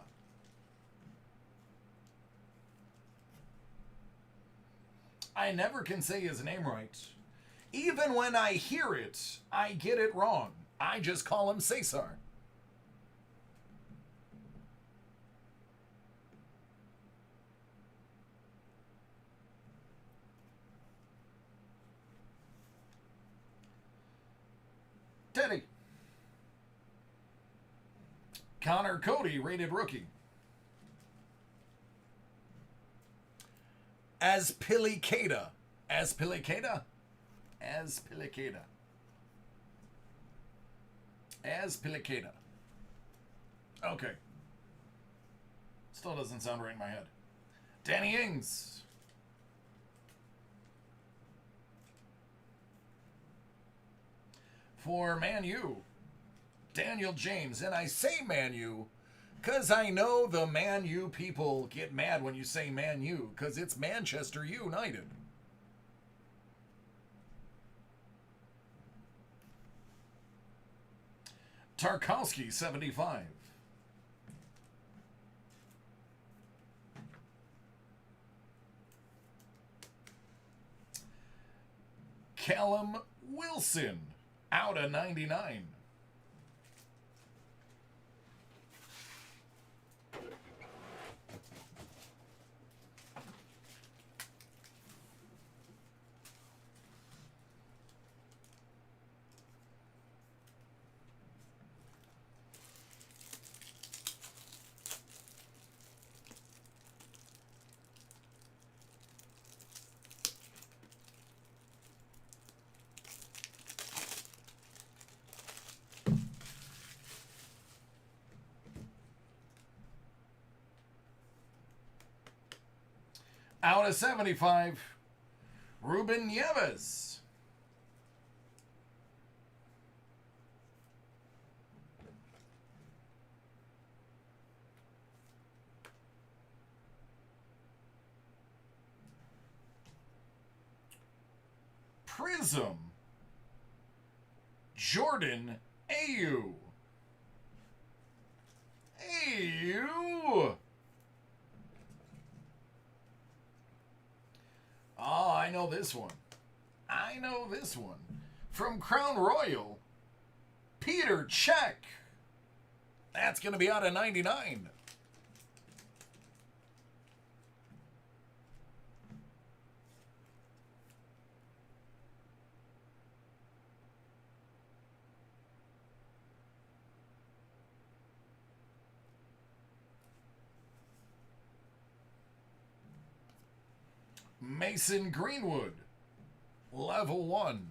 I never can say his name right. Even when I hear it, I get it wrong. I just call him Cesar. Teddy. Connor Cody, rated rookie. Azpilicueta. Azpilicueta? Azpilicueta. Azpilicueta. Okay. Still doesn't sound right in my head. Danny Ings. For Man U, Daniel James. And I say Man U because I know the Man U people get mad when you say Man U because it's Manchester United. Tarkowski, 75. Callum Wilson, out of 99. Out of 75, Ruben Nieves. Prism. Jordan Ayew. Ayew. Oh, I know this one. I know this one. From Crown Royal, Peter Cech. That's going to be out of 99. Mason Greenwood, level 1.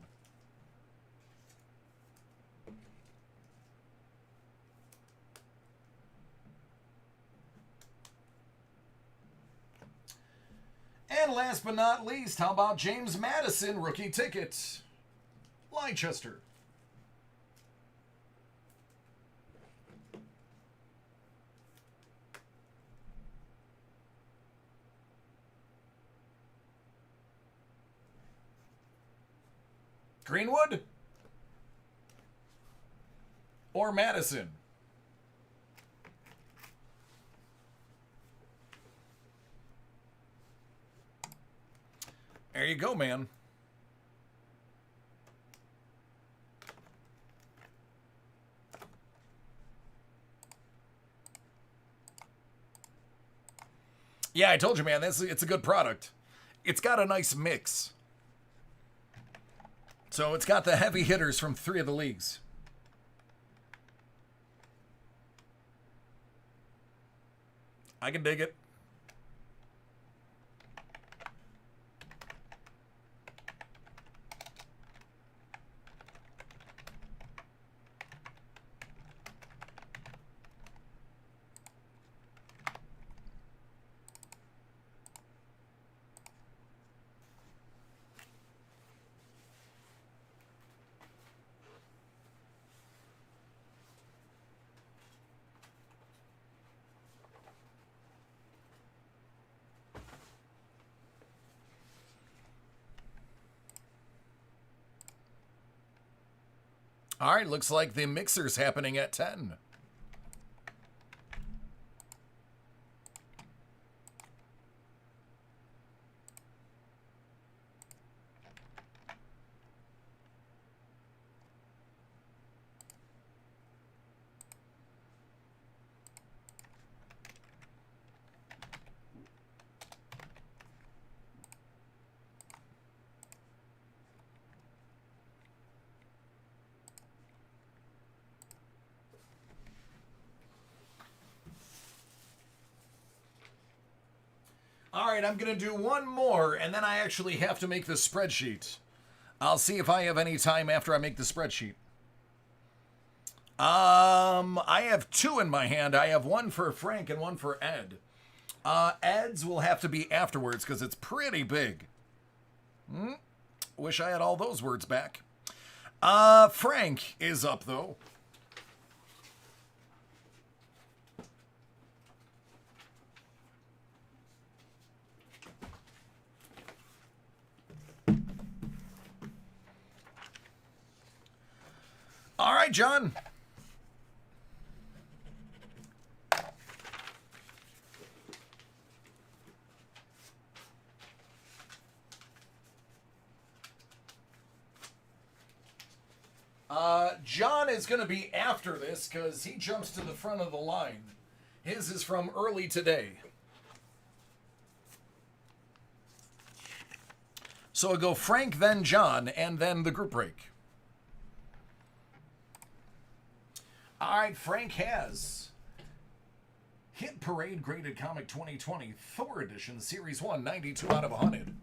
And last but not least, how about James Madison, rookie ticket? Leicester. Greenwood or Madison? There you go, man. Yeah, I told you, man, it's a good product. It's got a nice mix. So it's got the heavy hitters from 3 of the leagues. I can dig it. All right, looks like the mixer's happening at 10. All right, I'm going to do one more, and then I actually have to make the spreadsheet. I'll see if I have any time after I make the spreadsheet. I have 2 in my hand. I have one for Frank and one for Ed. Ed's will have to be afterwards because it's pretty big. Wish I had all those words back. Frank is up, though. All right, John. John is going to be after this because he jumps to the front of the line. His is from early today. So I'll go Frank, then John, and then the group break. All right, Frank has Hit Parade Graded Comic 2020 Thor Edition Series 1, 92 out of 100.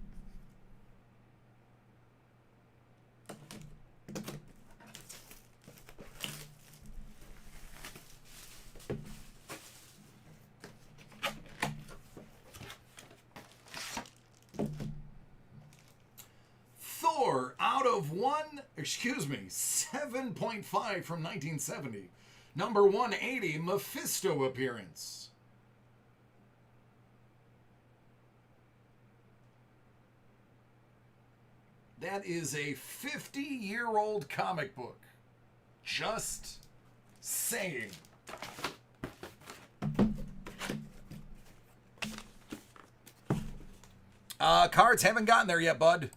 Thor out of 7.5 from 1970. Number 180, Mephisto appearance. That is a 50-year-old comic book. Just saying. Cards haven't gotten there yet, bud.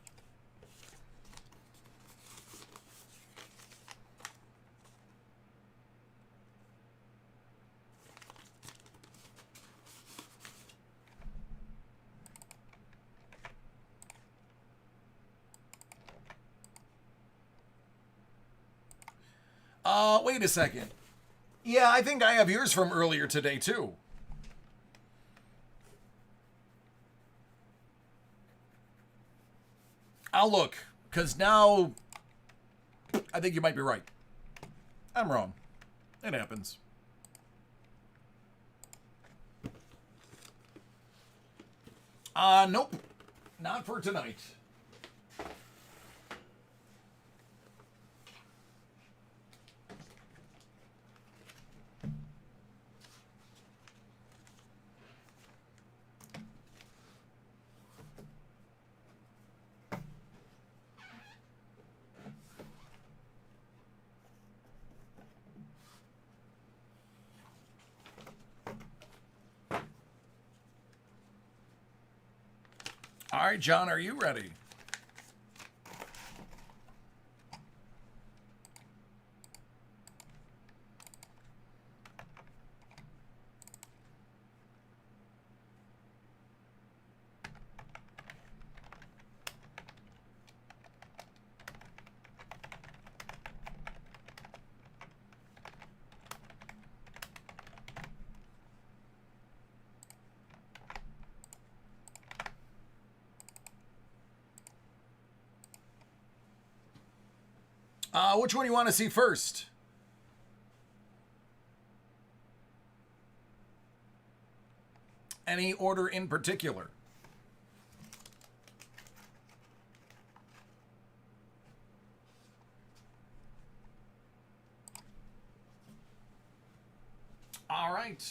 Wait a second. Yeah, I think I have yours from earlier today, too. I'll look, because now I think you might be right. I'm wrong. It happens. Nope. not for tonight. All right, John, are you ready? Which one do you want to see first? Any order in particular? All right.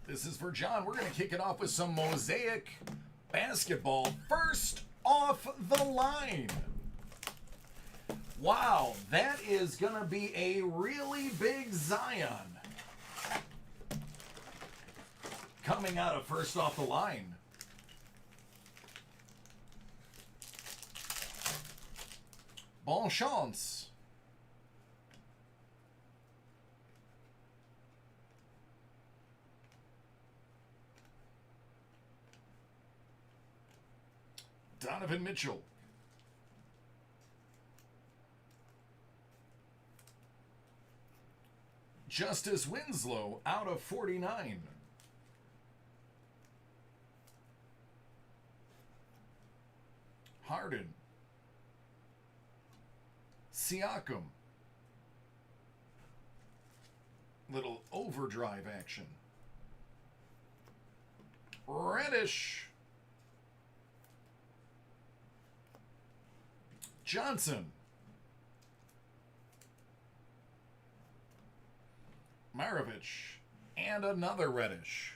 This is for John. We're going to kick it off with some Mosaic basketball. First off the line. Wow, that is going to be a really big Zion. Coming out of first off the line. Bon chance. Donovan Mitchell. Justice Winslow out of 49. Harden. Siakam. Little overdrive action. Reddish. Johnson. Maravich. And another Reddish.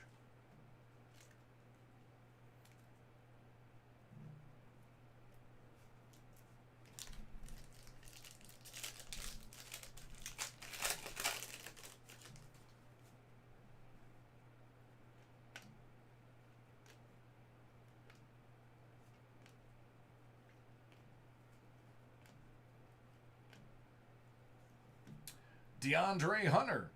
DeAndre Hunter.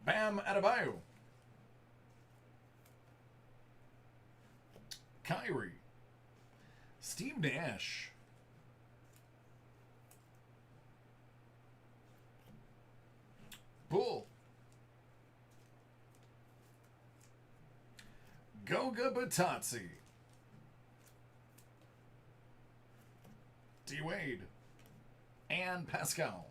Bam Adebayo. Kyrie. Steve Nash. Bull. Goga Batazzi. D. Wade. And Pascal.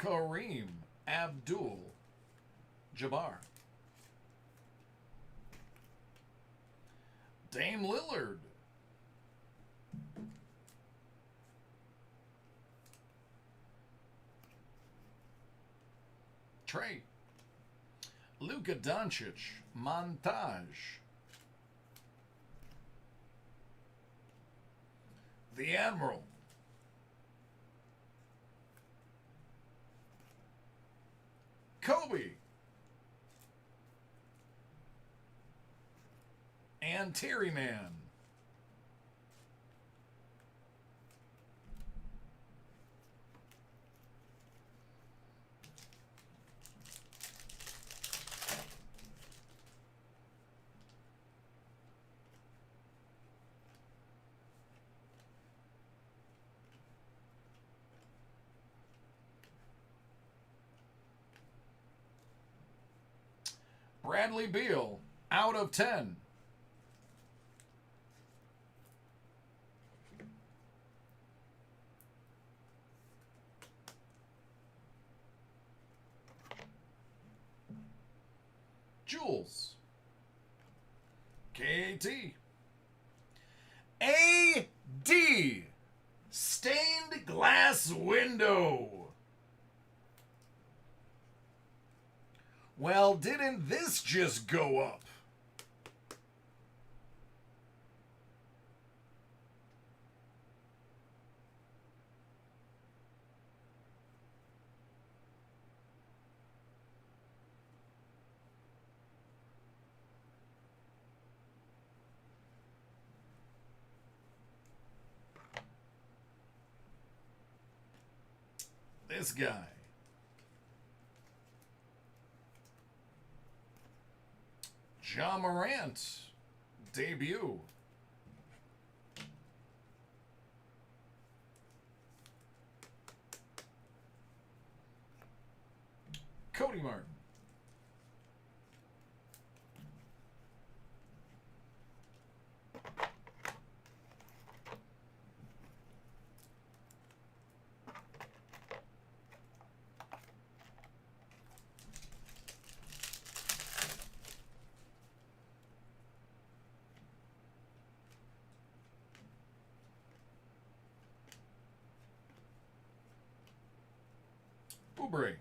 Kareem Abdul-Jabbar. Dame Lillard. Trey. Luka Doncic. Montage. The Admiral. Kobe. And Terry Man. Bradley Beal, out of 10. Jules. KT. AD. Stained glass window. Well, didn't this just go up? This guy. Ja Morant. Debut. Cody Martin. Oubre.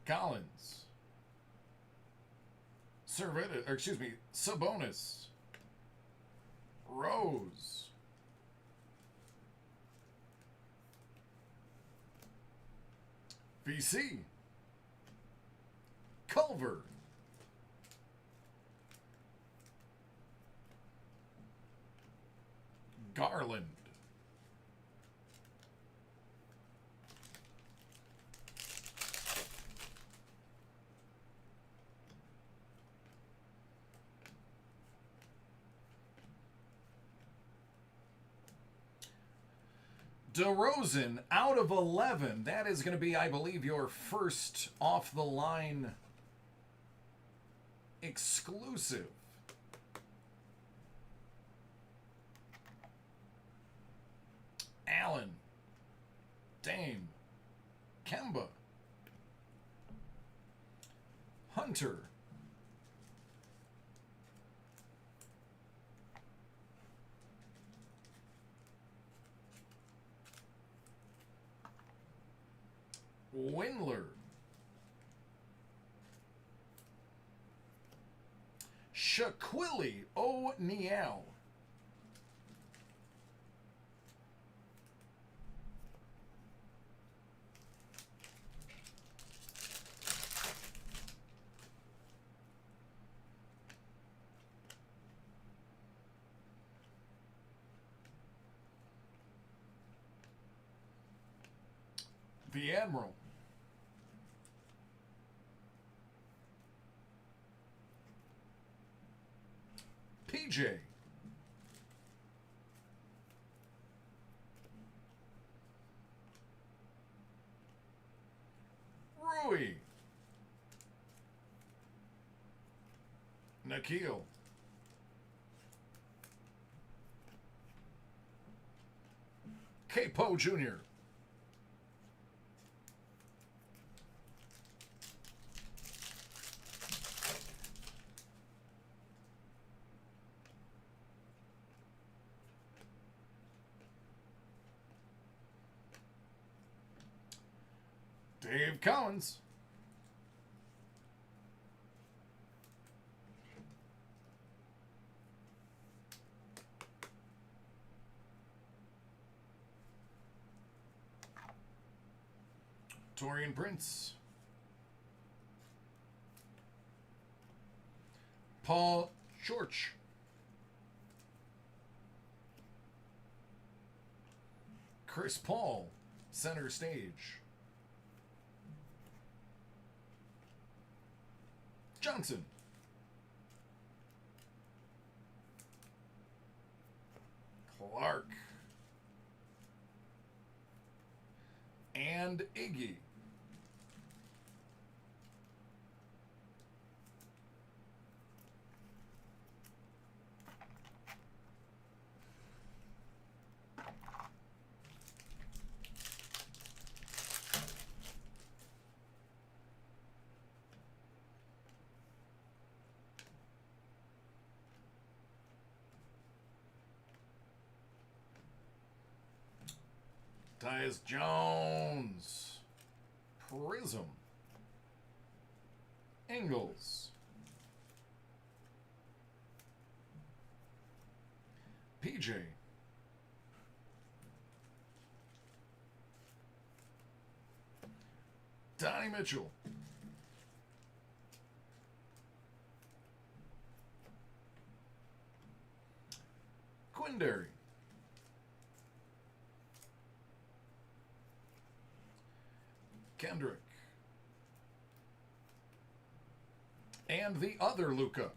Collins. Sabonis. Rose. VC. Culver. Garland. DeRozan, out of 11. That is going to be, I believe, your first off-the-line exclusive. Allen. Dame. Kemba. Hunter. Windler. Shaquille O'Neal. The Admiral. PJ. Rui. Nikhil. Capo Jr. Dave Collins. Torian Prince. Paul George. Chris Paul, center stage. Johnson. Clark. And Iggy. Tyus Jones. Prism. Ingles. PJ. Donnie Mitchell. Quindary. Kendrick. And the other Luka.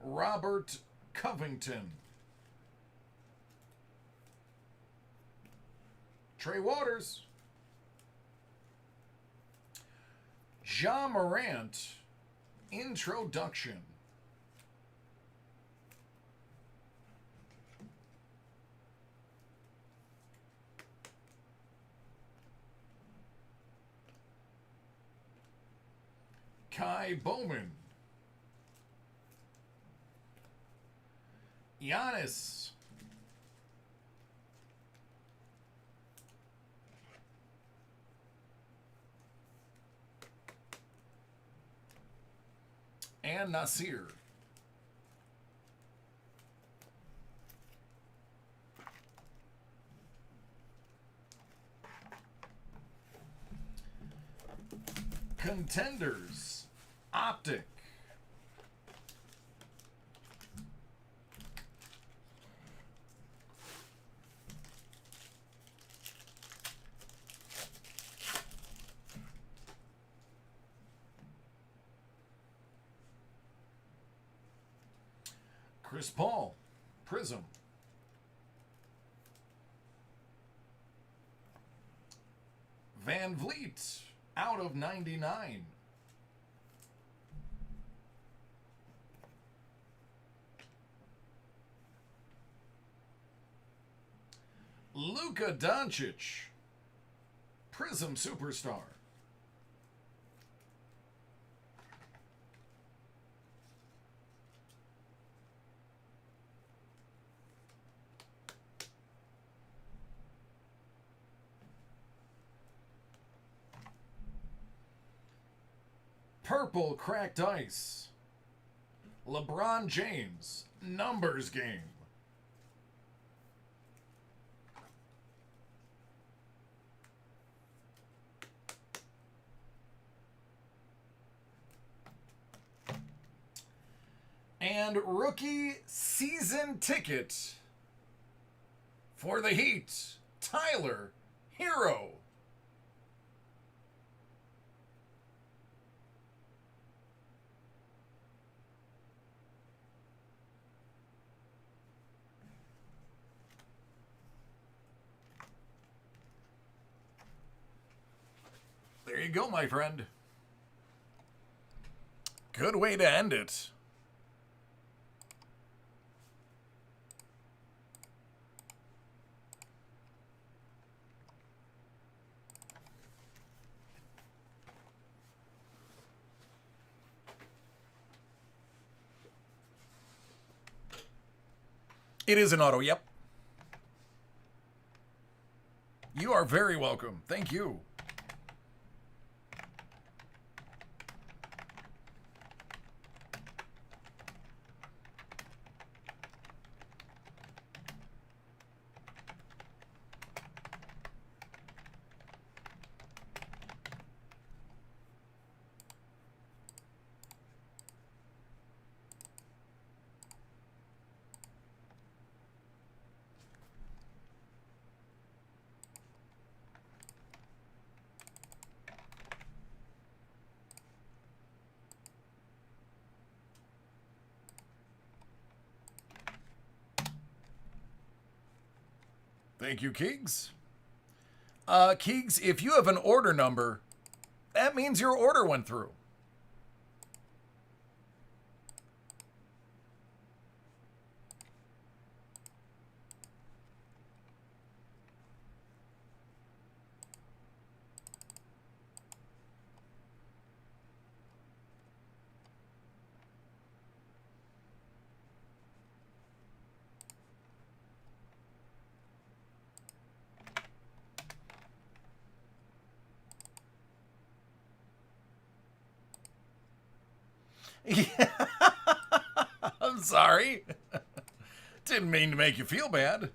Robert Covington. Trey Waters. Ja Morant. Introduction. Kai Bowman. Giannis. And Nasir. Contenders. Optic. Chris Paul, Prism. Van Vliet, out of 99. Luka Doncic, Prism Superstar. Purple Cracked Ice. LeBron James, Numbers Game. And rookie season ticket for the Heat, Tyler Hero. There you go, my friend. Good way to end it. It is an auto, yep. You are very welcome. Thank you. Thank you, Keegs. Keegs, if you have an order number, that means your order went through. Yeah, I'm sorry. Didn't mean to make you feel bad.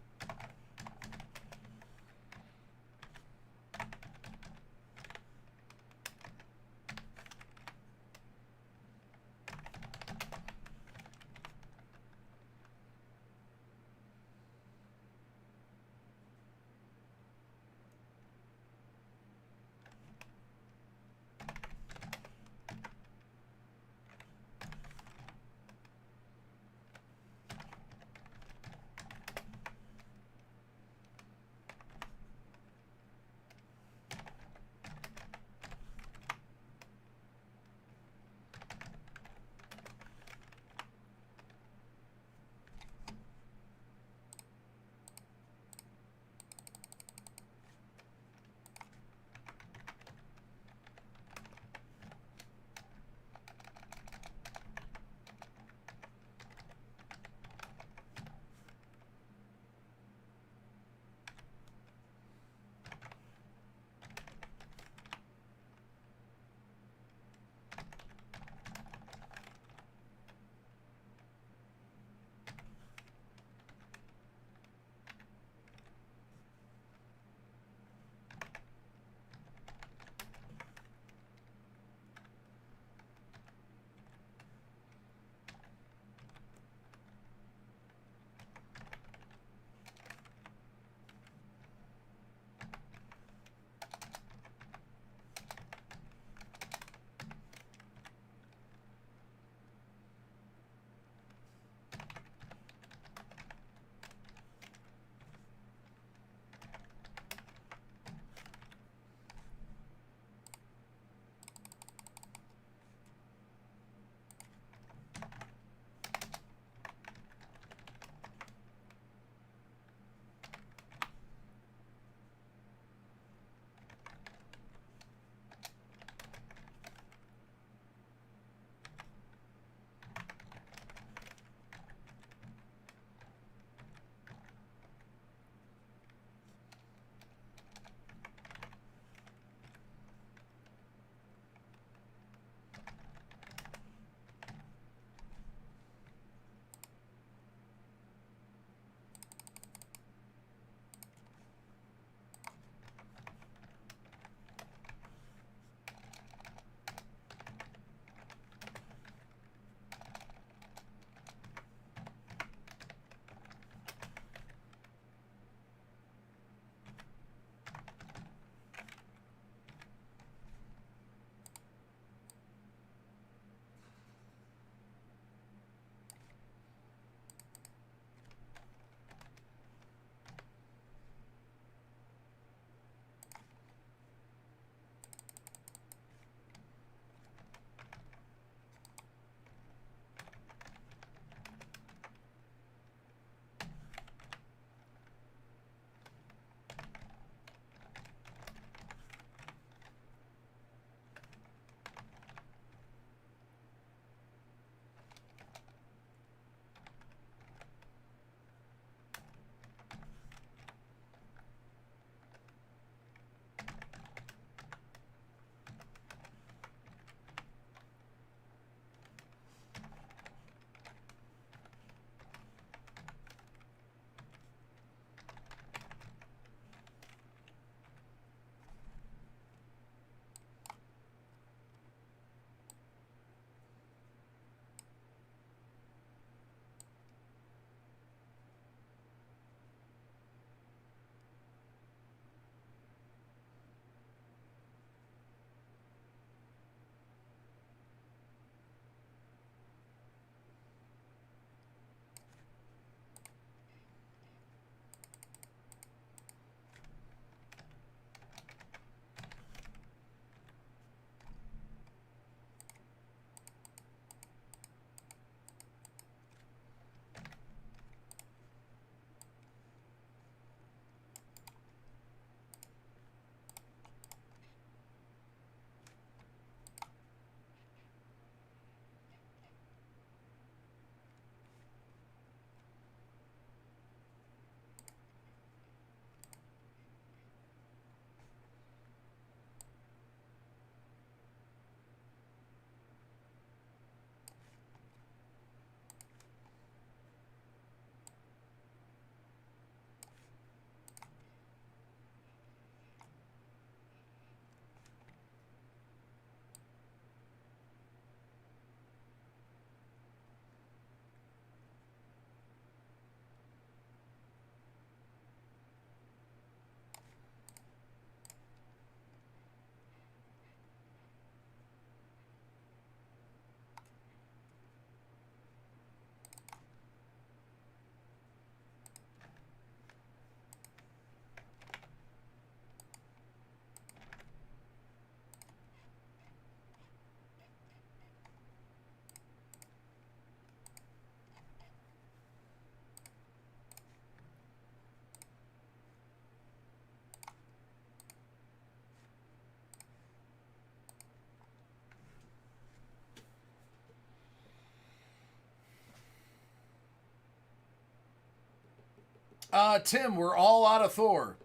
Tim, we're all out of Thor.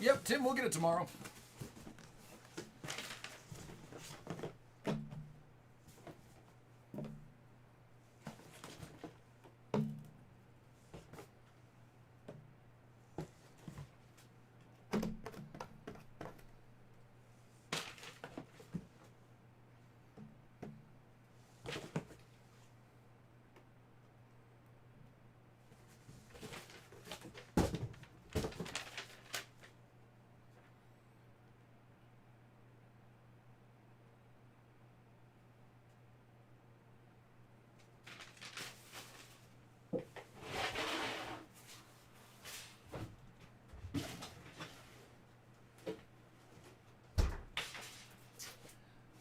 Yep, Tim, we'll get it tomorrow.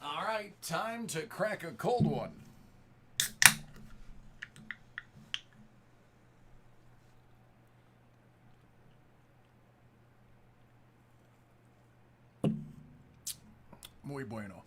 All right, time to crack a cold one. Muy bueno.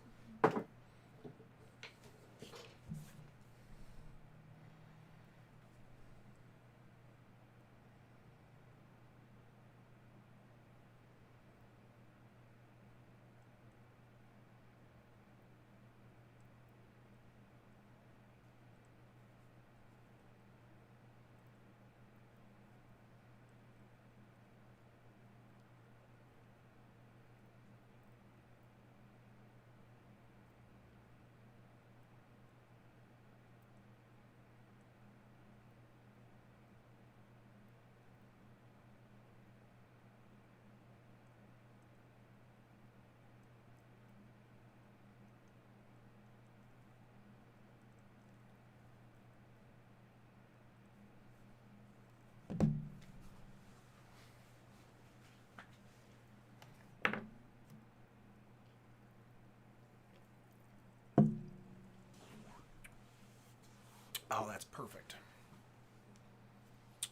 Oh, that's perfect.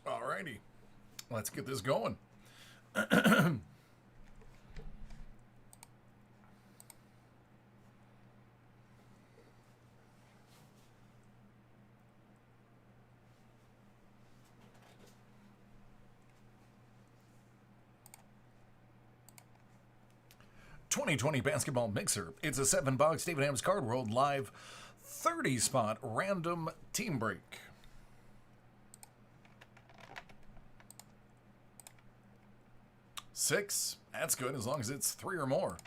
Alrighty, let's get this going. 2020 Basketball Mixer. It's a 7-box David Ham's Card World Live 30-spot random team break. Six. That's good as long as it's 3 or more.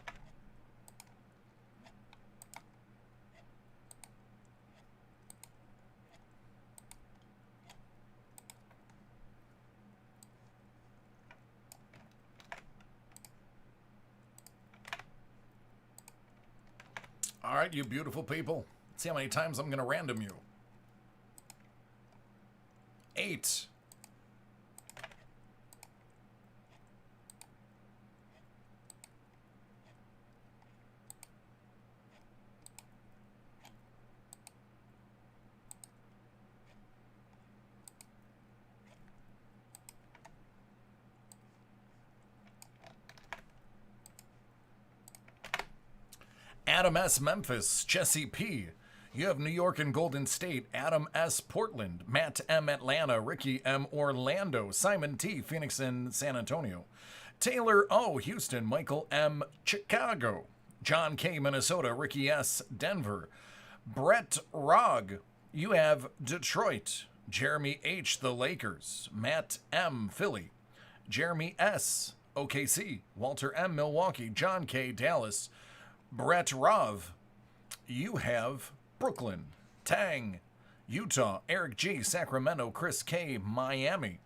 All right, you beautiful people. Let's see how many times I'm going to random you. 8. Adam S. Memphis, Jesse P. You have New York and Golden State, Adam S. Portland, Matt M. Atlanta, Ricky M. Orlando, Simon T. Phoenix and San Antonio, Taylor O. Houston, Michael M. Chicago, John K. Minnesota, Ricky S. Denver, Brett Rogg. You have Detroit, Jeremy H. The Lakers, Matt M. Philly, Jeremy S. OKC, Walter M. Milwaukee, John K. Dallas, Brett Rov. You have Brooklyn, Tang, Utah, Eric G. Sacramento, Chris K. Miami,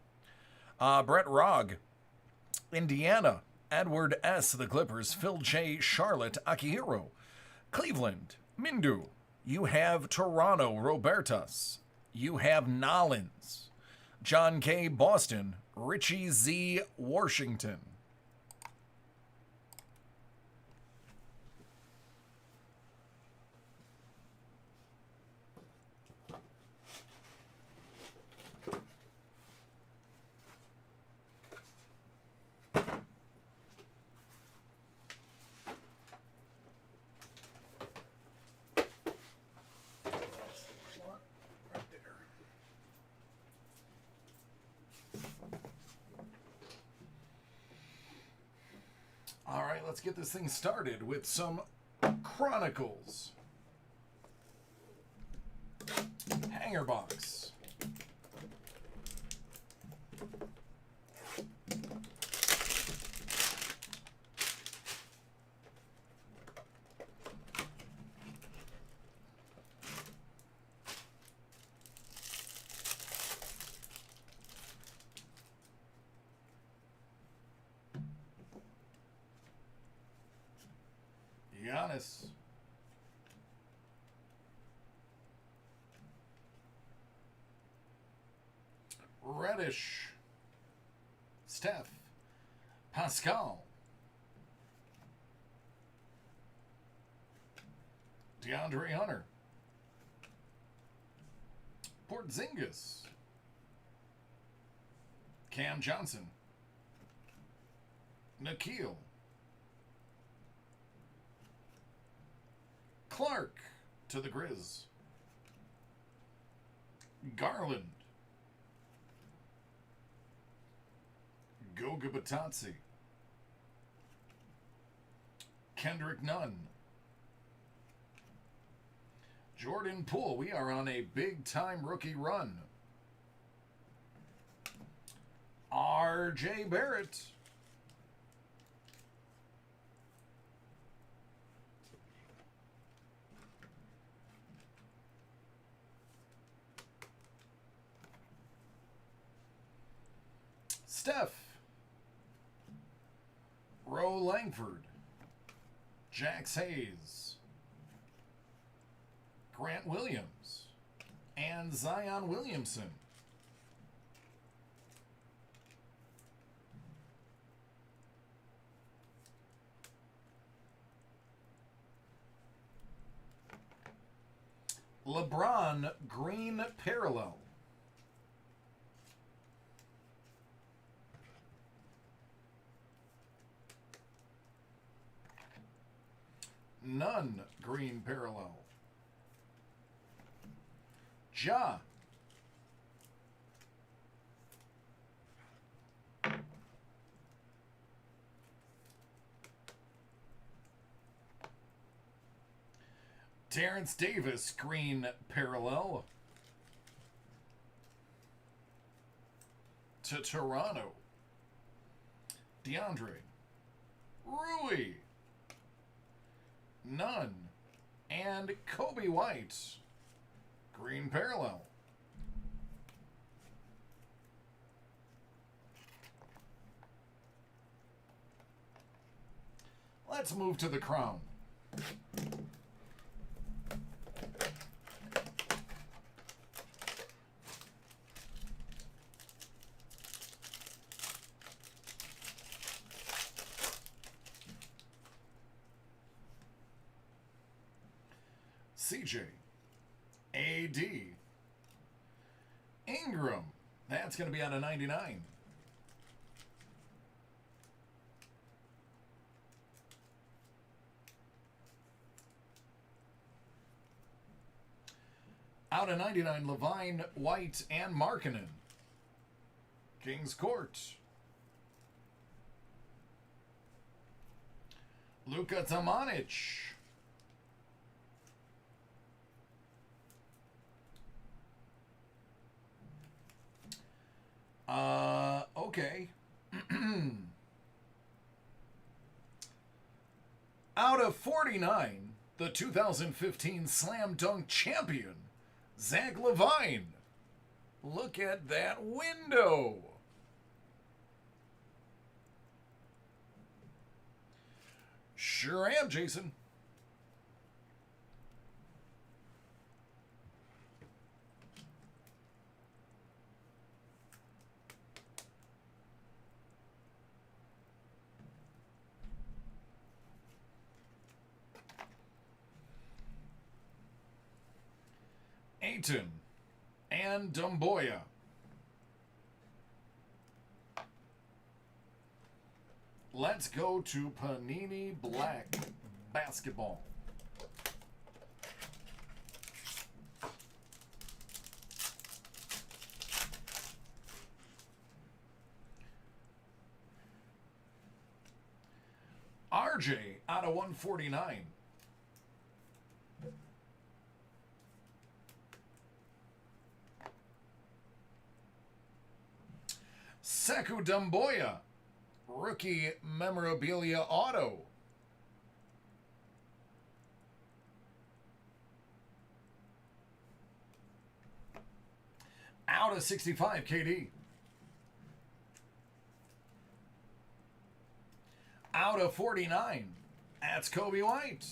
Brett Rogg, Indiana, Edward S. The Clippers, Phil J. Charlotte, Akihiro, Cleveland, Mindu. You have Toronto, Robertus. You have Nollins, John K. Boston, Richie Z. Washington. All right, let's get this thing started with some Chronicles. Hanger box. Giannis. Reddish. Steph. Pascal. DeAndre Hunter. Porzingis. Cam Johnson. Nikhil. Clark to the Grizz. Garland. Goga Batazzi. Kendrick Nunn. Jordan Poole. We are on a big-time rookie run. R.J. Barrett. Steph. Roe Langford. Jax Hayes. Grant Williams. And Zion Williamson. LeBron Green Parallel. Nunn Green Parallel. Ja. Terrence Davis Green Parallel. To Toronto. DeAndre. Rui. Nunn, and Kobe White. Green Parallel. Let's move to the crown. CJ, AD, Ingram, that's going to be out of 99. Out of 99, Levine, White, and Markkanen. Kings Court. Luka Tomanic. Okay. Out of 49, the 2015 Slam Dunk champion, Zach LaVine. Look at that window. Sure am, Jason. Ayton and Dumboya. Let's go to Panini Black Basketball. RJ out of 149. Sekou Doumbouya, rookie memorabilia auto. Out of 65, KD. Out of 49, that's Kobe White.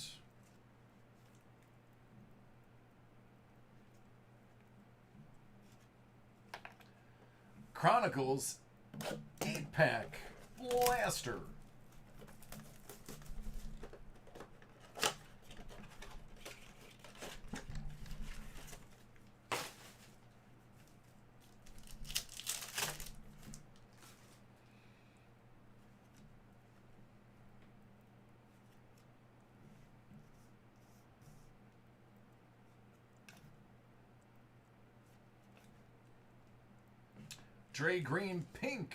Chronicles 8-pack blaster. Dre Green pink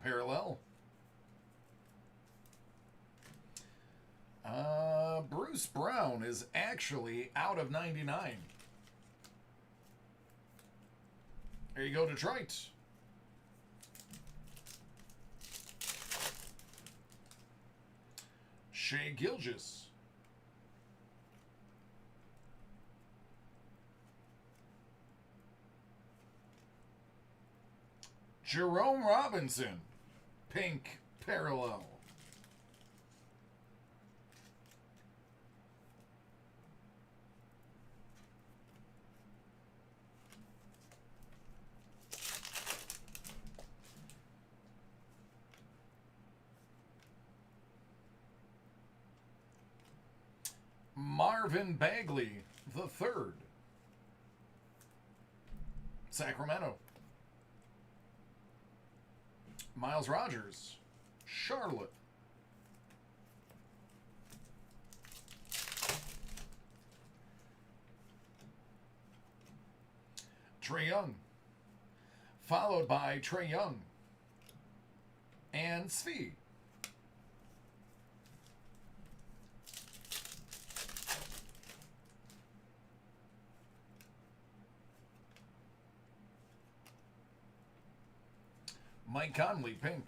parallel. Bruce Brown is actually out of 99. There you go, Detroit. Shai Gilgeous. Jerome Robinson, pink parallel. Marvin Bagley, the third. Sacramento. Miles Rogers, Charlotte. Trae Young, followed by Trae Young and Svi. Mike Conley, pink.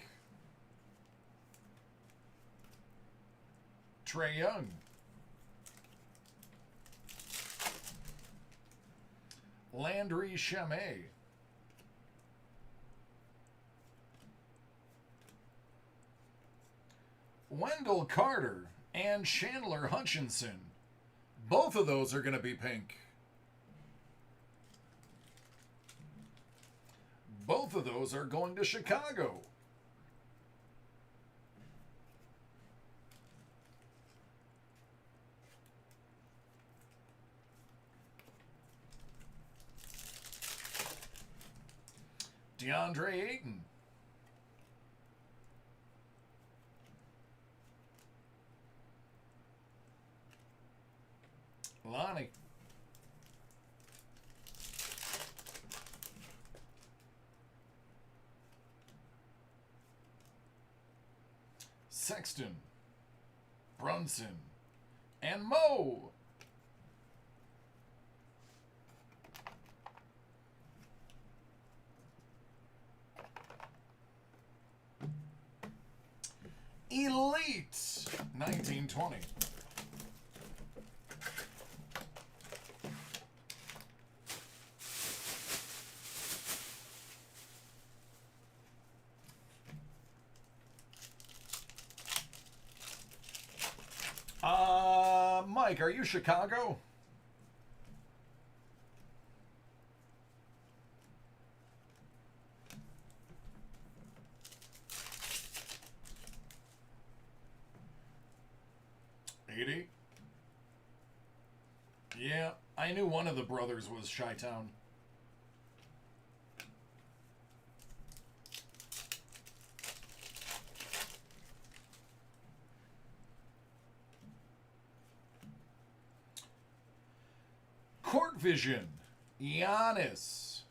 Trae Young. Landry Shamet. Wendell Carter and Chandler Hutchinson. Both of those are going to be pink. Both of those are going to Chicago. DeAndre Ayton. Lonnie. Sexton, Brunson, and Mo. Elite 1920. Mike, are you Chicago? '80. Yeah, I knew one of the brothers was Chi-Town. Court Vision, Giannis.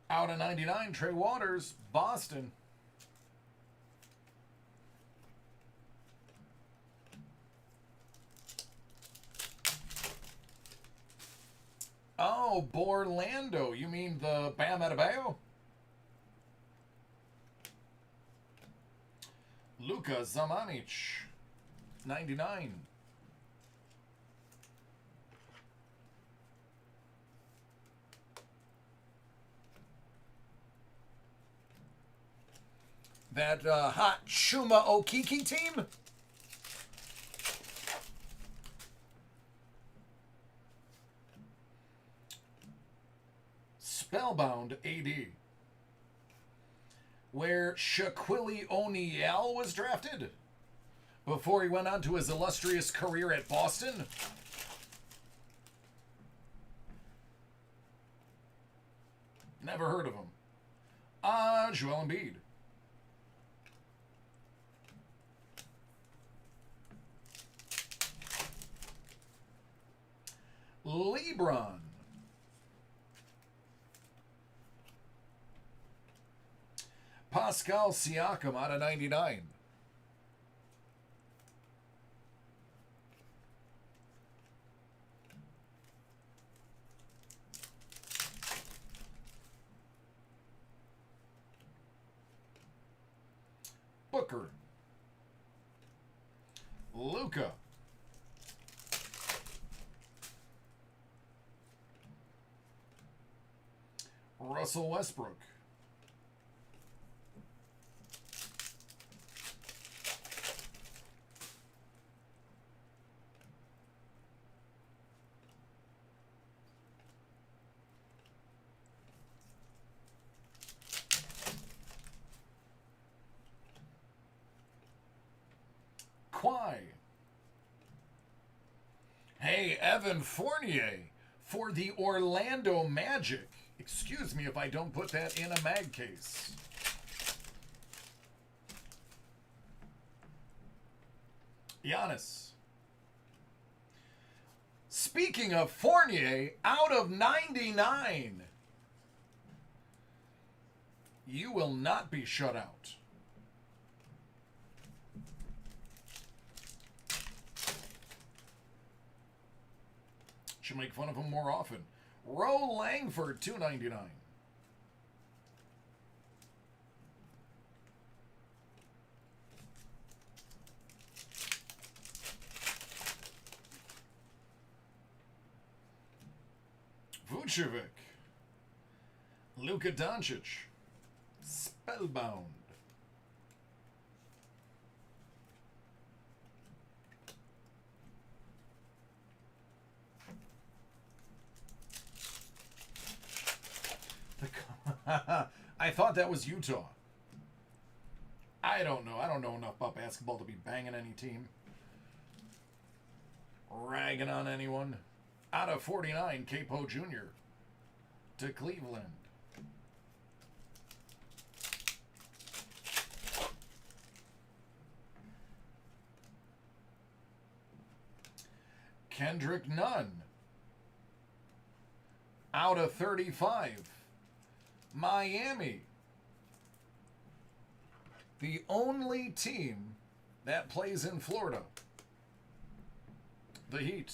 Out of 99, Trey Waters, Boston. Oh, Borlando. You mean the Bam Adebayo? Luka Zamanic, 99. That hot Chuma Okiki team? Spellbound AD. Where Shaquille O'Neal was drafted before he went on to his illustrious career at Boston. Never heard of him. Joel Embiid. LeBron. Pascal Siakam out of 99. Booker. Luka. Russell Westbrook. Kawhi. Hey, Evan Fournier for the Orlando Magic. Excuse me if I don't put that in a mag case. Giannis. Speaking of Fournier, out of 99, you will not be shut out. Should make fun of him more often. Roe Langford, $2.99. Vucevic. Luka Doncic. Spellbound. I thought that was Utah. I don't know. I don't know enough about basketball to be banging any team. Ragging on anyone. Out of 49, Capo Jr. to Cleveland. Kendrick Nunn. Out of 35. Miami. The only team that plays in Florida. The Heat.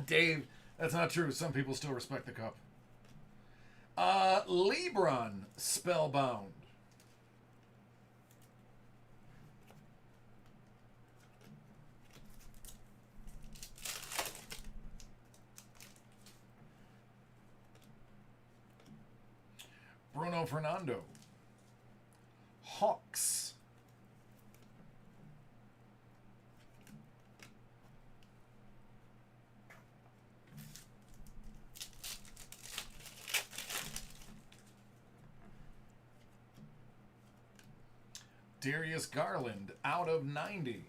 Dave, that's not true. Some people still respect the cup. LeBron, Spellbound. Bruno Fernando. Hawks. Darius Garland, out of 90.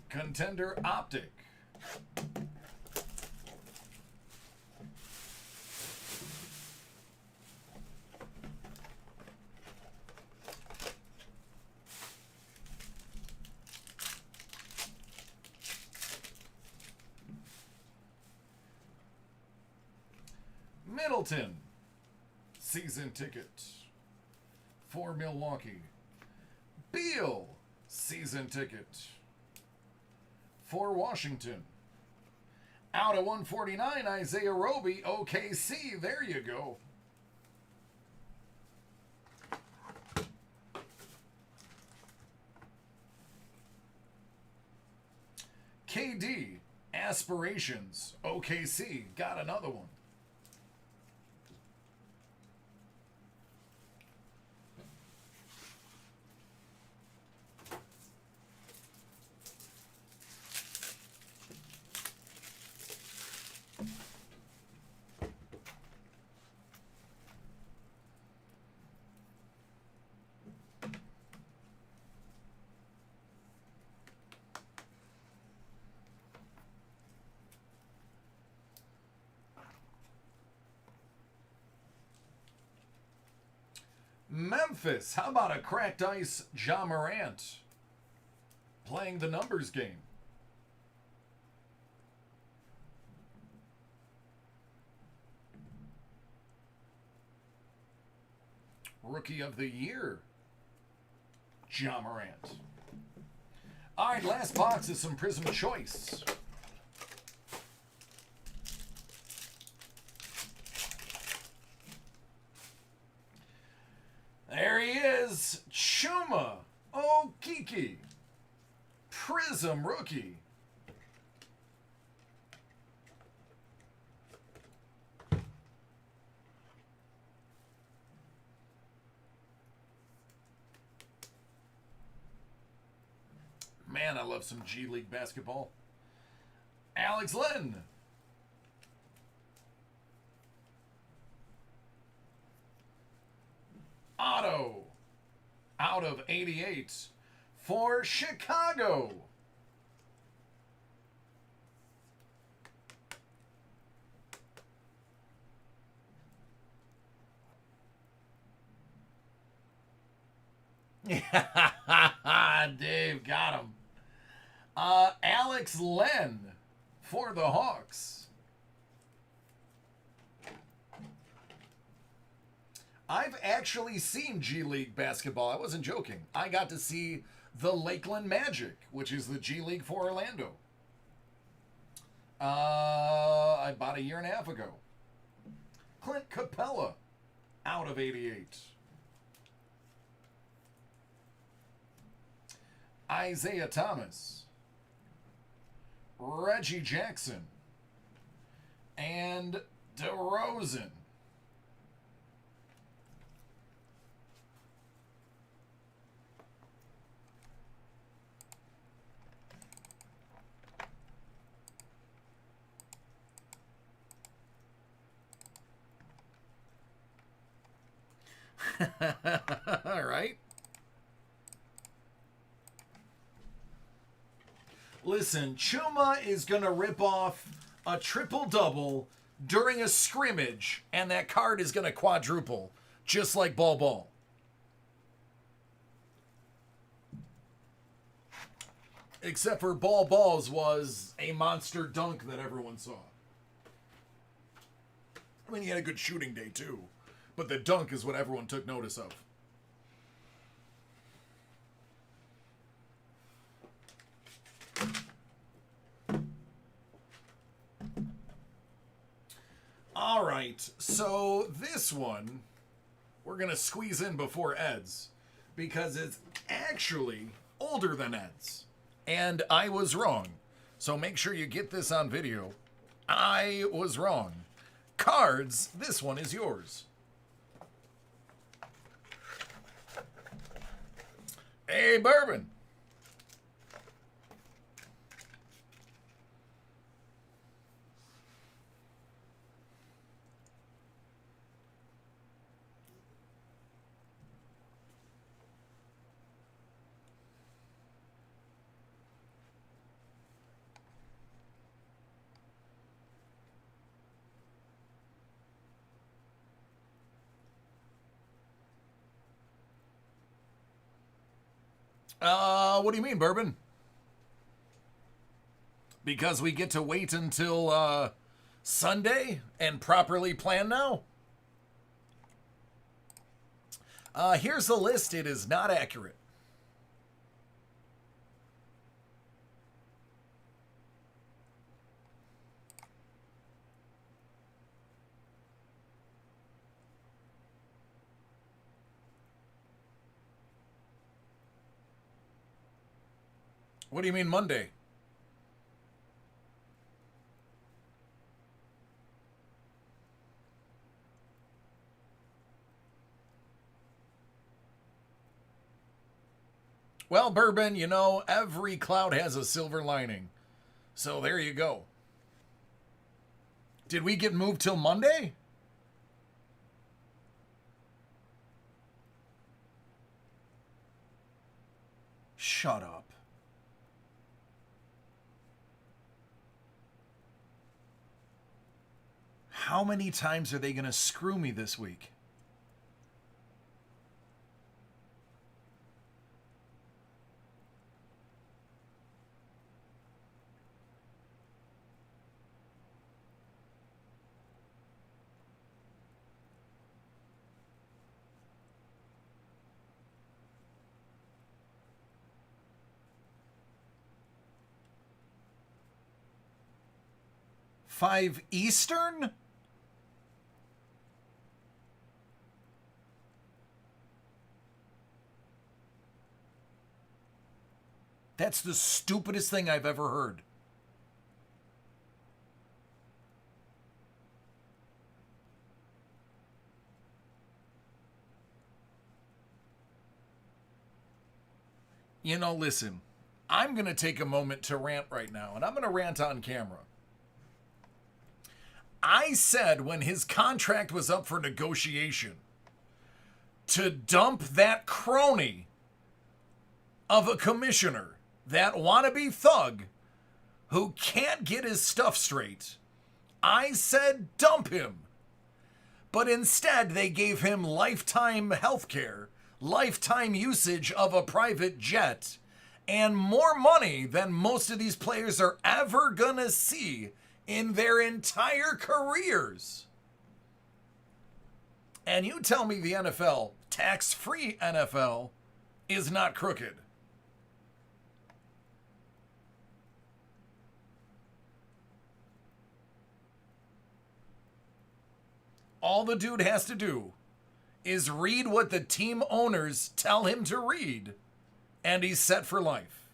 Contender Optic. Middleton, season ticket for Milwaukee. Beal, season ticket for Washington. Out of 149, Isaiah Roby, OKC. There you go. KD, Aspirations, OKC. Got another one. Memphis, how about a cracked ice Ja Morant playing the numbers game? Rookie of the Year, Ja Morant. All right, last box is some Prism Choice. There he is, Chuma Okeke, Prism Rookie. Man, I love some G League basketball. Alex Len. Otto, out of 88 for Chicago. Dave got him. Alex Len for the Hawks. I've actually seen G League basketball. I wasn't joking. I got to see the Lakeland Magic, which is the G League for Orlando. About a year and a half ago. Clint Capella, out of 88. Isaiah Thomas, Reggie Jackson, and DeRozan. All right. Listen, Chuma is going to rip off a triple-double during a scrimmage, and that card is going to quadruple, just like Ball Ball. Except for Ball Balls was a monster dunk that everyone saw. I mean, he had a good shooting day, too. But the dunk is what everyone took notice of. All right, so this one we're going to squeeze in before Ed's because it's actually older than Ed's. And I was wrong. So make sure you get this on video. I was wrong. Cards, this one is yours. Hey, Bourbon. What do you mean, Bourbon? Because we get to wait until Sunday and properly plan now? Here's the list. It is not accurate. What do you mean Monday? Well, Bourbon, you know, every cloud has a silver lining. So there you go. Did we get moved till Monday? Shut up. How many times are they going to screw me this week? Five Eastern? That's the stupidest thing I've ever heard. You know, listen, I'm going to take a moment to rant right now, and I'm going to rant on camera. I said when his contract was up for negotiation to dump that crony of a commissioner, that wannabe thug who can't get his stuff straight. I said dump him. But instead they gave him lifetime health care, lifetime usage of a private jet, and more money than most of these players are ever gonna see in their entire careers. And you tell me the NFL, tax-free NFL, is not crooked. All the dude has to do is read what the team owners tell him to read, and he's set for life.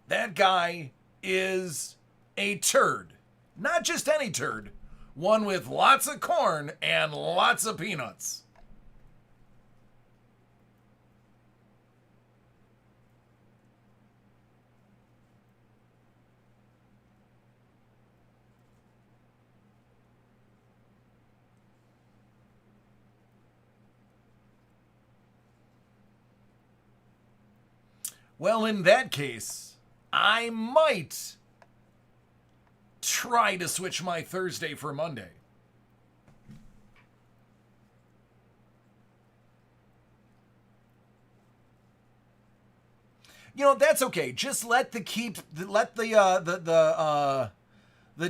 That guy is a turd. Not just any turd. One with lots of corn and lots of peanuts. Well, in that case, I might try to switch my Thursday for Monday. You know, that's okay. Just let the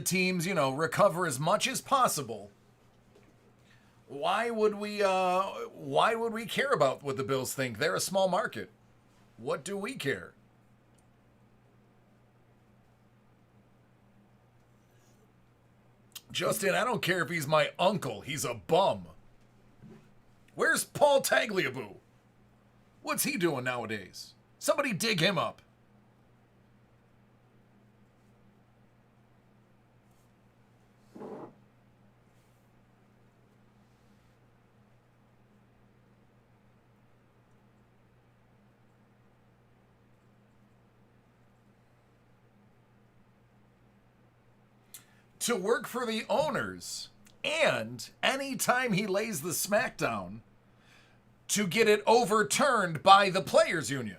teams, you know, recover as much as possible. Why would we care about what the Bills think? They're a small market. What do we care? Justin, I don't care if he's my uncle. He's a bum. Where's Paul Tagliabue? What's he doing nowadays? Somebody dig him up. To work for the owners, and anytime he lays the smackdown, to get it overturned by the players' union.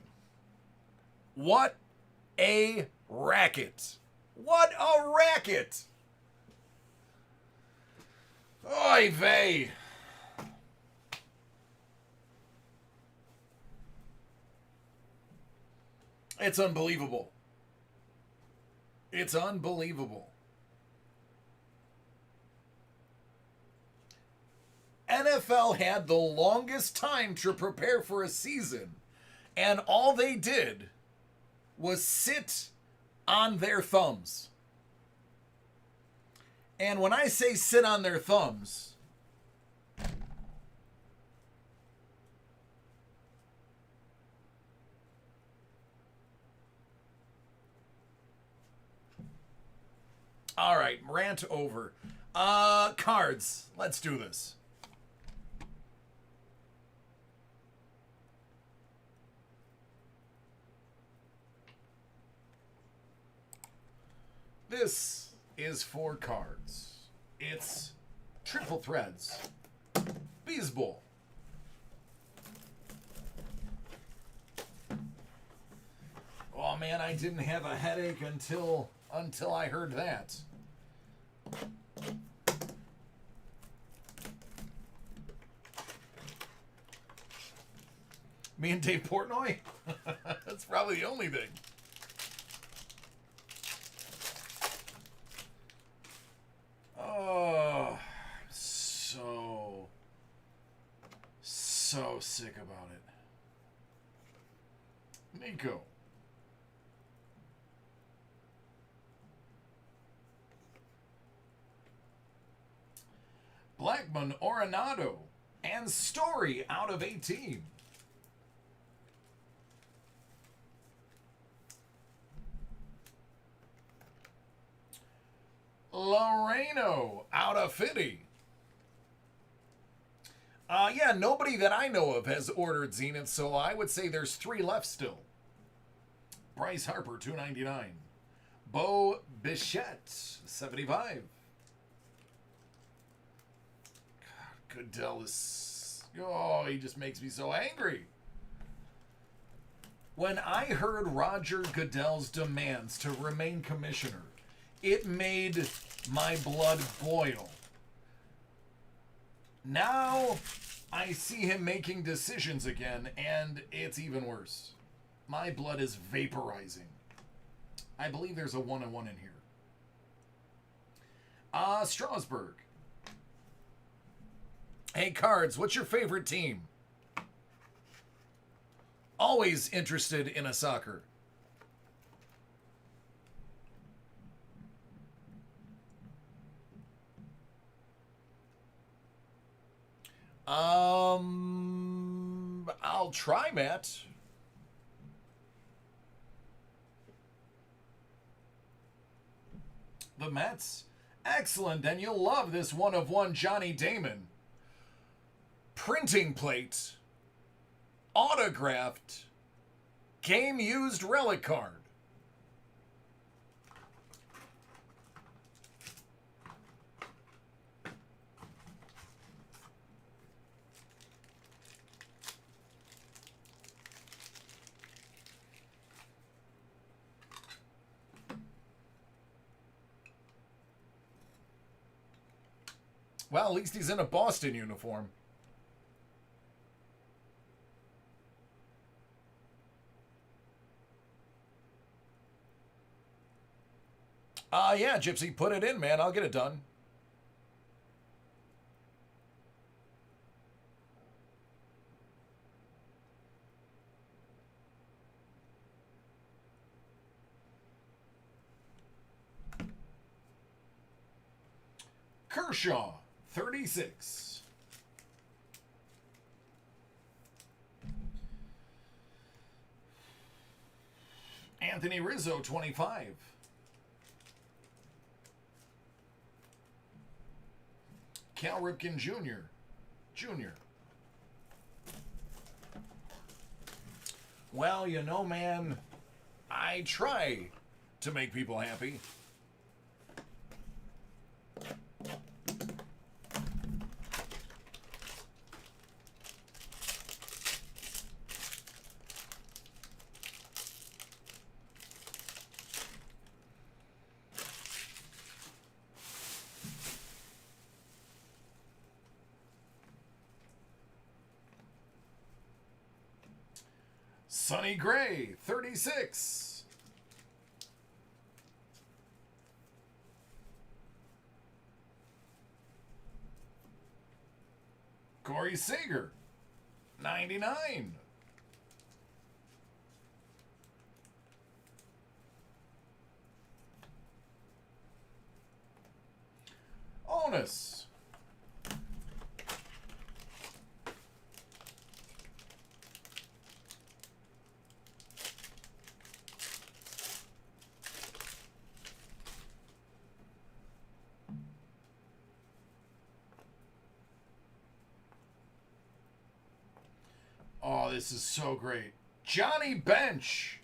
What a racket. What a racket. Oy vey. It's unbelievable. It's unbelievable. NFL had the longest time to prepare for a season, and all they did was sit on their thumbs. And when I say sit on their thumbs, all right, rant over. Cards. Let's do this. This is for cards. It's Triple Threads. Baseball. Oh man, I didn't have a headache until I heard that. Me and Dave Portnoy? That's probably the only thing. Oh, so sick about it. Nico. Blackman, Arenado, and Story out of 18. Loreno out of 50. Yeah, nobody that I know of has ordered Zenith, so I would say there's 3 left still. Bryce Harper, $2.99. Bo Bichette, $75. God, Goodell is... Oh, he just makes me so angry. When I heard Roger Goodell's demands to remain commissioner, it made my blood boil. Now I see him making decisions again, and it's even worse. My blood is vaporizing. I believe there's a 1-1 in here. Strasburg. Hey, Cards, what's your favorite team? Always interested in a soccer. I'll try, Matt. The Mets. Excellent, and you'll love this 1-of-1 Johnny Damon. Printing plate. Autographed. Game-used relic card. Well, at least he's in a Boston uniform. Yeah, Gypsy, put it in, man. I'll get it done. Kershaw, 36. Anthony Rizzo, 25. Cal Ripken Jr. Well, you know, man, I try to make people happy. Sonny Gray, 36. Corey Seager, 99. Onus. Oh, this is so great. Johnny Bench,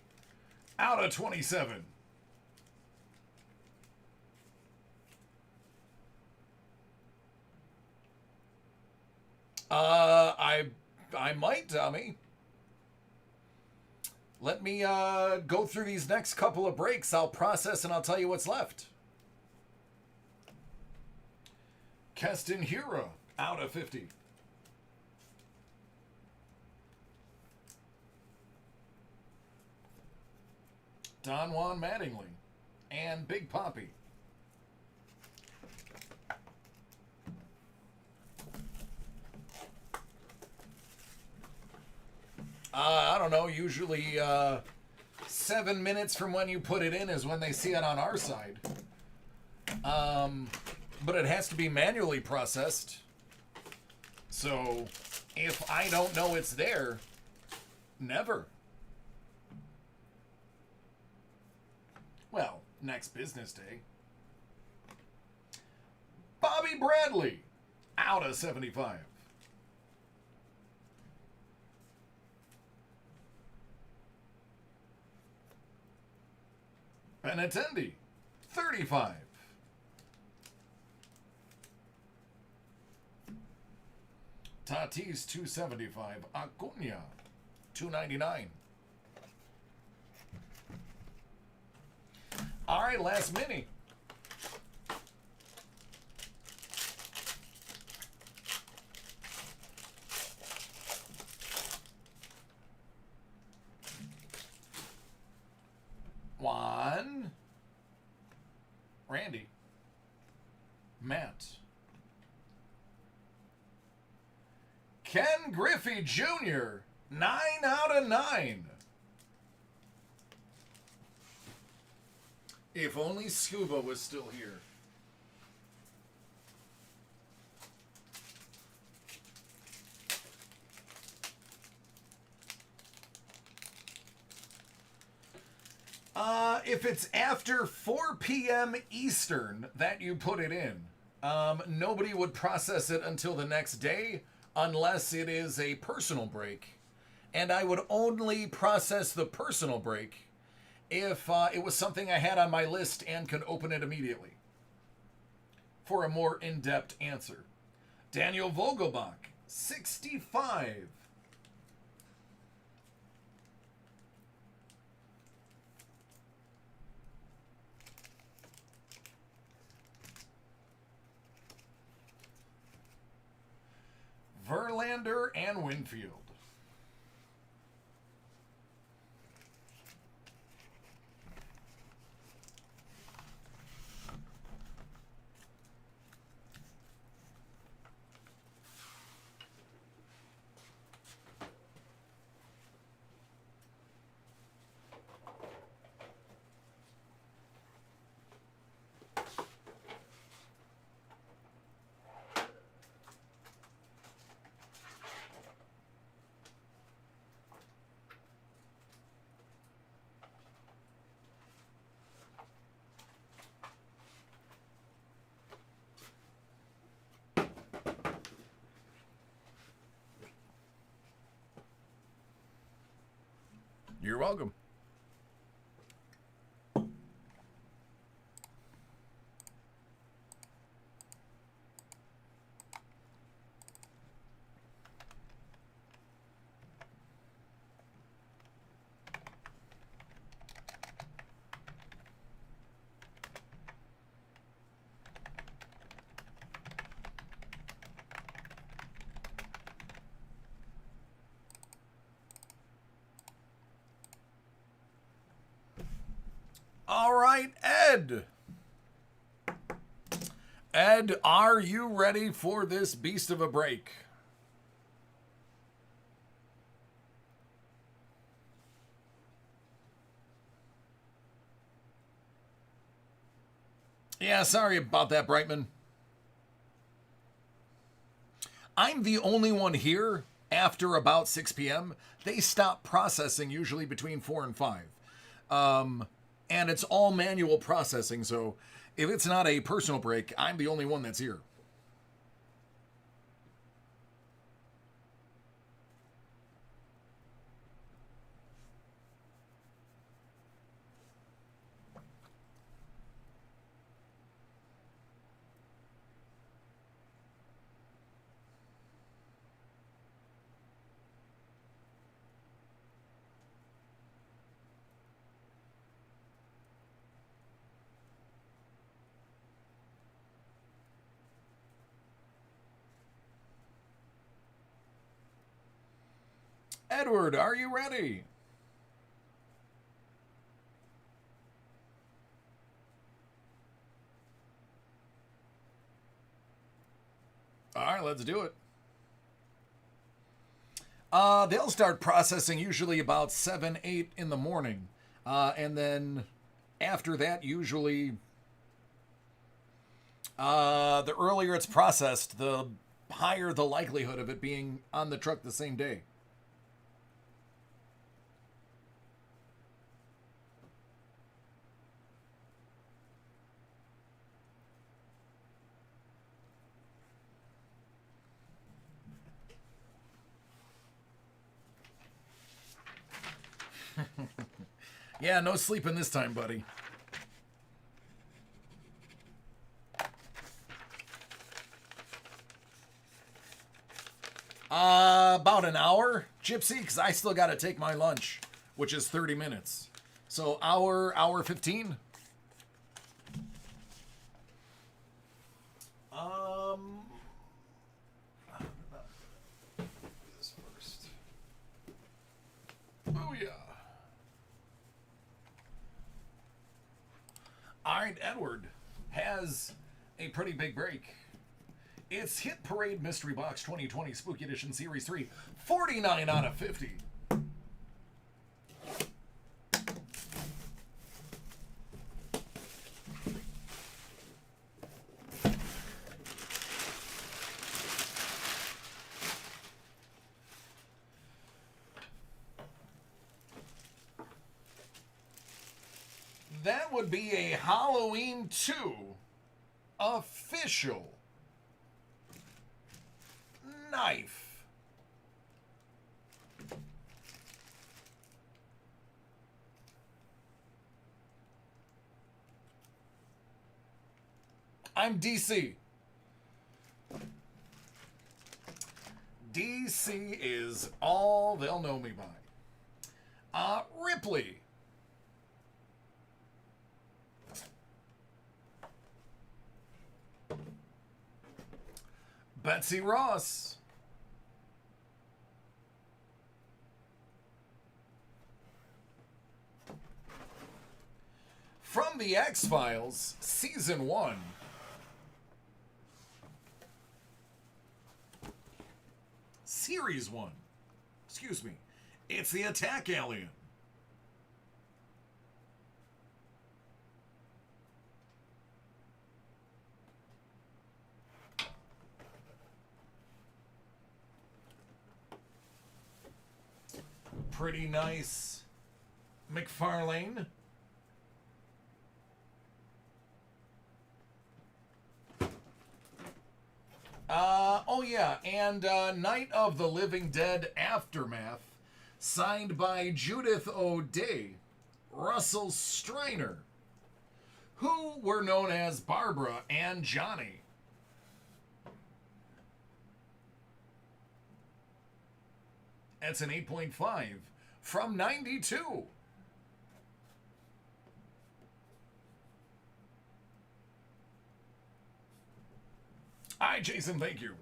out of 27. I might, Tommy. Let me go through these next couple of breaks. I'll process and I'll tell you what's left. Keston Hiura, out of 50. Don Juan Mattingly and Big Poppy. I don't know, usually 7 minutes from when you put it in is when they see it on our side. But it has to be manually processed. So if I don't know it's there, never. Well, next business day. Bobby Bradley, out of 75. Benintendi, 35. Tatis, 275. Acuna, 299. All right, last mini. Juan, Randy, Matt, Ken Griffey Jr., 9 out of 9. If only Scuba was still here. If it's after 4 p.m. Eastern that you put it in, nobody would process it until the next day unless it is a personal break. And I would only process the personal break if it was something I had on my list and could open it immediately for a more in-depth answer. Daniel Vogelbach, 65. Verlander and Winfield. You're welcome. All right, Ed. Ed, are you ready for this beast of a break? Yeah, sorry about that, Brightman. I'm the only one here after about 6 p.m. They stop processing usually between 4 and 5. And it's all manual processing, so if it's not a personal break, I'm the only one that's here. Edward, are you ready? All right, let's do it. They'll start processing usually about 7, 8 in the morning. And then after that, usually the earlier it's processed, the higher the likelihood of it being on the truck the same day. Yeah, no sleeping this time, buddy. About an hour, Gypsy, because I still got to take my lunch, which is 30 minutes. So hour 15. This first. Oh yeah. All right, Edward has a pretty big break. It's Hit Parade Mystery Box 2020 Spooky Edition Series 3, 49 out of 50. That would be a Halloween 2 official knife. I'm DC. DC is all they'll know me by. Ripley. Betsy Ross. From the X-Files, Season 1. Series 1. Excuse me. It's the Attack Alien. Pretty nice. McFarlane. Oh yeah, and Night of the Living Dead Aftermath, signed by Judith O'Day, Russell Streiner, who were known as Barbara and Johnny. That's an 8.5 from 92. Hi, Jason, thank you.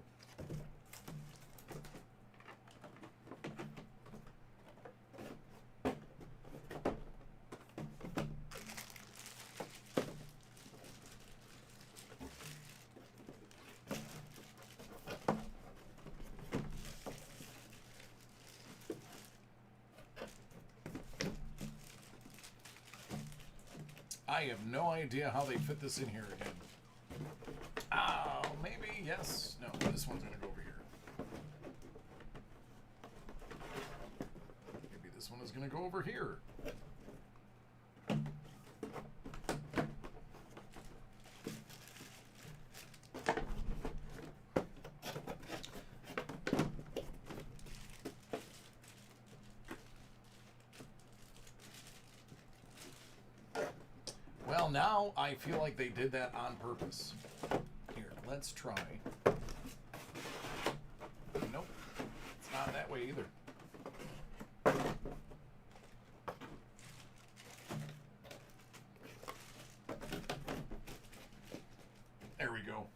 I have no idea how they fit this in here again. Oh, maybe, yes. No, this one's going to go over here. Maybe this one is going to go over here. Well, now I feel like they did that on purpose. Here, let's try. Nope, it's not that way either. There we go.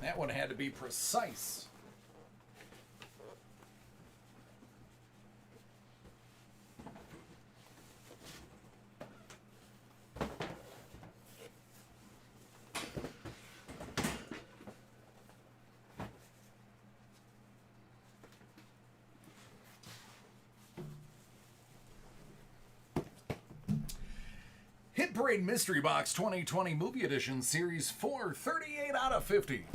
That one had to be precise. Hit Parade Mystery Box 2020 Movie Edition Series 4, 38 out of 50.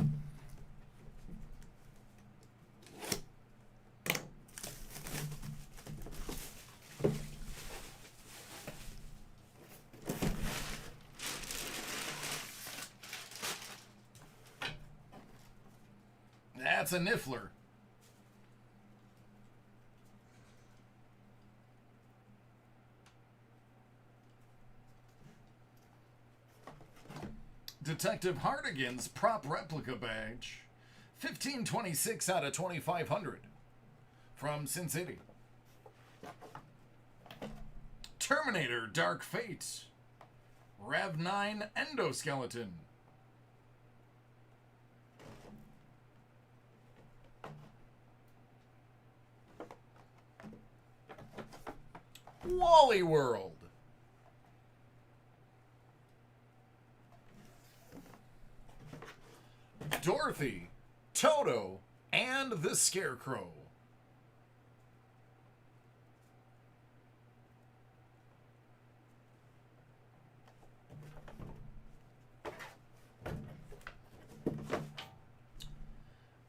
That's a Niffler. Detective Hardigan's prop replica badge, 1526 out of 2500 from Sin City. Terminator Dark Fate, Rev 9 endoskeleton. Wally World. Dorothy, Toto, and the Scarecrow.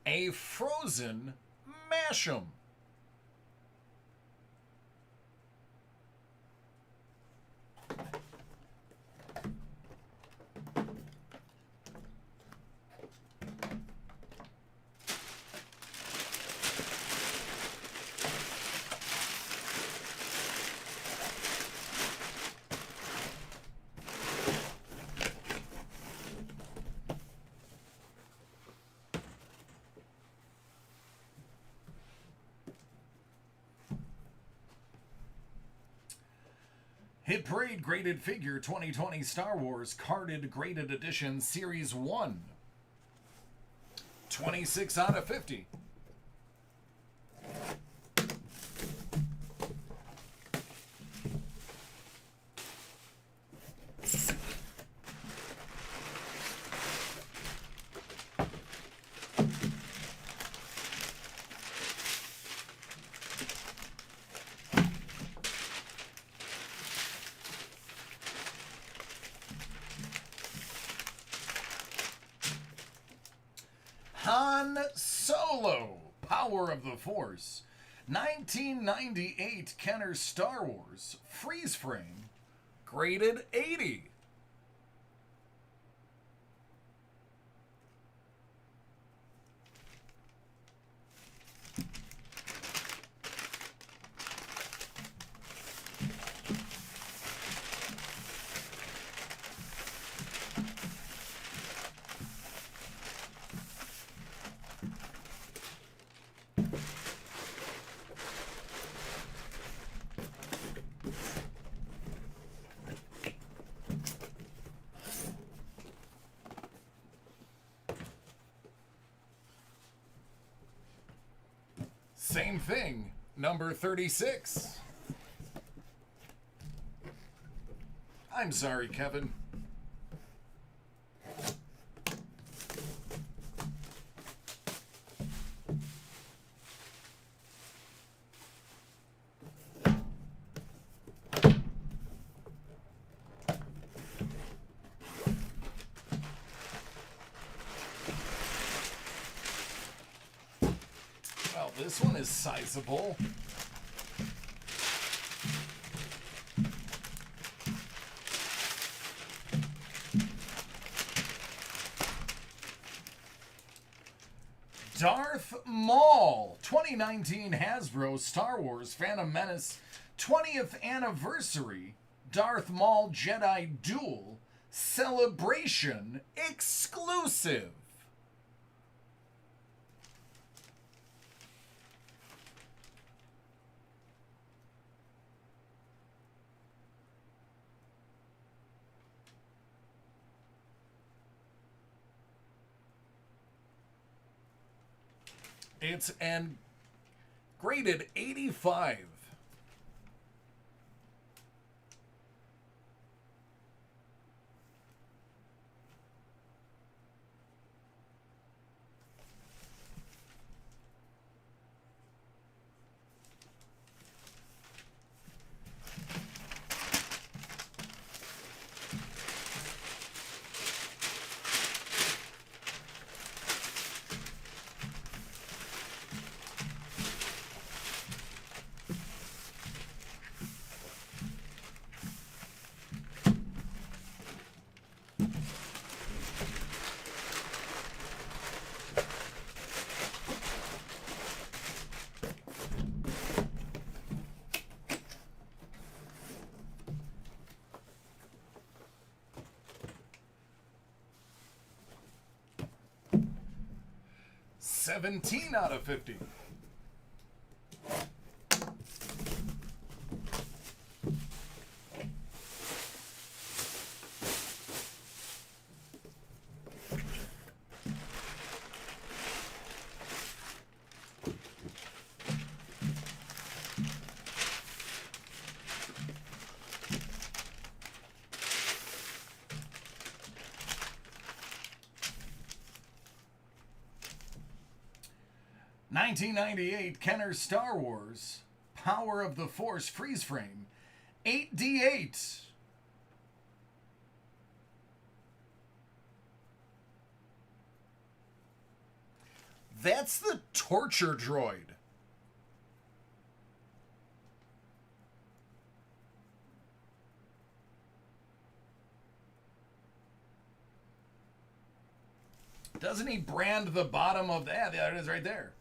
A Frozen Mash'em. Hit Parade Graded Figure 2020 Star Wars Carded Graded Edition Series 1. 26 out of 50. Han Solo, Power of the Force, 1998 Kenner Star Wars, Freeze Frame, graded 80. Same thing, number 36. I'm sorry, Kevin. This one is sizable. Darth Maul, 2019 Hasbro Star Wars Phantom Menace 20th Anniversary Darth Maul Jedi Duel Celebration Exclusive. It's an graded 85. $17 out of 50. $19.98 Kenner Star Wars Power of the Force Freeze Frame 8D8. That's the torture droid. Doesn't he brand the bottom of that? Yeah, there it is right there.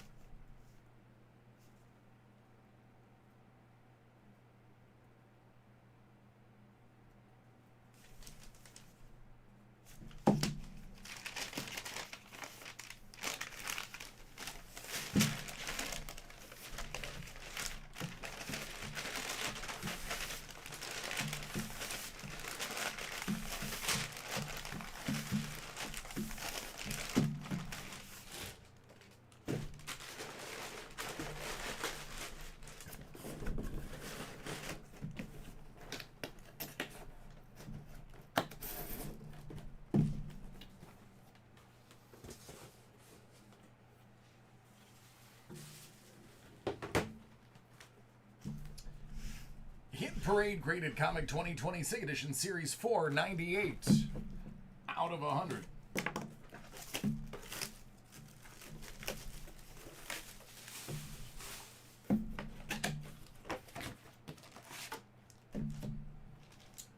Parade Graded Comic 2020 SIG Edition Series 498 out of 100.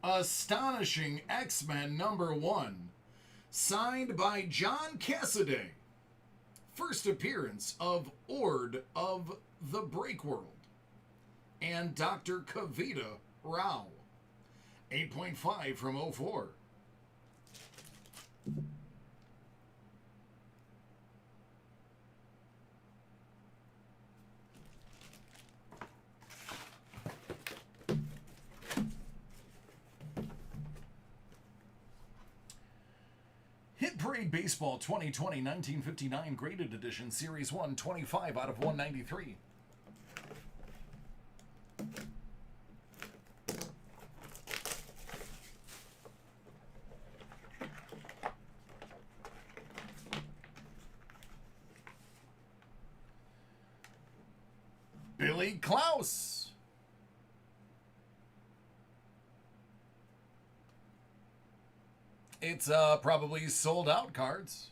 Astonishing X-Men #1, signed by John Cassaday. First appearance of Ord of the Breakworld and Dr. Kavita Rao. 8.5 from 04. Hit Parade Baseball 2020 1959 Graded Edition Series 1, 25 out of 193. Billy Klaus. It's probably sold out cards.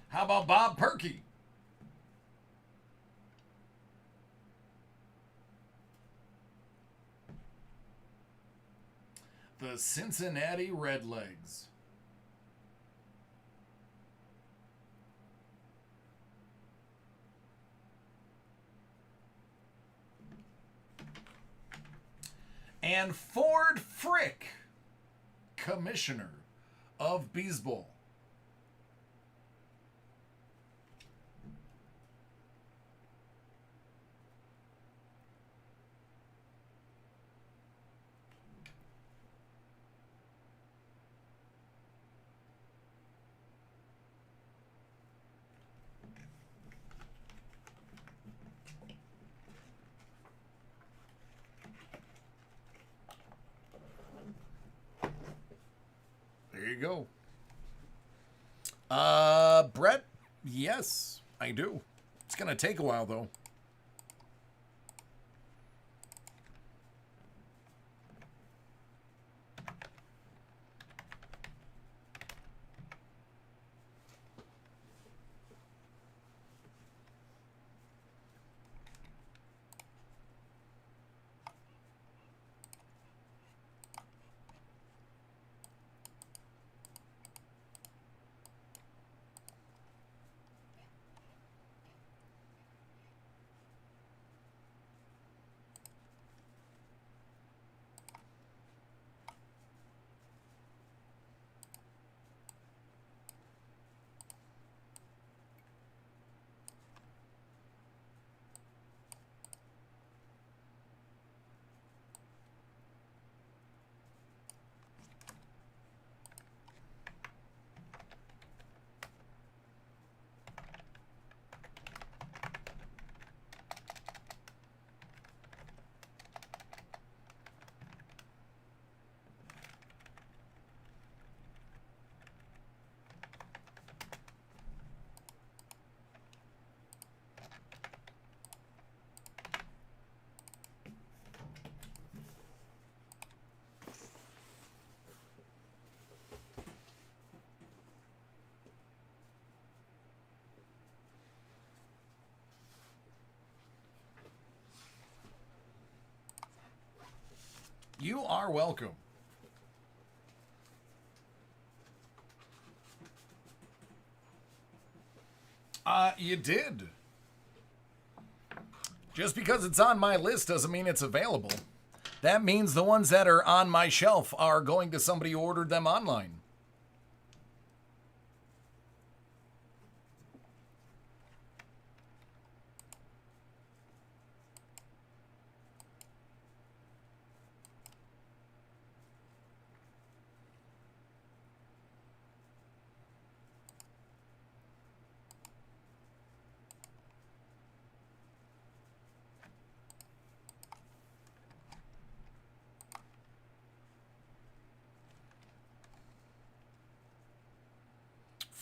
How about Bob Perky? The Cincinnati Redlegs. And Ford Frick, Commissioner of Baseball. There you go. Brett, yes, I do. It's going to take a while, though. You are welcome. You did. Just because it's on my list doesn't mean it's available. That means the ones that are on my shelf are going to somebody who ordered them online.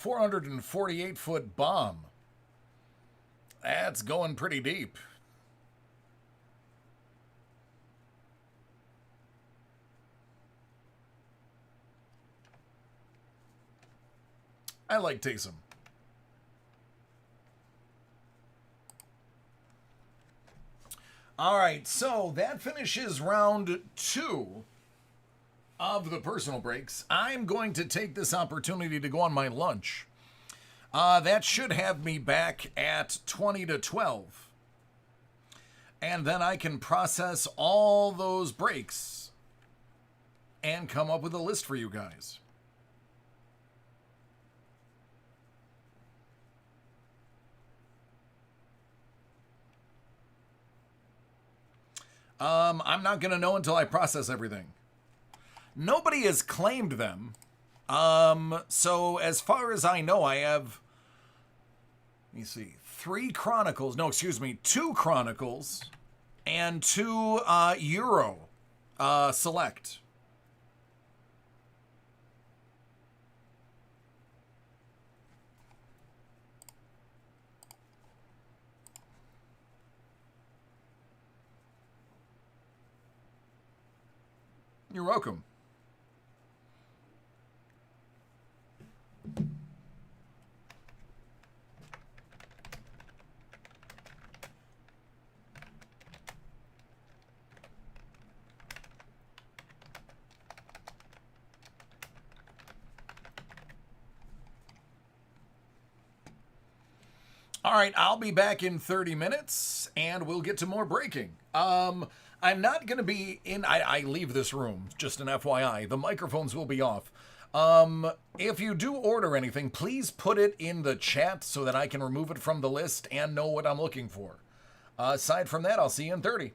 $448-foot bomb. That's going pretty deep. I like Taysom. All right, so that finishes round 2 of the personal breaks. I'm going to take this opportunity to go on my lunch. That should have me back at 20 to 12. And then I can process all those breaks and come up with a list for you guys. I'm not going to know until I process everything. Nobody has claimed them. So as far as I know, I have, let me see, 2 Chronicles and 2 Euro Select. You're welcome. All right, I'll be back in 30 minutes and we'll get to more breaking. I'm not going to be in, I leave this room, just an FYI. The microphones will be off. If you do order anything, please put it in the chat so that I can remove it from the list and know what I'm looking for. Aside from that, I'll see you in 30.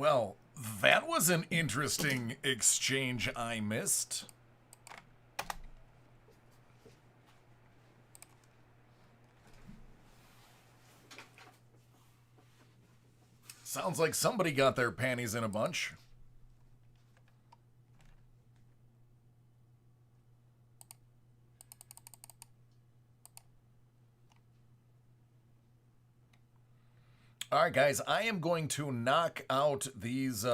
Well, that was an interesting exchange I missed. Sounds like somebody got their panties in a bunch. All right, guys, I am going to knock out these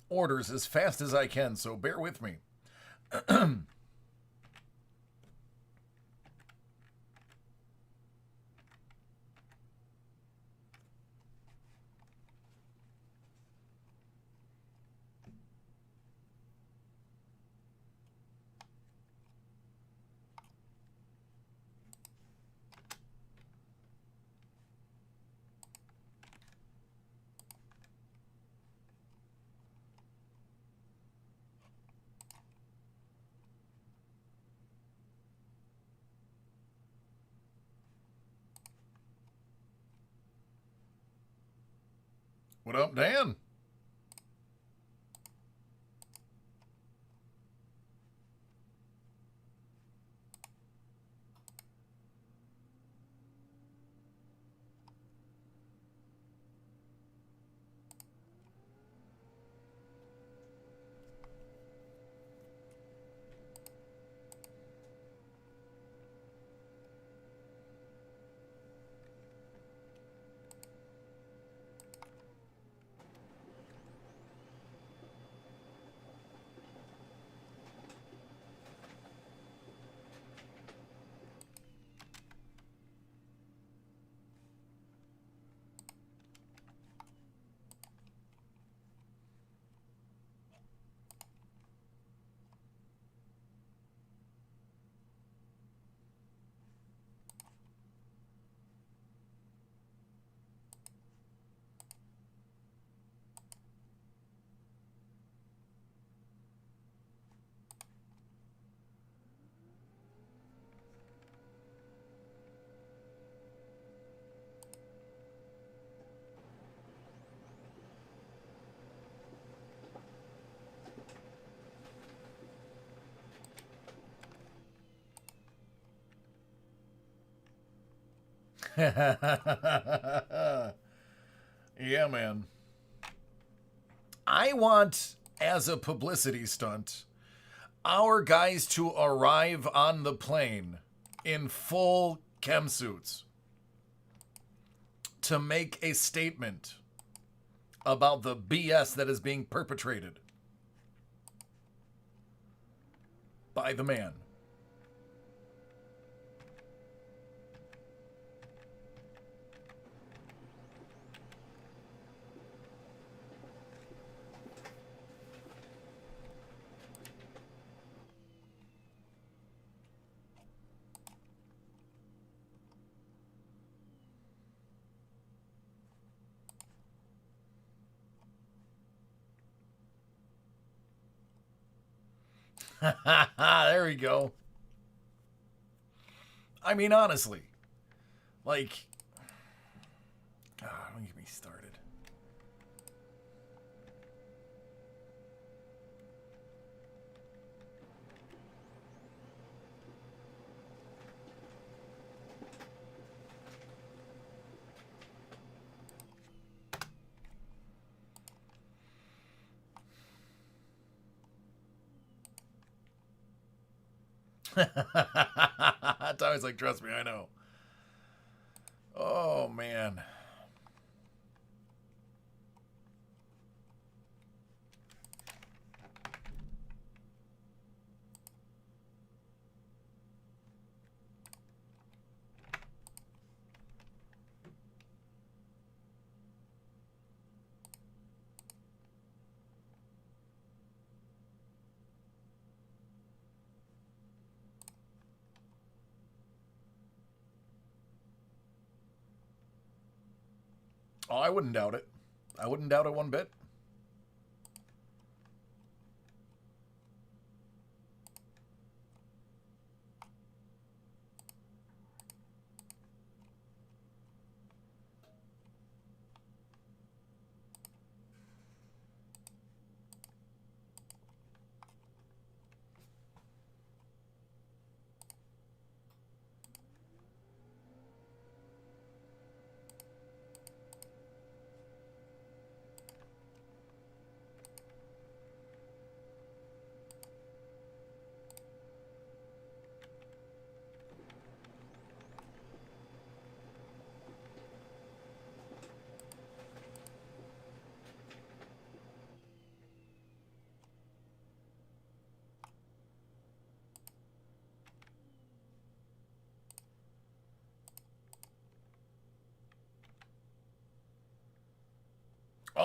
orders as fast as I can, so bear with me. What up, Dan? Yeah, man. I want, as a publicity stunt, our guys to arrive on the plane in full chem suits to make a statement about the BS that is being perpetrated by the man. There we go. I mean, honestly, like, don't get me started. Tommy's like, trust me, I know. Oh, man. Oh, I wouldn't doubt it. I wouldn't doubt it one bit.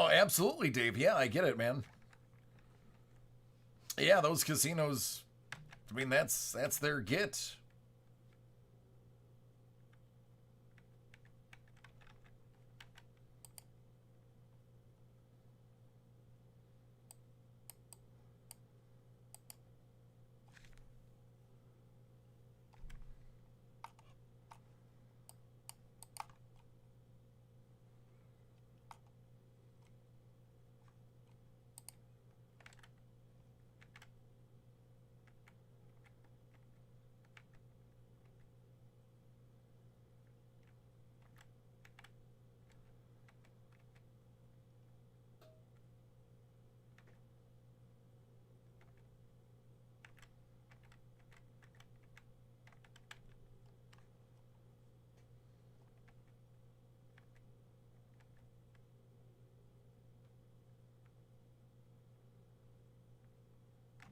Oh, absolutely, Dave. Yeah, I get it, man. Yeah, those casinos, I mean, that's their get.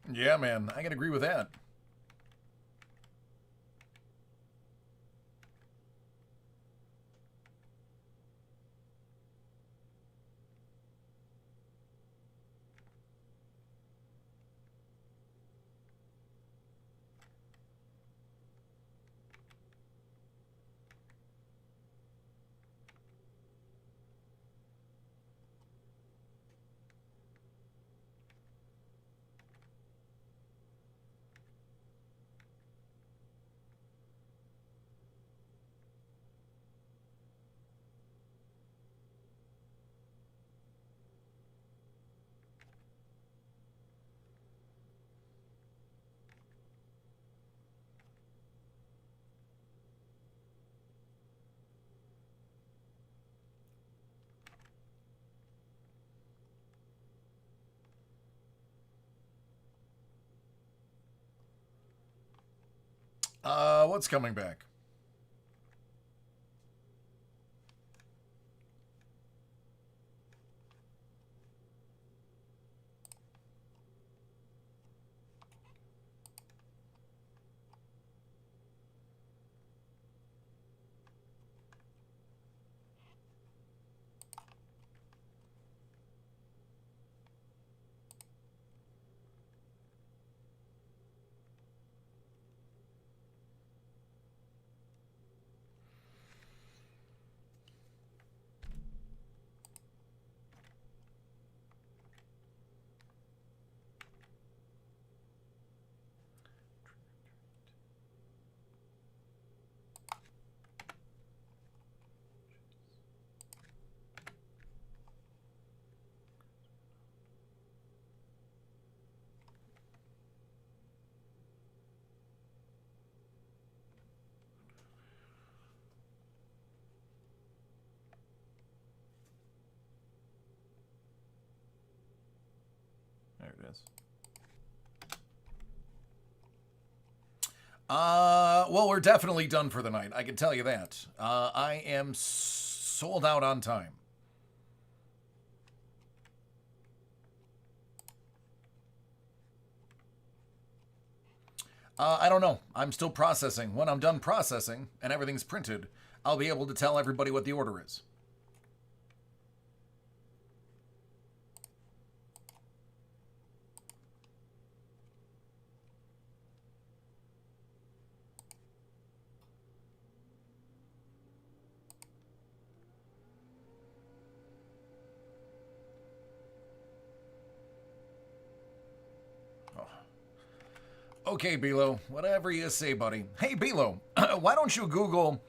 Yeah, man, I can agree with that. What's coming back? There it is. Well, we're definitely done for the night. I can tell you that. I am sold out on time. I don't know. I'm still processing. When I'm done processing and everything's printed, I'll be able to tell everybody what the order is. Okay, Bilo, whatever you say, buddy. Hey, Bilo, why don't you Google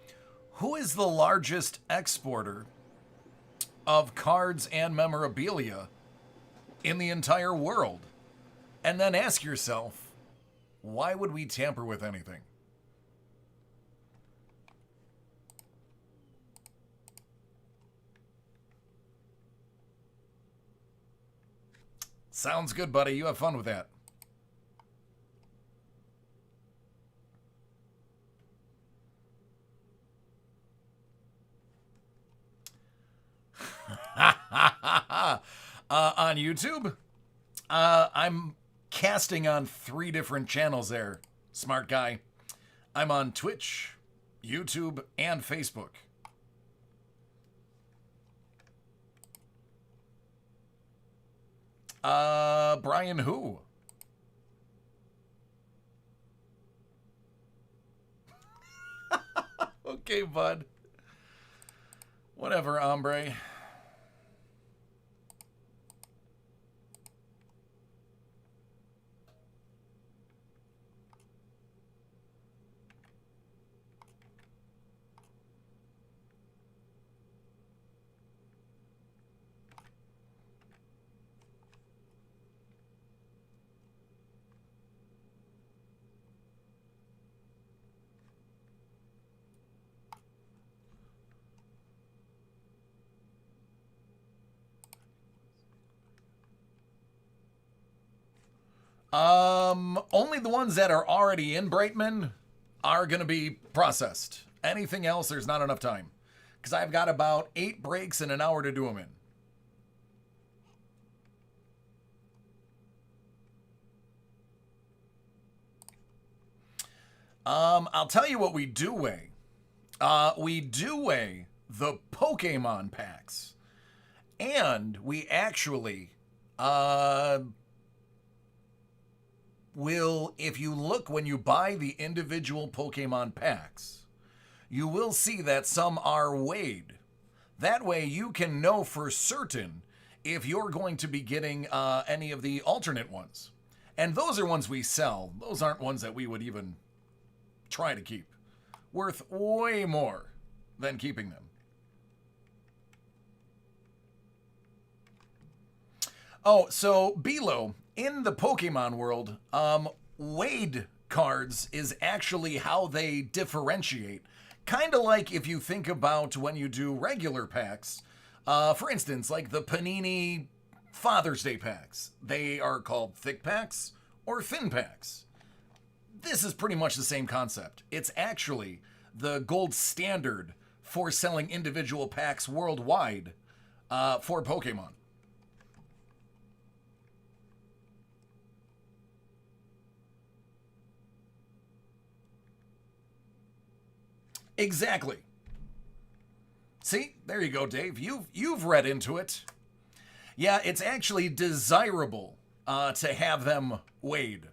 who is the largest exporter of cards and memorabilia in the entire world? And then ask yourself, why would we tamper with anything? Sounds good, buddy. You have fun with that. On YouTube, I'm casting on 3 different channels there, smart guy. I'm on Twitch, YouTube, and Facebook. Brian who? Okay, bud. Whatever, hombre. Only the ones that are already in Brightman are going to be processed. Anything else, there's not enough time. Because I've got about 8 breaks and an hour to do them in. I'll tell you what we do weigh. We do weigh the Pokemon packs. And we actually, will, if you look when you buy the individual Pokemon packs, you will see that some are weighed. That way you can know for certain if you're going to be getting any of the alternate ones. And those are ones we sell. Those aren't ones that we would even try to keep. Worth way more than keeping them. Oh, so Bilo, in the Pokemon world, weighed cards is actually how they differentiate. Kind of like if you think about when you do regular packs. For instance, like the Panini Father's Day packs. They are called thick packs or thin packs. This is pretty much the same concept. It's actually the gold standard for selling individual packs worldwide for Pokemon. Exactly. See, there you go, Dave. You've read into it. Yeah, it's actually desirable to have them weighed.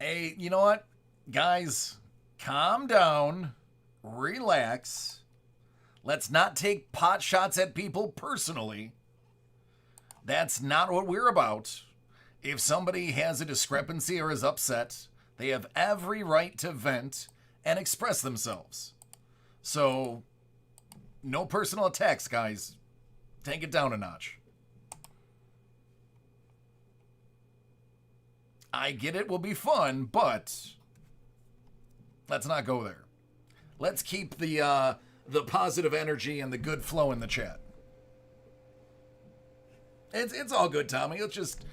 Hey, you know what? Guys, calm down, relax. Let's not take pot shots at people personally. That's not what we're about. If somebody has a discrepancy or is upset, they have every right to vent and express themselves. So, no personal attacks, guys. Take it down a notch. I get it will be fun, but let's not go there. Let's keep the positive energy and the good flow in the chat. It's all good, Tommy. Let's just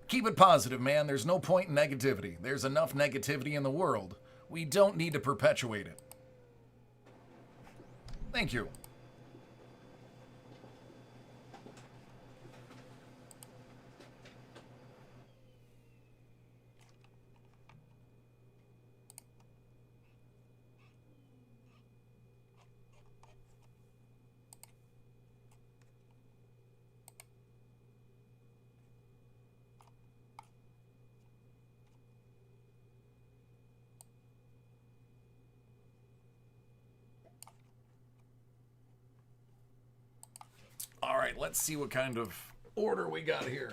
keep it positive, man. There's no point in negativity. There's enough negativity in the world. We don't need to perpetuate it. Thank you. All right, let's see what kind of order we got here.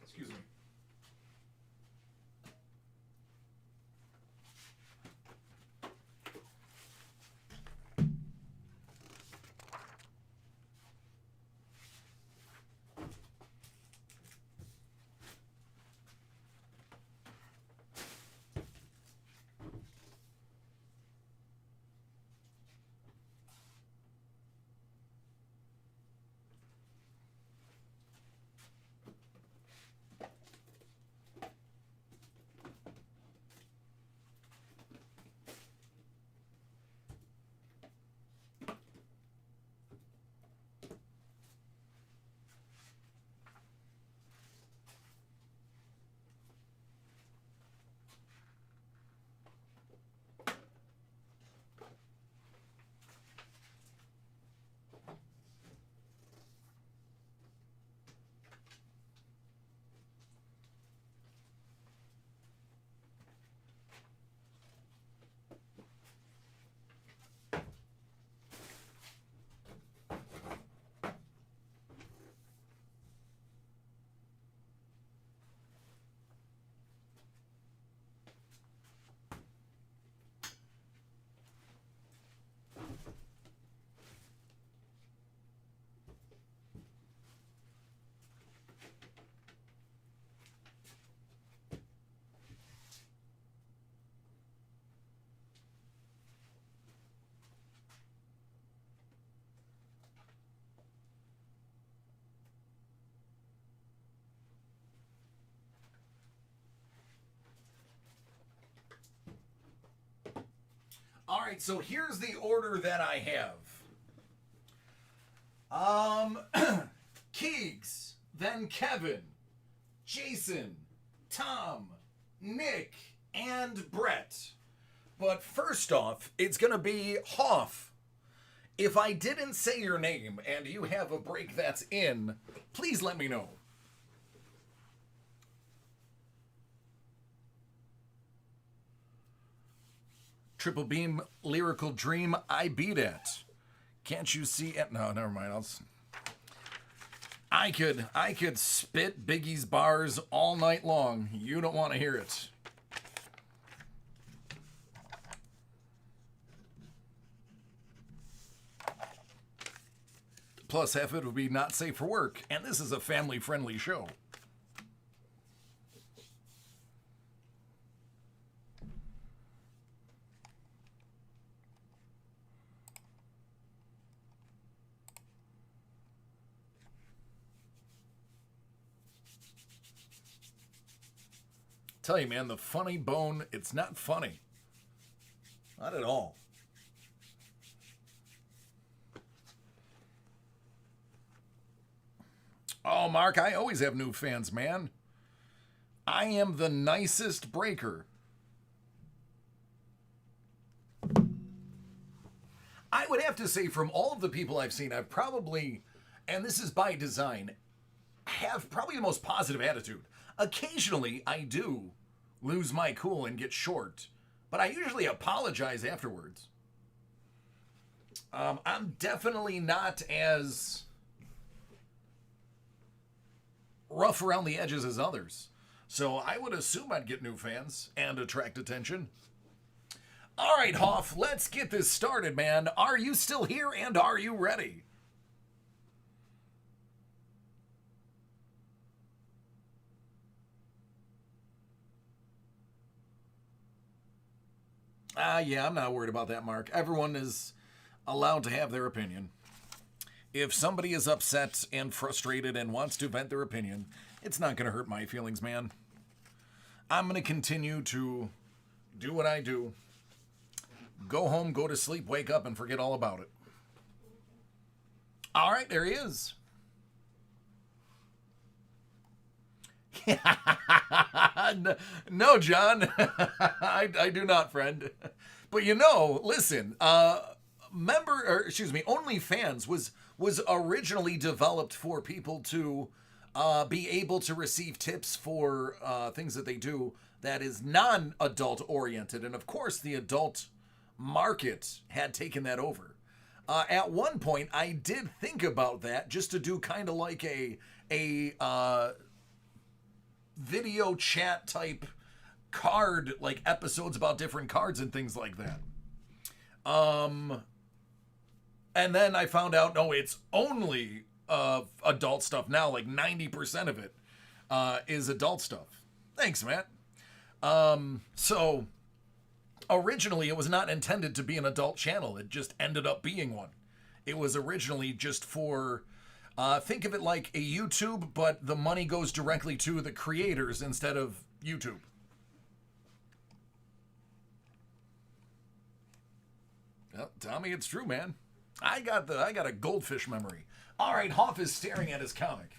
Excuse me. All right, so here's the order that I have. Keegs, then Kevin, Jason, Tom, Nick, and Brett. But first off, it's going to be Hoff. If I didn't say your name and you have a break that's in, please let me know. Triple Beam, Lyrical Dream, I beat it. Can't you see it? No, never mind. I could spit Biggie's bars all night long. You don't want to hear it. Plus, half of it would be not safe for work, and this is a family-friendly show. Tell you, man, the funny bone, it's not funny. Not at all. Oh, Mark, I always have new fans, man. I am the nicest breaker. I would have to say, from all of the people I've seen, I've probably, and this is by design, have probably the most positive attitude. Occasionally, I do lose my cool and get short, but I usually apologize afterwards. I'm definitely not as rough around the edges as others, so I would assume I'd get new fans and attract attention. All right, Hoff, let's get this started, man. Are you still here and are you ready? Yeah, I'm not worried about that, Mark. Everyone is allowed to have their opinion. If somebody is upset and frustrated and wants to vent their opinion, it's not going to hurt my feelings, man. I'm going to continue to do what I do. Go home, go to sleep, wake up, and forget all about it. All right, there he is. No, John, I do not, friend. But listen, OnlyFans was originally developed for people to be able to receive tips for things that they do that is non-adult oriented, and of course, the adult market had taken that over. At one point, I did think about that, just to do kind of like a video chat type card, like episodes about different cards and things like that. And then I found out, no, it's only adult stuff now. Like 90% of it is adult stuff. Thanks, Matt. So originally it was not intended to be an adult channel. It just ended up being one. It was originally just for, think of it like a YouTube, but the money goes directly to the creators instead of YouTube. Well, Tommy, it's true, man. I got a goldfish memory. All right, Hoff is staring at his comic.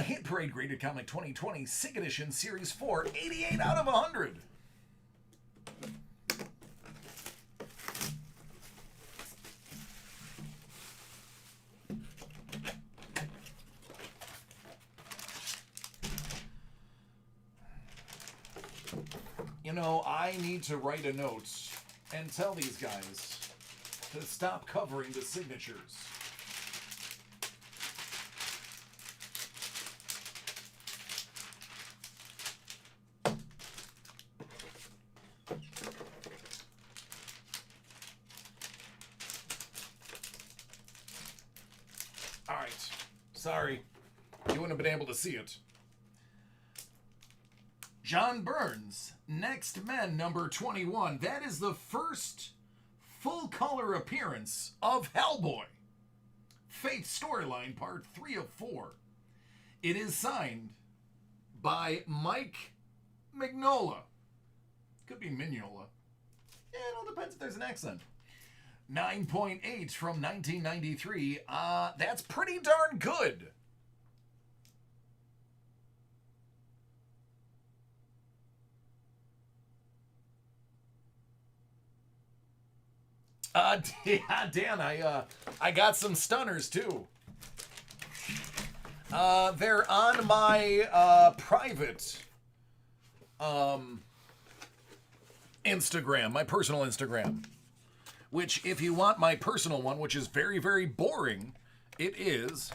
Hit Parade Graded Comic 2020, SIG Edition, Series 4, 88 out of 100. I need to write a note and tell these guys to stop covering the signatures. All right. Sorry. You wouldn't have been able to see it. John Burns, Next Men, number 21. That is the first full-color appearance of Hellboy. Faith Storyline, part 3 of 4. It is signed by Mike Mignola. Could be Mignola. Yeah, it all depends if there's an accent. 9.8 from 1993. That's pretty darn good. Dan, I got some stunners too. They're on my private Instagram, my personal Instagram. Which, if you want my personal one, which is very, very boring, it is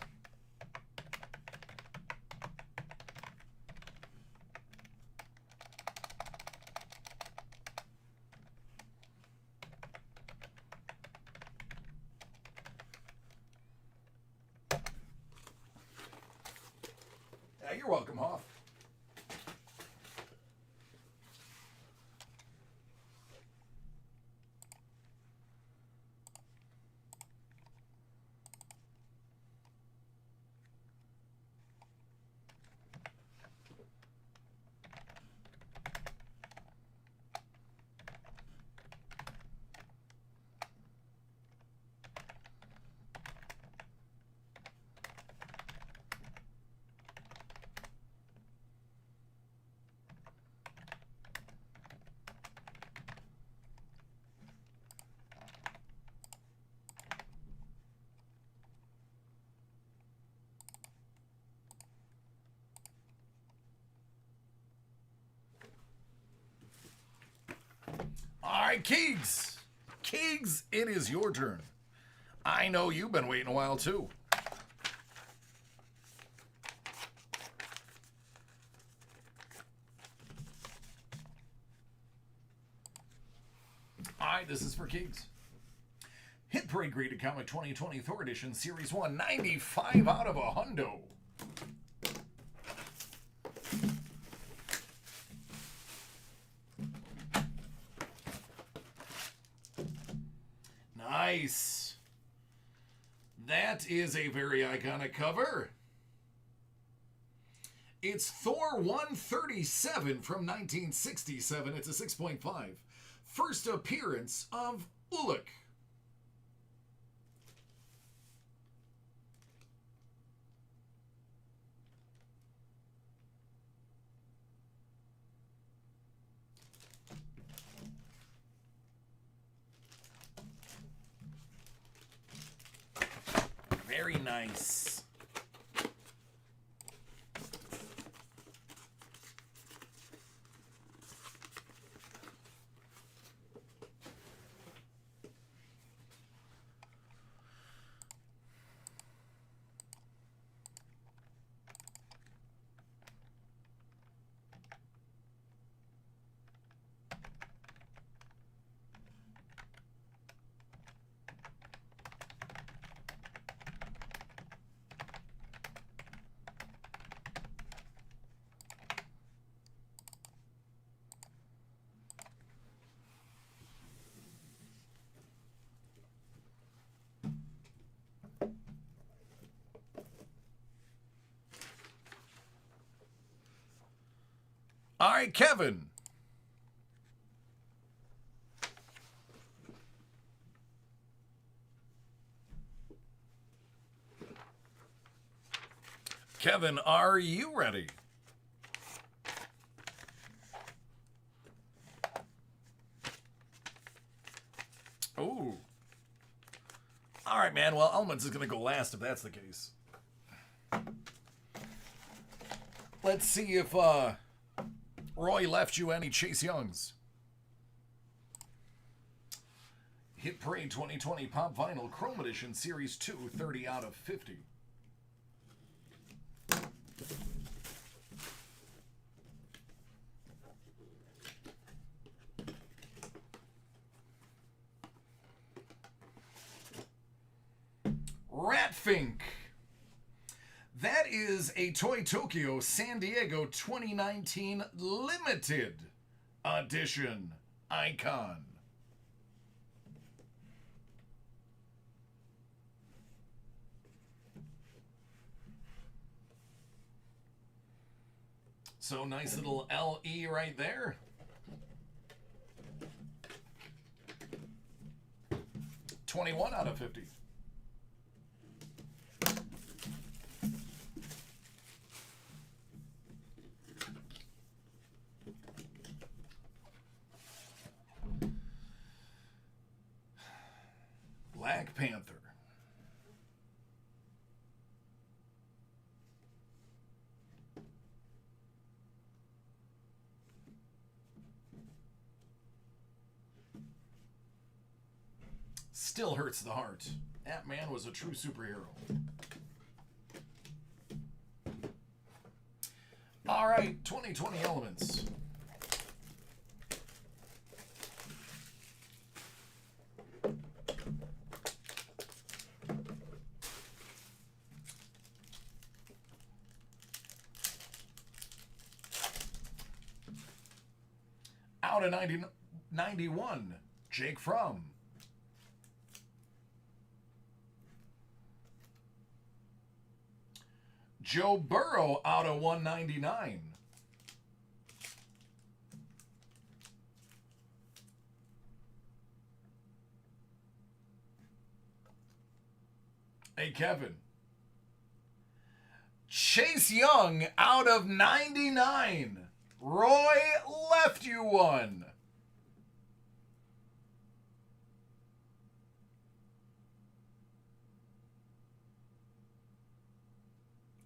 you're welcome, Hoff. All right, Keegs. Keegs, it is your turn. I know you've been waiting a while, too. All right, this is for Keegs. Hit Parade Graded Comic 2020 Thor Edition, Series 1, 95 out of 100. Nice. That is a very iconic cover. It's Thor 137 from 1967. It's a 6.5. First appearance of Ulik. Very nice. All right, Kevin. Kevin, are you ready? Ooh. All right, man. Well, Elements is going to go last if that's the case. Let's see if Roy left you any Chase Youngs. Hit Parade 2020 Pop Vinyl Chrome Edition Series 2, 30 out of 50. Ratfink. That is a Toy Tokyo San Diego 2019 limited edition icon. So nice little LE right there. $21 out of 50. Black Panther. Still hurts the heart. That man was a true superhero. All right, 2020 Elements. Out of 91, Jake Fromm. Joe Burrow out of 199. Hey, Kevin. Chase Young out of 99. Roy left you one.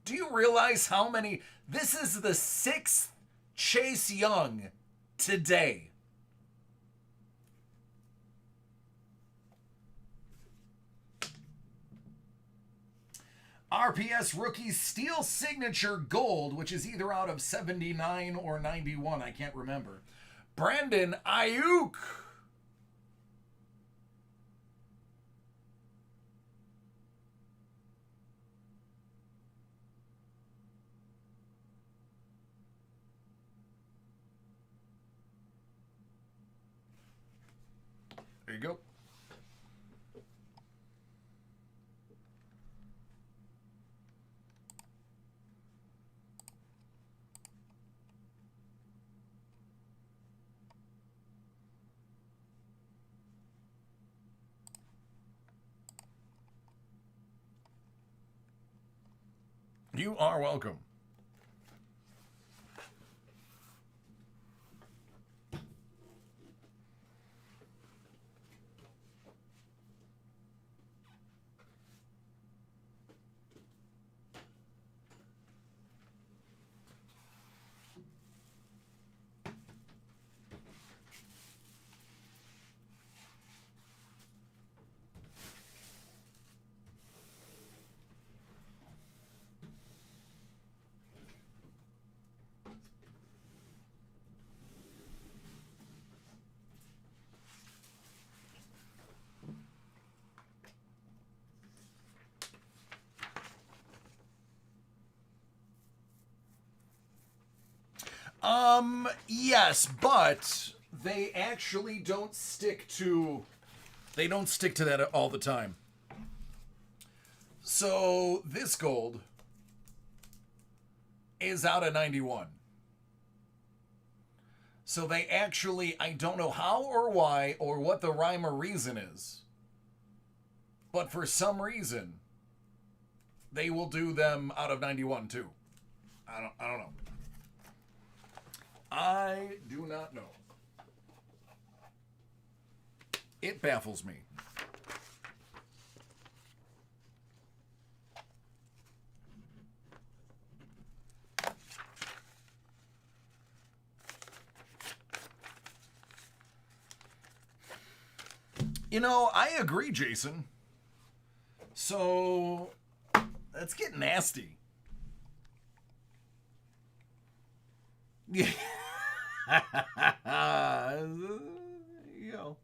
Do you realize how many? This is the 6th Chase Young today. RPS Rookie Steel Signature Gold, which is either out of 79 or 91. I can't remember. Brandon Ayuk. There you go. You are welcome. Yes, but they actually don't stick to that all the time. So this gold is out of 91. So they actually, I don't know how or why or what the rhyme or reason is, but for some reason they will do them out of 91 too. I don't know. I do not know. It baffles me. You know, I agree, Jason. So, let's get nasty. Yeah. You know.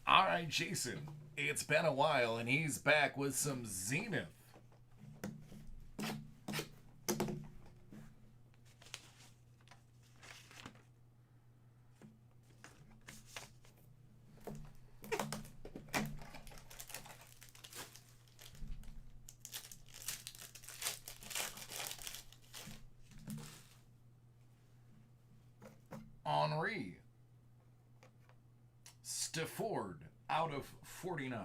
All right, Jason. It's been a while, and he's back with some Zenith. Henri. Stafford out of 49.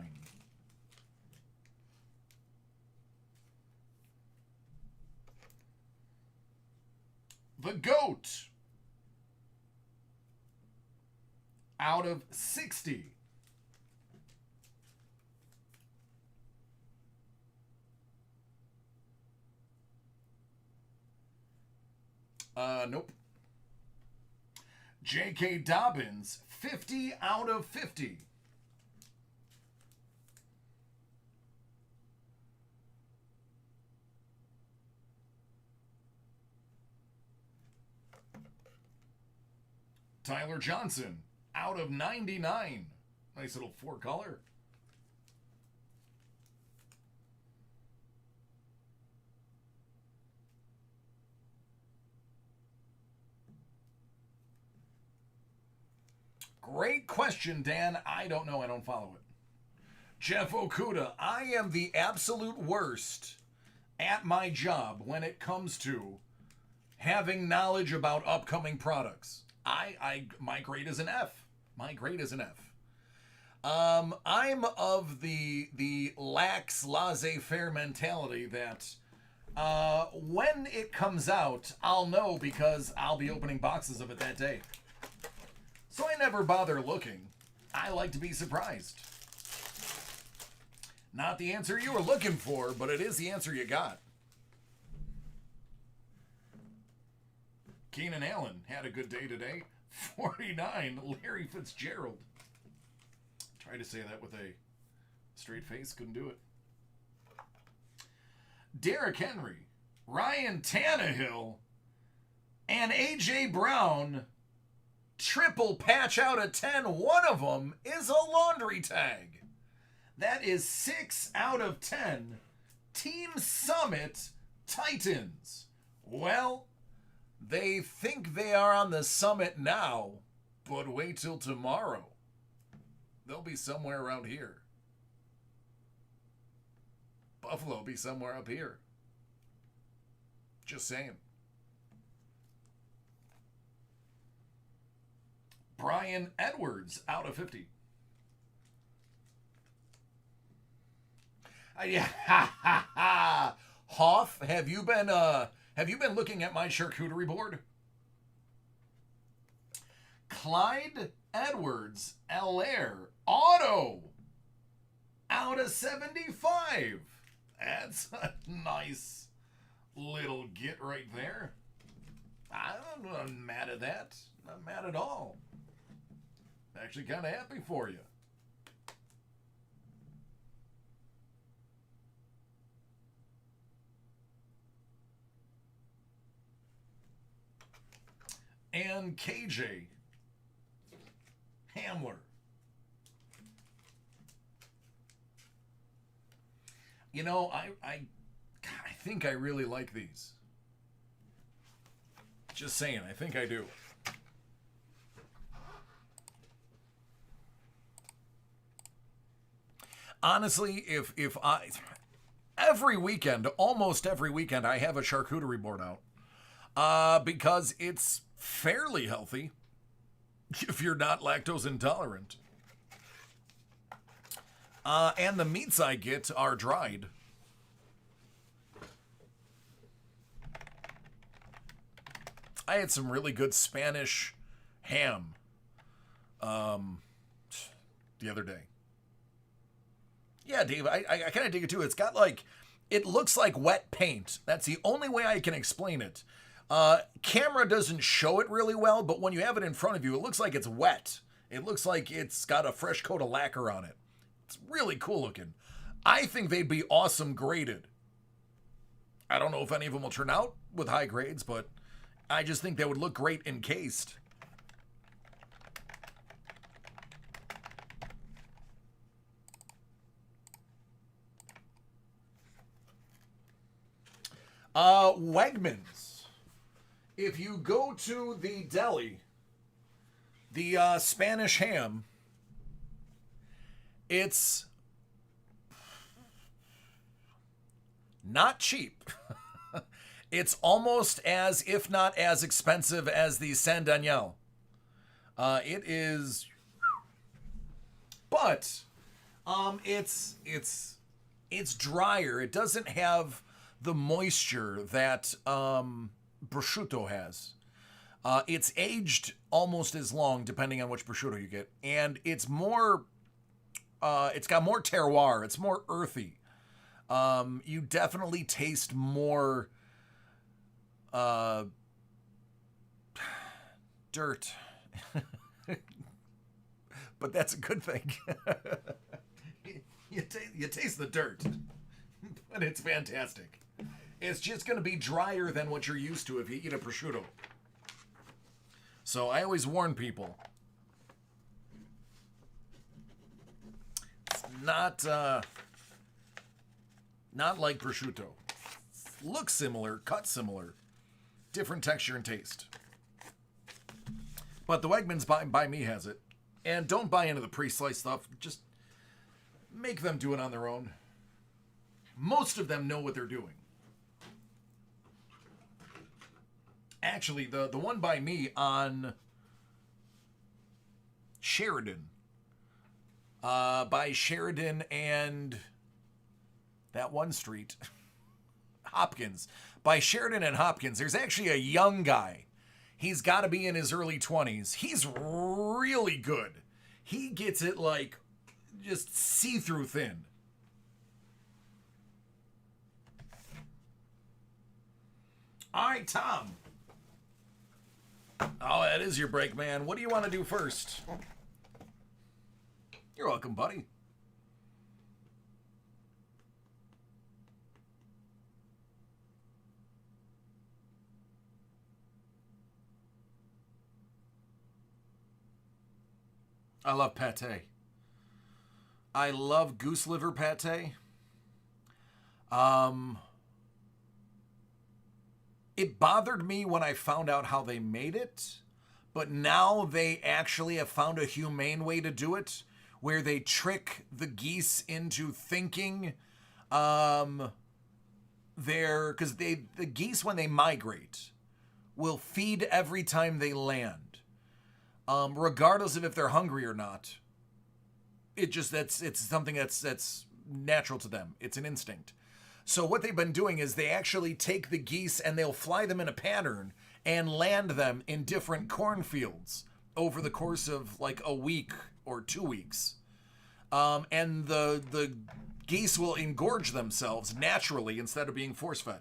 The GOAT out of 60. Nope. J.K. Dobbins, 50 out of 50. Tyler Johnson, out of 99. Nice little 4-color. Great question, Dan. I don't know. I don't follow it. Jeff Okuda, I am the absolute worst at my job when it comes to having knowledge about upcoming products. My grade is an F. My grade is an F. I'm of the lax, laissez-faire mentality that when it comes out, I'll know because I'll be opening boxes of it that day. So I never bother looking. I like to be surprised. Not the answer you were looking for, but it is the answer you got. Keenan Allen had a good day today. 49, Larry Fitzgerald. Tried to say that with a straight face, couldn't do it. Derrick Henry, Ryan Tannehill, and A.J. Brown, triple patch out of 10. One of them is a laundry tag. That is 6 out of 10. Team Summit Titans. Well, they think they are on the summit now, but wait till tomorrow. They'll be somewhere around here. Buffalo will be somewhere up here. Just saying. Brian Edwards out of 50. Yeah, Hoff, have you been looking at my charcuterie board? Clyde Edwards Allaire auto out of 75. That's a nice little get right there. I'm not mad at that. Not mad at all. Actually kind of happy for you. And KJ Hamler. You know, I think I really like these. Just saying, I think I do. Honestly, if I every weekend, almost every weekend, I have a charcuterie board out because it's fairly healthy if you're not lactose intolerant. And the meats I get are dried. I had some really good Spanish ham the other day. Yeah, Dave, I kind of dig it too. It's got like, it looks like wet paint. That's the only way I can explain it. Camera doesn't show it really well, but when you have it in front of you, it looks like it's wet. It looks like it's got a fresh coat of lacquer on it. It's really cool looking. I think they'd be awesome graded. I don't know if any of them will turn out with high grades, but I just think they would look great encased. Wegmans. If you go to the deli, the Spanish ham, it's not cheap. It's almost as, if not as expensive as the San Daniel. It is, but it's drier. It doesn't have the moisture that prosciutto has. It's aged almost as long, depending on which prosciutto you get, and it's more. It's got more terroir. It's more earthy. You definitely taste more dirt. But that's a good thing. you taste the dirt. But it's fantastic. It's just going to be drier than what you're used to if you eat a prosciutto. So I always warn people. It's not like prosciutto. Looks similar, cut similar, different texture and taste. But the Wegmans by me has it. And don't buy into the pre-sliced stuff. Just make them do it on their own. Most of them know what they're doing. Actually, the one by me on Sheridan, by Sheridan and that one street, Hopkins. By Sheridan and Hopkins, there's actually a young guy. He's got to be in his early 20s. He's really good. He gets it like just see-through thin. All right, Tom. Oh, that is your break, man. What do you want to do first? You're welcome, buddy. I love pate. I love goose liver pate. It bothered me when I found out how they made it, but now they actually have found a humane way to do it, where they trick the geese into thinking because the geese, when they migrate, will feed every time they land, regardless of if they're hungry or not. It's something that's natural to them. It's an instinct. So what they've been doing is they actually take the geese and they'll fly them in a pattern and land them in different cornfields over the course of like a week or 2 weeks. And the geese will engorge themselves naturally instead of being force-fed.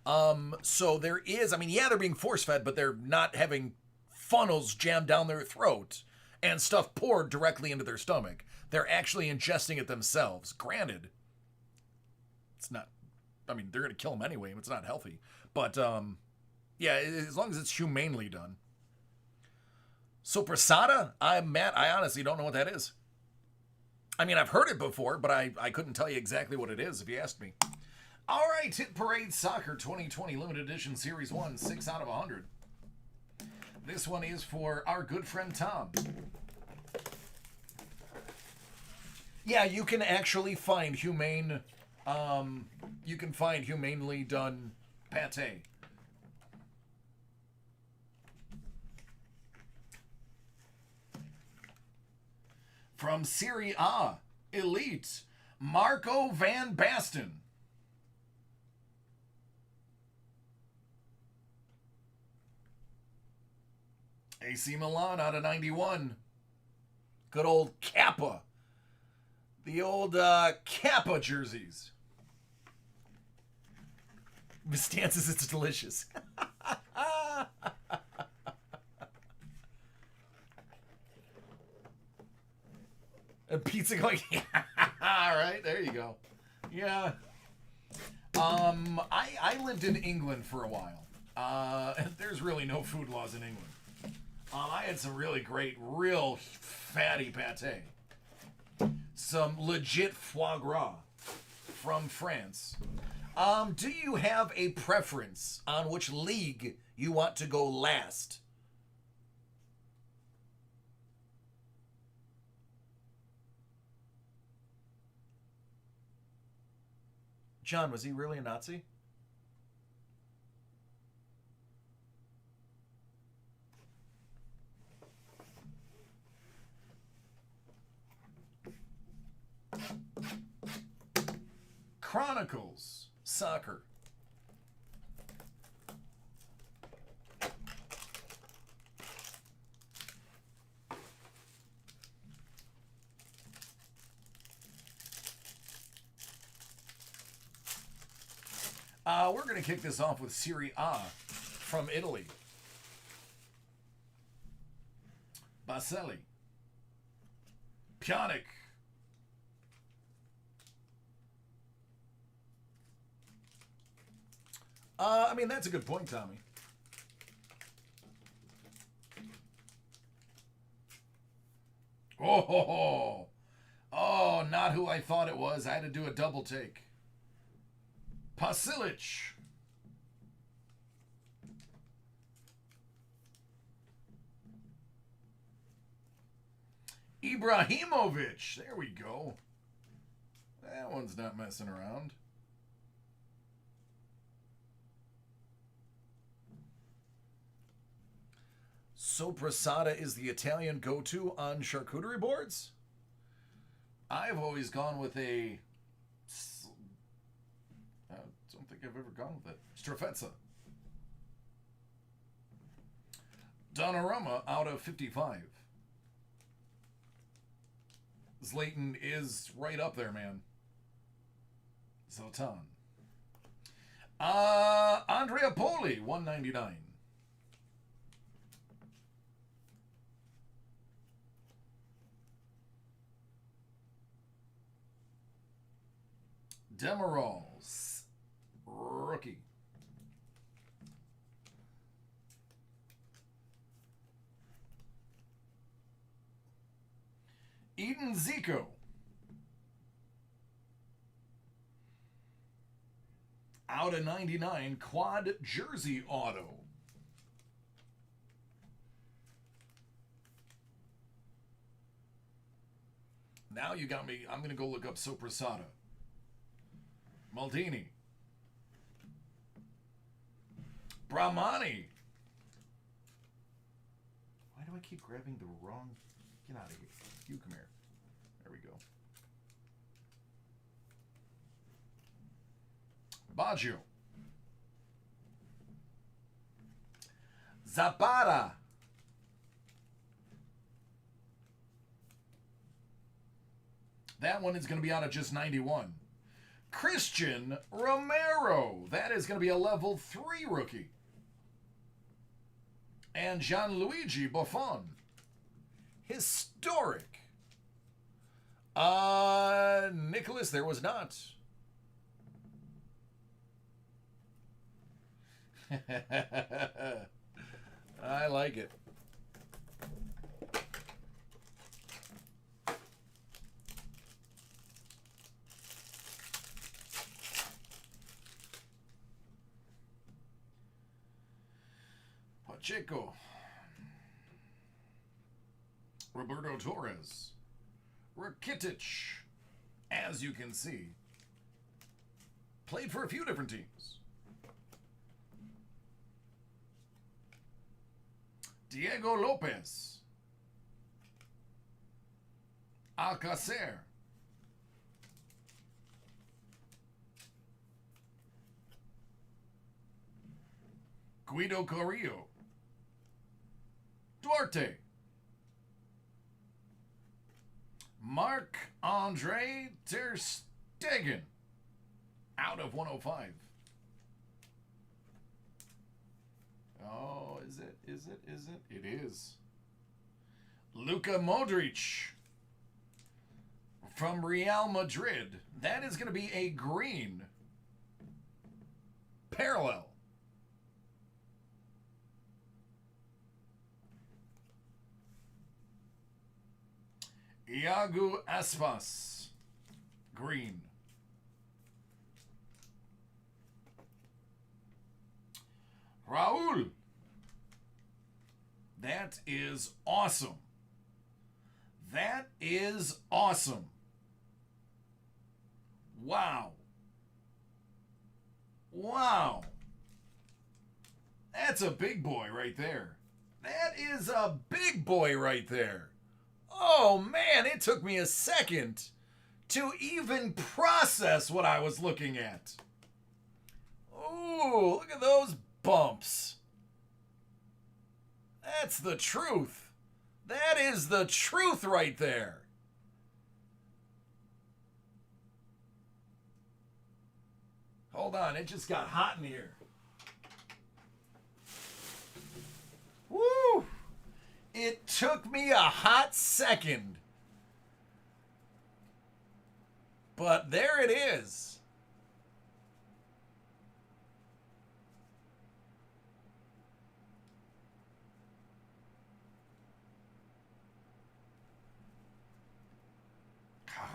So there is, they're being force-fed, but they're not having funnels jammed down their throat and stuff poured directly into their stomach. They're actually ingesting it themselves. Granted, it's not, they're going to kill them anyway. It's not healthy. But, yeah, as long as it's humanely done. So prasada, Matt, I honestly don't know what that is. I've heard it before, but I couldn't tell you exactly what it is if you asked me. All right, Hit Parade Soccer 2020 Limited Edition Series 1, 6 out of 100. This one is for our good friend Tom. Yeah, you can actually find humanely done pate. From Serie A, Elite, Marco van Basten. AC Milan out of 91. Good old Kappa. The old Kappa jerseys. Stances, it's delicious. And pizza going, all right, there you go. Yeah. I lived in England for a while. And there's really no food laws in England. I had some really great, real fatty pate. Some legit foie gras from France. Do you have a preference on which league you want to go last? John, was he really a Nazi? Chronicles Soccer. We're going to kick this off with Serie A from Italy. Baselli. Pjanic. I mean, that's a good point, Tommy. Oh, not who I thought it was. I had to do a double take. Pasilic. Ibrahimovic. There we go. That one's not messing around. Sopressata is the Italian go-to on charcuterie boards? I've always gone with I don't think I've ever gone with it. Strafezza. Donnarumma out of 55. Zlatan is right up there, man. Zlatan. Andrea Poli, 199. Demirals, rookie. Eden Zico. Out of 99, quad jersey auto. Now you got me. I'm going to go look up Sopressata. Maldini. Brahmani. Why do I keep grabbing the wrong... Get out of here. You come here. There we go. Baggio. Zapata. That one is going to be out of just 91. Christian Romero. That is going to be a level 3 rookie. And Gianluigi Buffon. Historic. Nicholas, there was not. I like it. Pacheco. Roberto Torres. Rakitic, as you can see, played for a few different teams. Diego Lopez. Alcacer. Guido Carrillo. Duarte. Marc-Andre Ter Stegen. Out of 105. Oh, is it? Is it? Is it? It is. Luka Modric. From Real Madrid. That is going to be a green. Parallel. Iago Aspas. Green. Raul. That is awesome. That is awesome. Wow. Wow. That's a big boy right there. That is a big boy right there. Oh man, it took me a second to even process what I was looking at. Ooh, look at those bumps. That's the truth. That is the truth right there. Hold on, it just got hot in here. Woo! It took me a hot second. But there it is.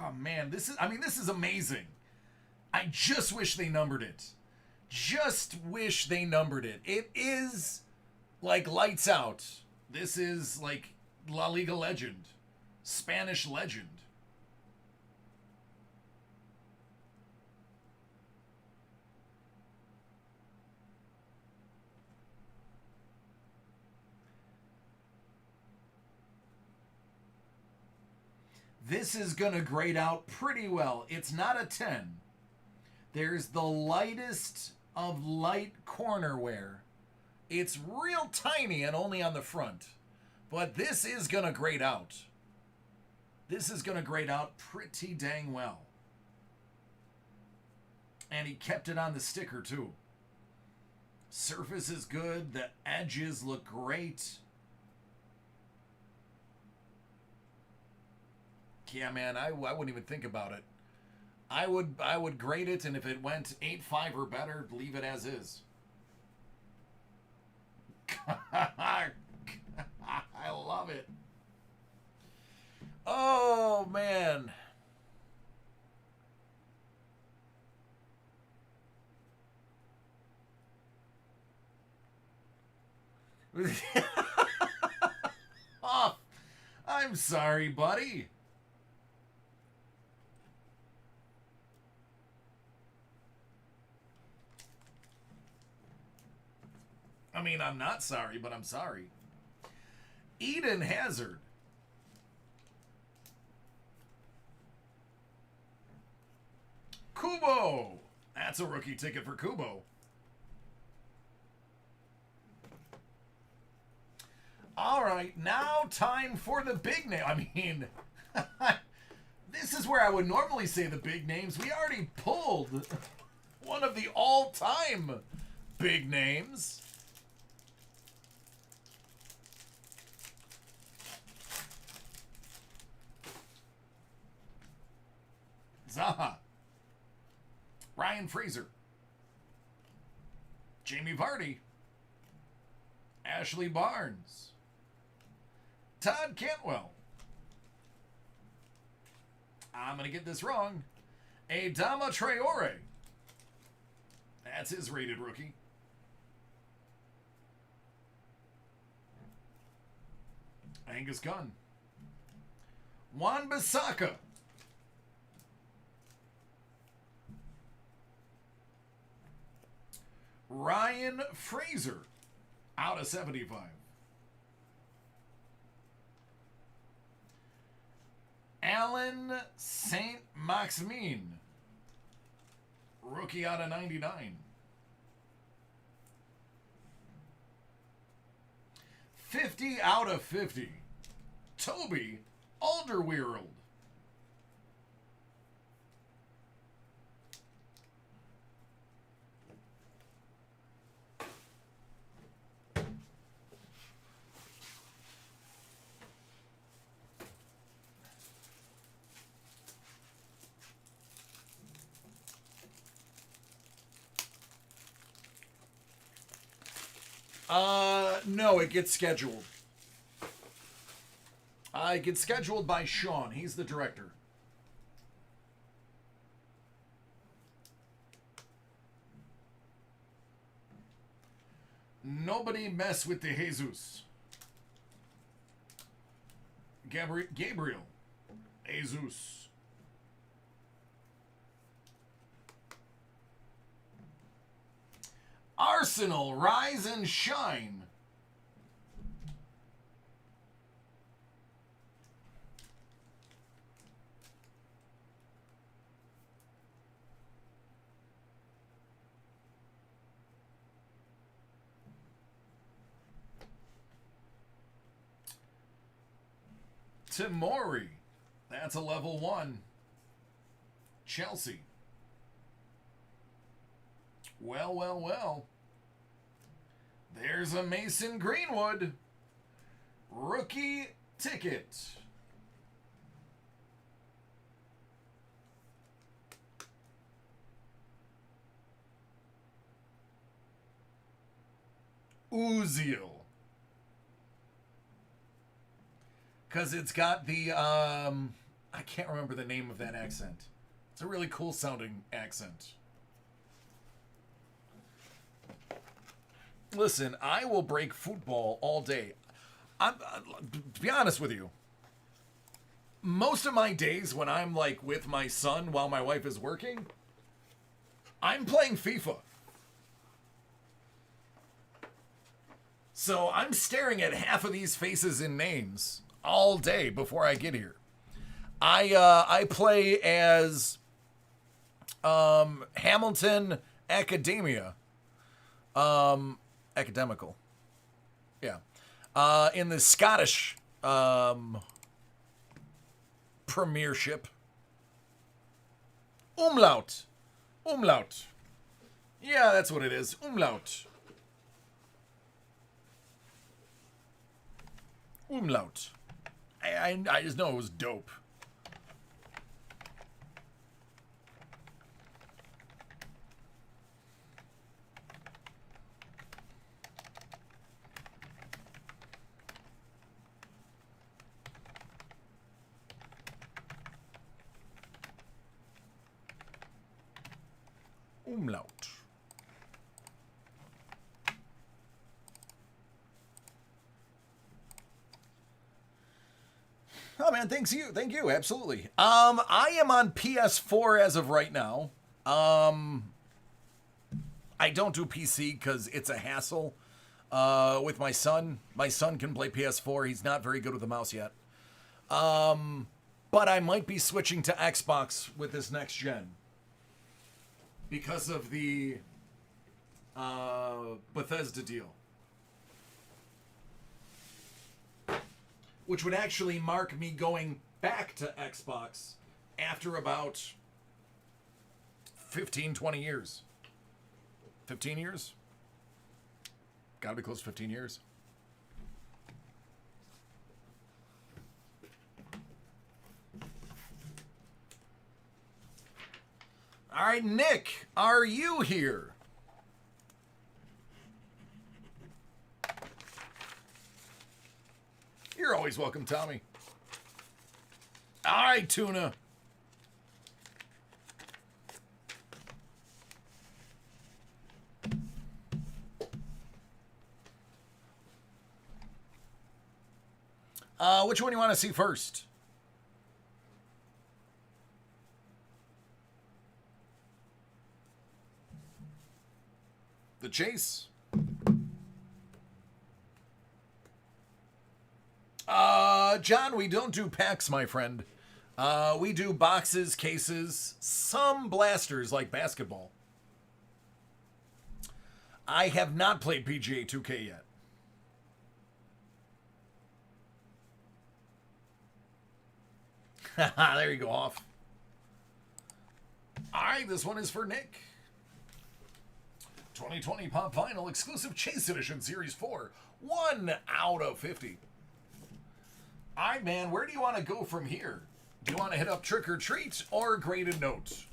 Oh man, this is amazing. I just wish they numbered it. Just wish they numbered it. It is like lights out. This is like La Liga legend. Spanish legend. This is going to grade out pretty well. It's not a 10. There's the lightest of light corner wear. It's real tiny and only on the front. But this is going to grade out. This is going to grade out pretty dang well. And he kept it on the sticker too. Surface is good. The edges look great. Yeah, man, I wouldn't even think about it. I would grade it, and if it went 8.5 or better, leave it as is. I love it. Oh, man. Oh, I'm sorry, buddy. I mean, I'm not sorry, but I'm sorry. Eden Hazard. Kubo. That's a rookie ticket for Kubo. All right, now time for the big name. I mean, this is where I would normally say the big names. We already pulled one of the all-time big names. Zaha. Ryan Fraser. Jamie Vardy. Ashley Barnes. Todd Cantwell. I'm going to get this wrong. Adama Traore. That's his rated rookie. Angus Gunn. Wan-Bissaka. Ryan Fraser, out of 75. Alan St. Maximin, rookie out of 99. 50 out of 50. Toby Alderweireld. No, it gets scheduled. It gets scheduled by Sean. He's the director. Nobody mess with the Jesus. Gabriel Jesus. Arsenal, rise and shine. Tamori, that's a level 1. Chelsea. Well. There's a Mason Greenwood. Rookie ticket. Uzil. Because it's got the, I can't remember the name of that accent. It's a really cool sounding accent. Listen, I will break football all day. To be honest with you, most of my days when I'm like with my son while my wife is working, I'm playing FIFA. So I'm staring at half of these faces and names all day before I get here. I play as Hamilton Academia. Academical. Yeah. In the Scottish Premiership. Umlaut. Yeah, that's what it is. Umlaut. I just know it was dope. Umlaut. Oh man, thank you, absolutely. I am on PS4 as of right now. I don't do PC because it's a hassle. With my son can play PS4. He's not very good with the mouse yet. But I might be switching to Xbox with this next gen because of the Bethesda deal. Which would actually mark me going back to Xbox after about 15, 20 years. 15 years? Gotta be close to 15 years. All right, Nick, are you here? You're always welcome, Tommy. All right, Tuna. Which one do you want to see first? The chase. John, we don't do packs, my friend. We do boxes, cases, some blasters like basketball. I have not played PGA 2K yet. There you go, off. All right, this one is for Nick. 2020 Pop Vinyl Exclusive Chase Edition Series 4. 1 out of 50. All right, man, where do you want to go from here? Do you want to hit up Trick or Treat or Graded Note?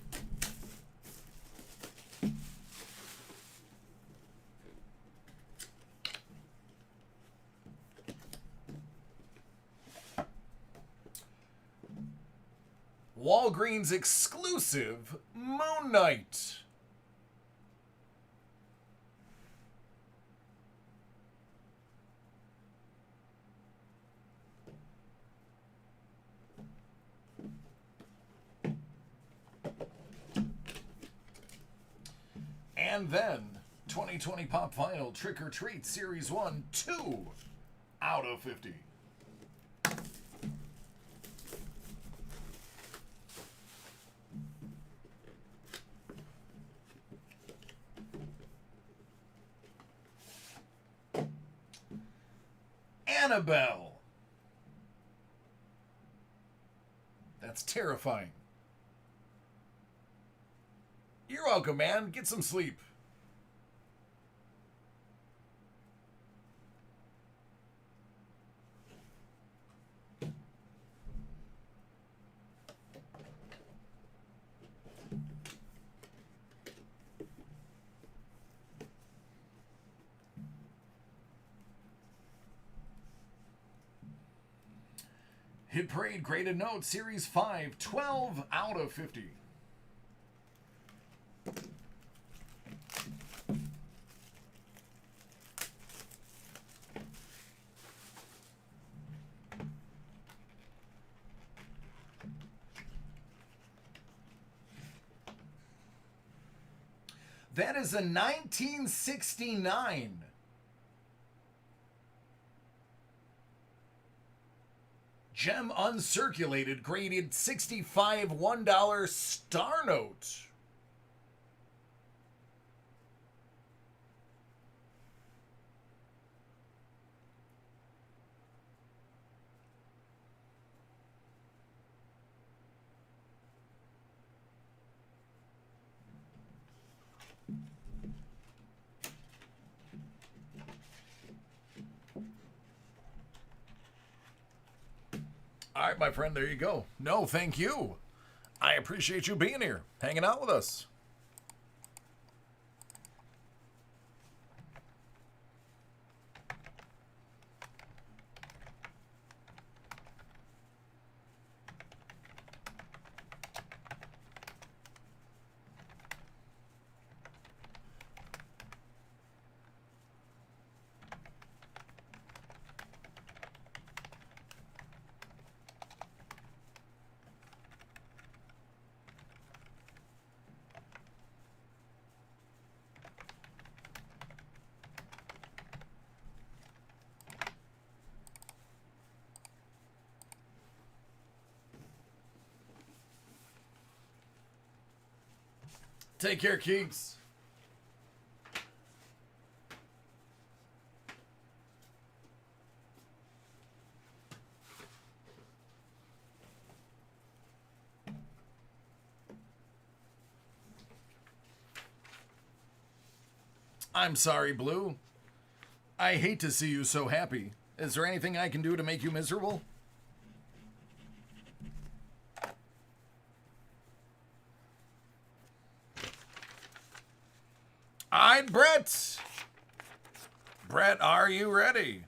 Walgreens exclusive Moon Knight. And then 2020 Pop Vinyl Trick or Treat Series 1, 2 out of 50. Annabelle. That's terrifying. You're welcome, man. Get some sleep. Hit Parade Graded Note Series 5, 12 out of 50. That is a 1969 Gem Uncirculated Graded 65 $1 Star Note. All right, my friend, there you go. No, thank you. I appreciate you being here, hanging out with us. Take care, Keeks. I'm sorry, Blue. I hate to see you so happy. Is there anything I can do to make you miserable? All right, Brett. Brett, are you ready?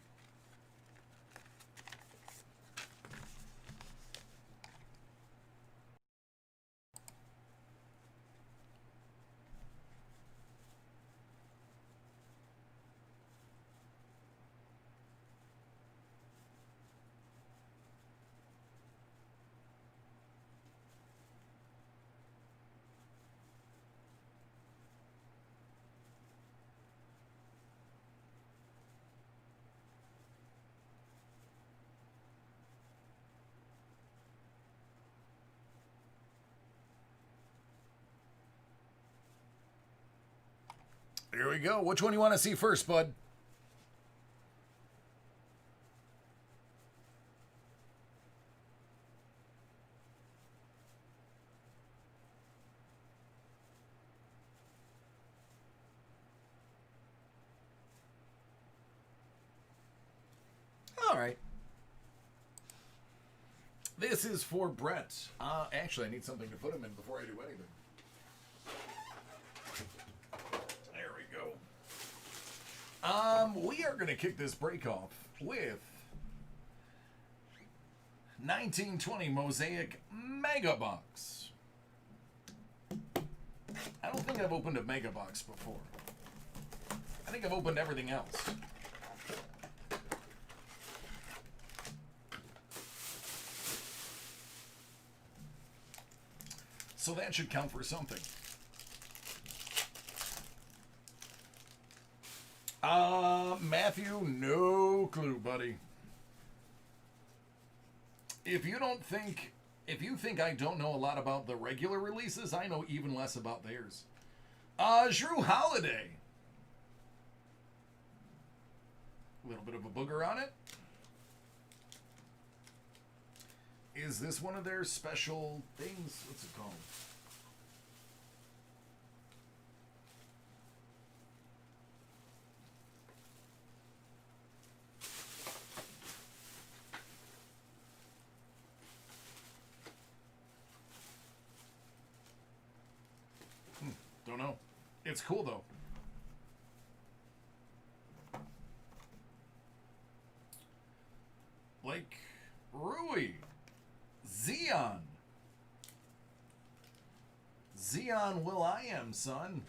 Here we go. Which one do you want to see first, bud? All right. This is for Brett. Actually, I need something to put him in before I do anything. There we go. We are going to kick this break off with 1920 Mosaic Mega Box. I don't think I've opened a Mega Box before. I think I've opened everything else. So that should count for something. Matthew, no clue, buddy. If you think I don't know a lot about the regular releases, I know even less about theirs. Drew Holiday. A little bit of a booger on it. Is this one of their special things? What's it called? Don't know. It's cool though. Blake Rui. Xeon. Xeon Will I Am, son.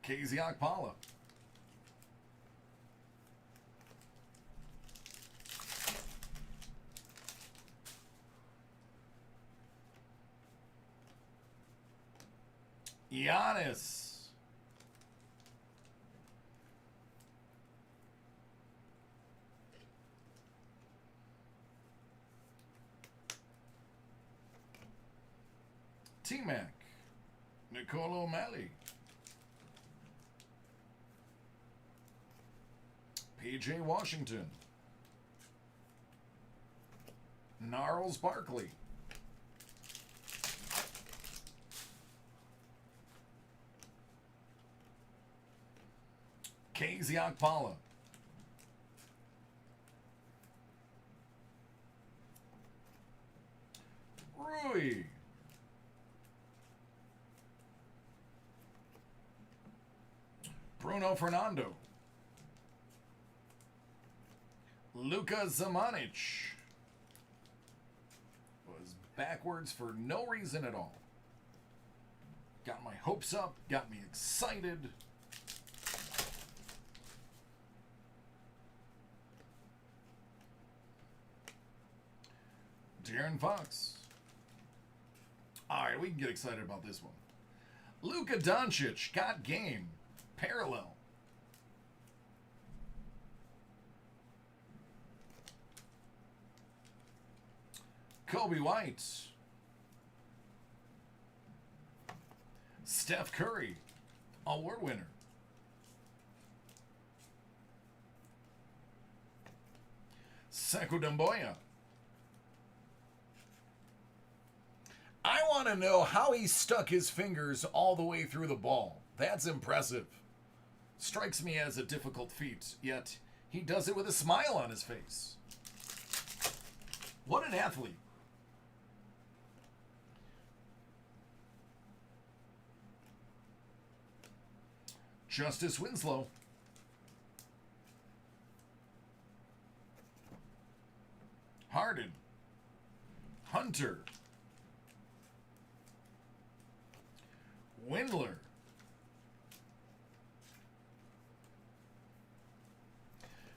KZ Okpala. Giannis. T-Mac. Nicolo O'Malley. PJ Washington. Gnarls Barkley. KZ Okpala. Rui. Bruno Fernando. Luka Zamanic. Was backwards for no reason at all. Got my hopes up, got me excited. De'Aaron Fox. Alright, we can get excited about this one. Luka Doncic got game. Parallel. Kobe White. Steph Curry. Award winner. Sekou Doumbouya. I want to know how he stuck his fingers all the way through the ball. That's impressive. Strikes me as a difficult feat, yet he does it with a smile on his face. What an athlete. Justice Winslow. Harden. Hunter. Windler.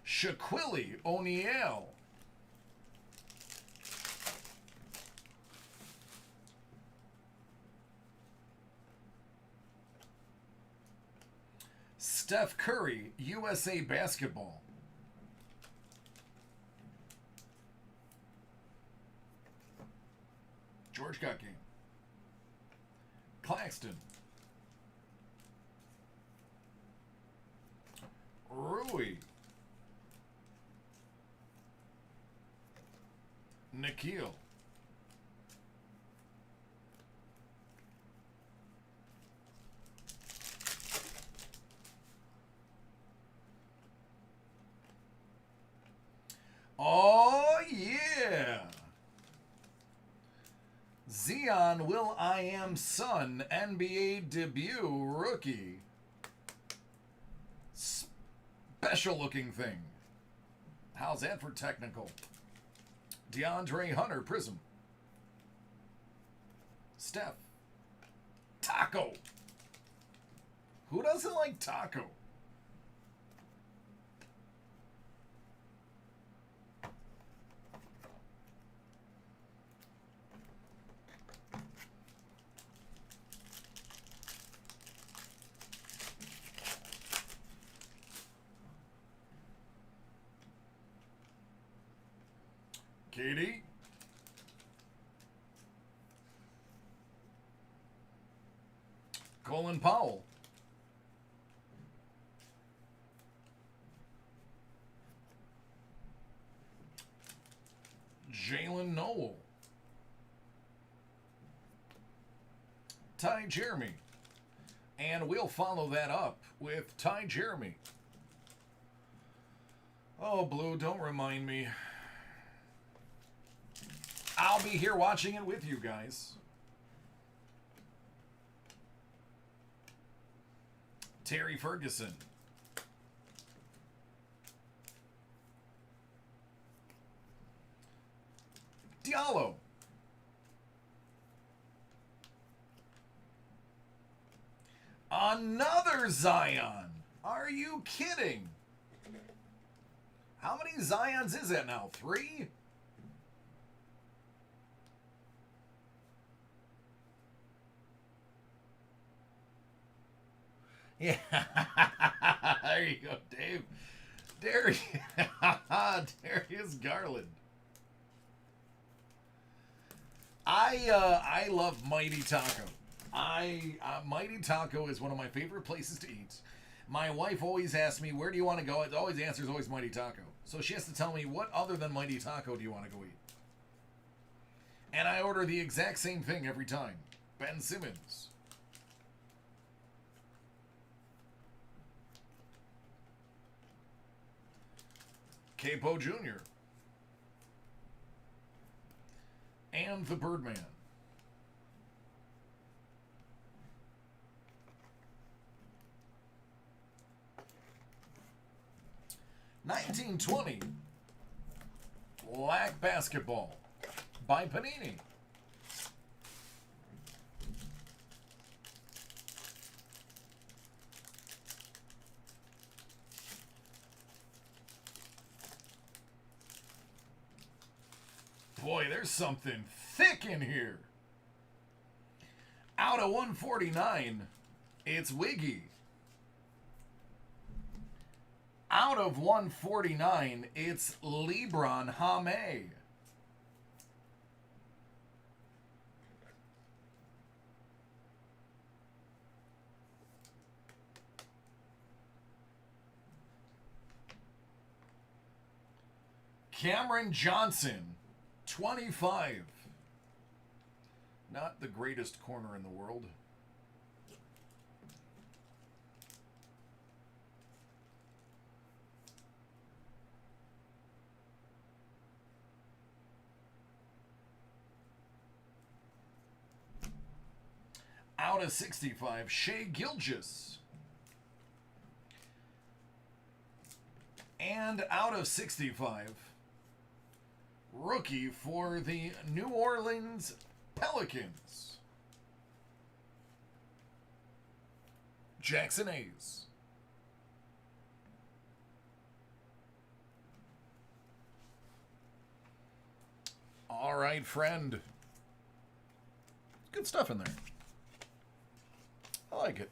Shaquille O'Neal. Steph Curry, USA Basketball. George got game. Claxton. Rui. Nikhil. Oh, yeah. Zion Will.I.Am Son, NBA debut rookie. Special looking thing. How's that for technical? DeAndre Hunter, Prism. Steph. Taco. Who doesn't like Taco? Katie. Colin Powell. Jalen Noel. Ty Jeremy. And we'll follow that up with Ty Jeremy. Oh, Blue, don't remind me. I'll be here watching it with you guys. Terry Ferguson. Diallo. Another Zion. Are you kidding? How many Zions is that now? 3? Yeah. There you go, Dave. Darius Garland. I love Mighty Taco. Mighty Taco is one of my favorite places to eat. My wife always asks me, where do you want to go? It always answers always Mighty Taco. So she has to tell me, what other than Mighty Taco do you want to go eat? And I order the exact same thing every time. Ben Simmons. Capo Jr. And the Birdman. $19.20. Black Basketball by Panini. Boy, there's something thick in here. Out of 149, it's Wiggy. Out of 149, it's LeBron James. Cameron Johnson, 25. Not the greatest corner in the world. Out of 65, Shai Gilgeous. And out of 65, rookie for the New Orleans Pelicans, Jackson Hayes. All right, friend. Good stuff in there. I like it.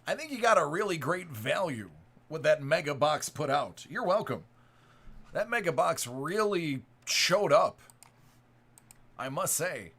I think you got a really great value with that mega box put out. You're welcome. That mega box really showed up, I must say.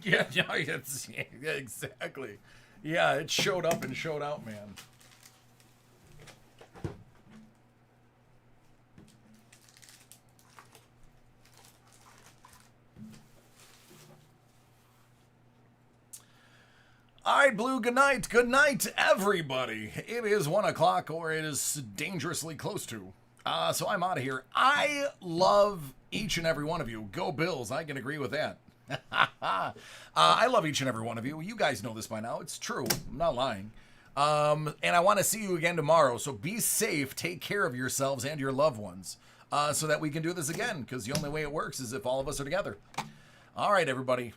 Yeah, yeah, yeah, exactly. Yeah, it showed up and showed out, man. All right, Blue, good night. Good night, everybody. It is 1 o'clock, or it is dangerously close to. So I'm out of here. I love each and every one of you. Go Bills. I can agree with that. I love each and every one of you. You guys know this by now. It's true. I'm not lying. And I want to see you again tomorrow. So be safe. Take care of yourselves and your loved ones so that we can do this again, because the only way it works is if all of us are together. All right, everybody.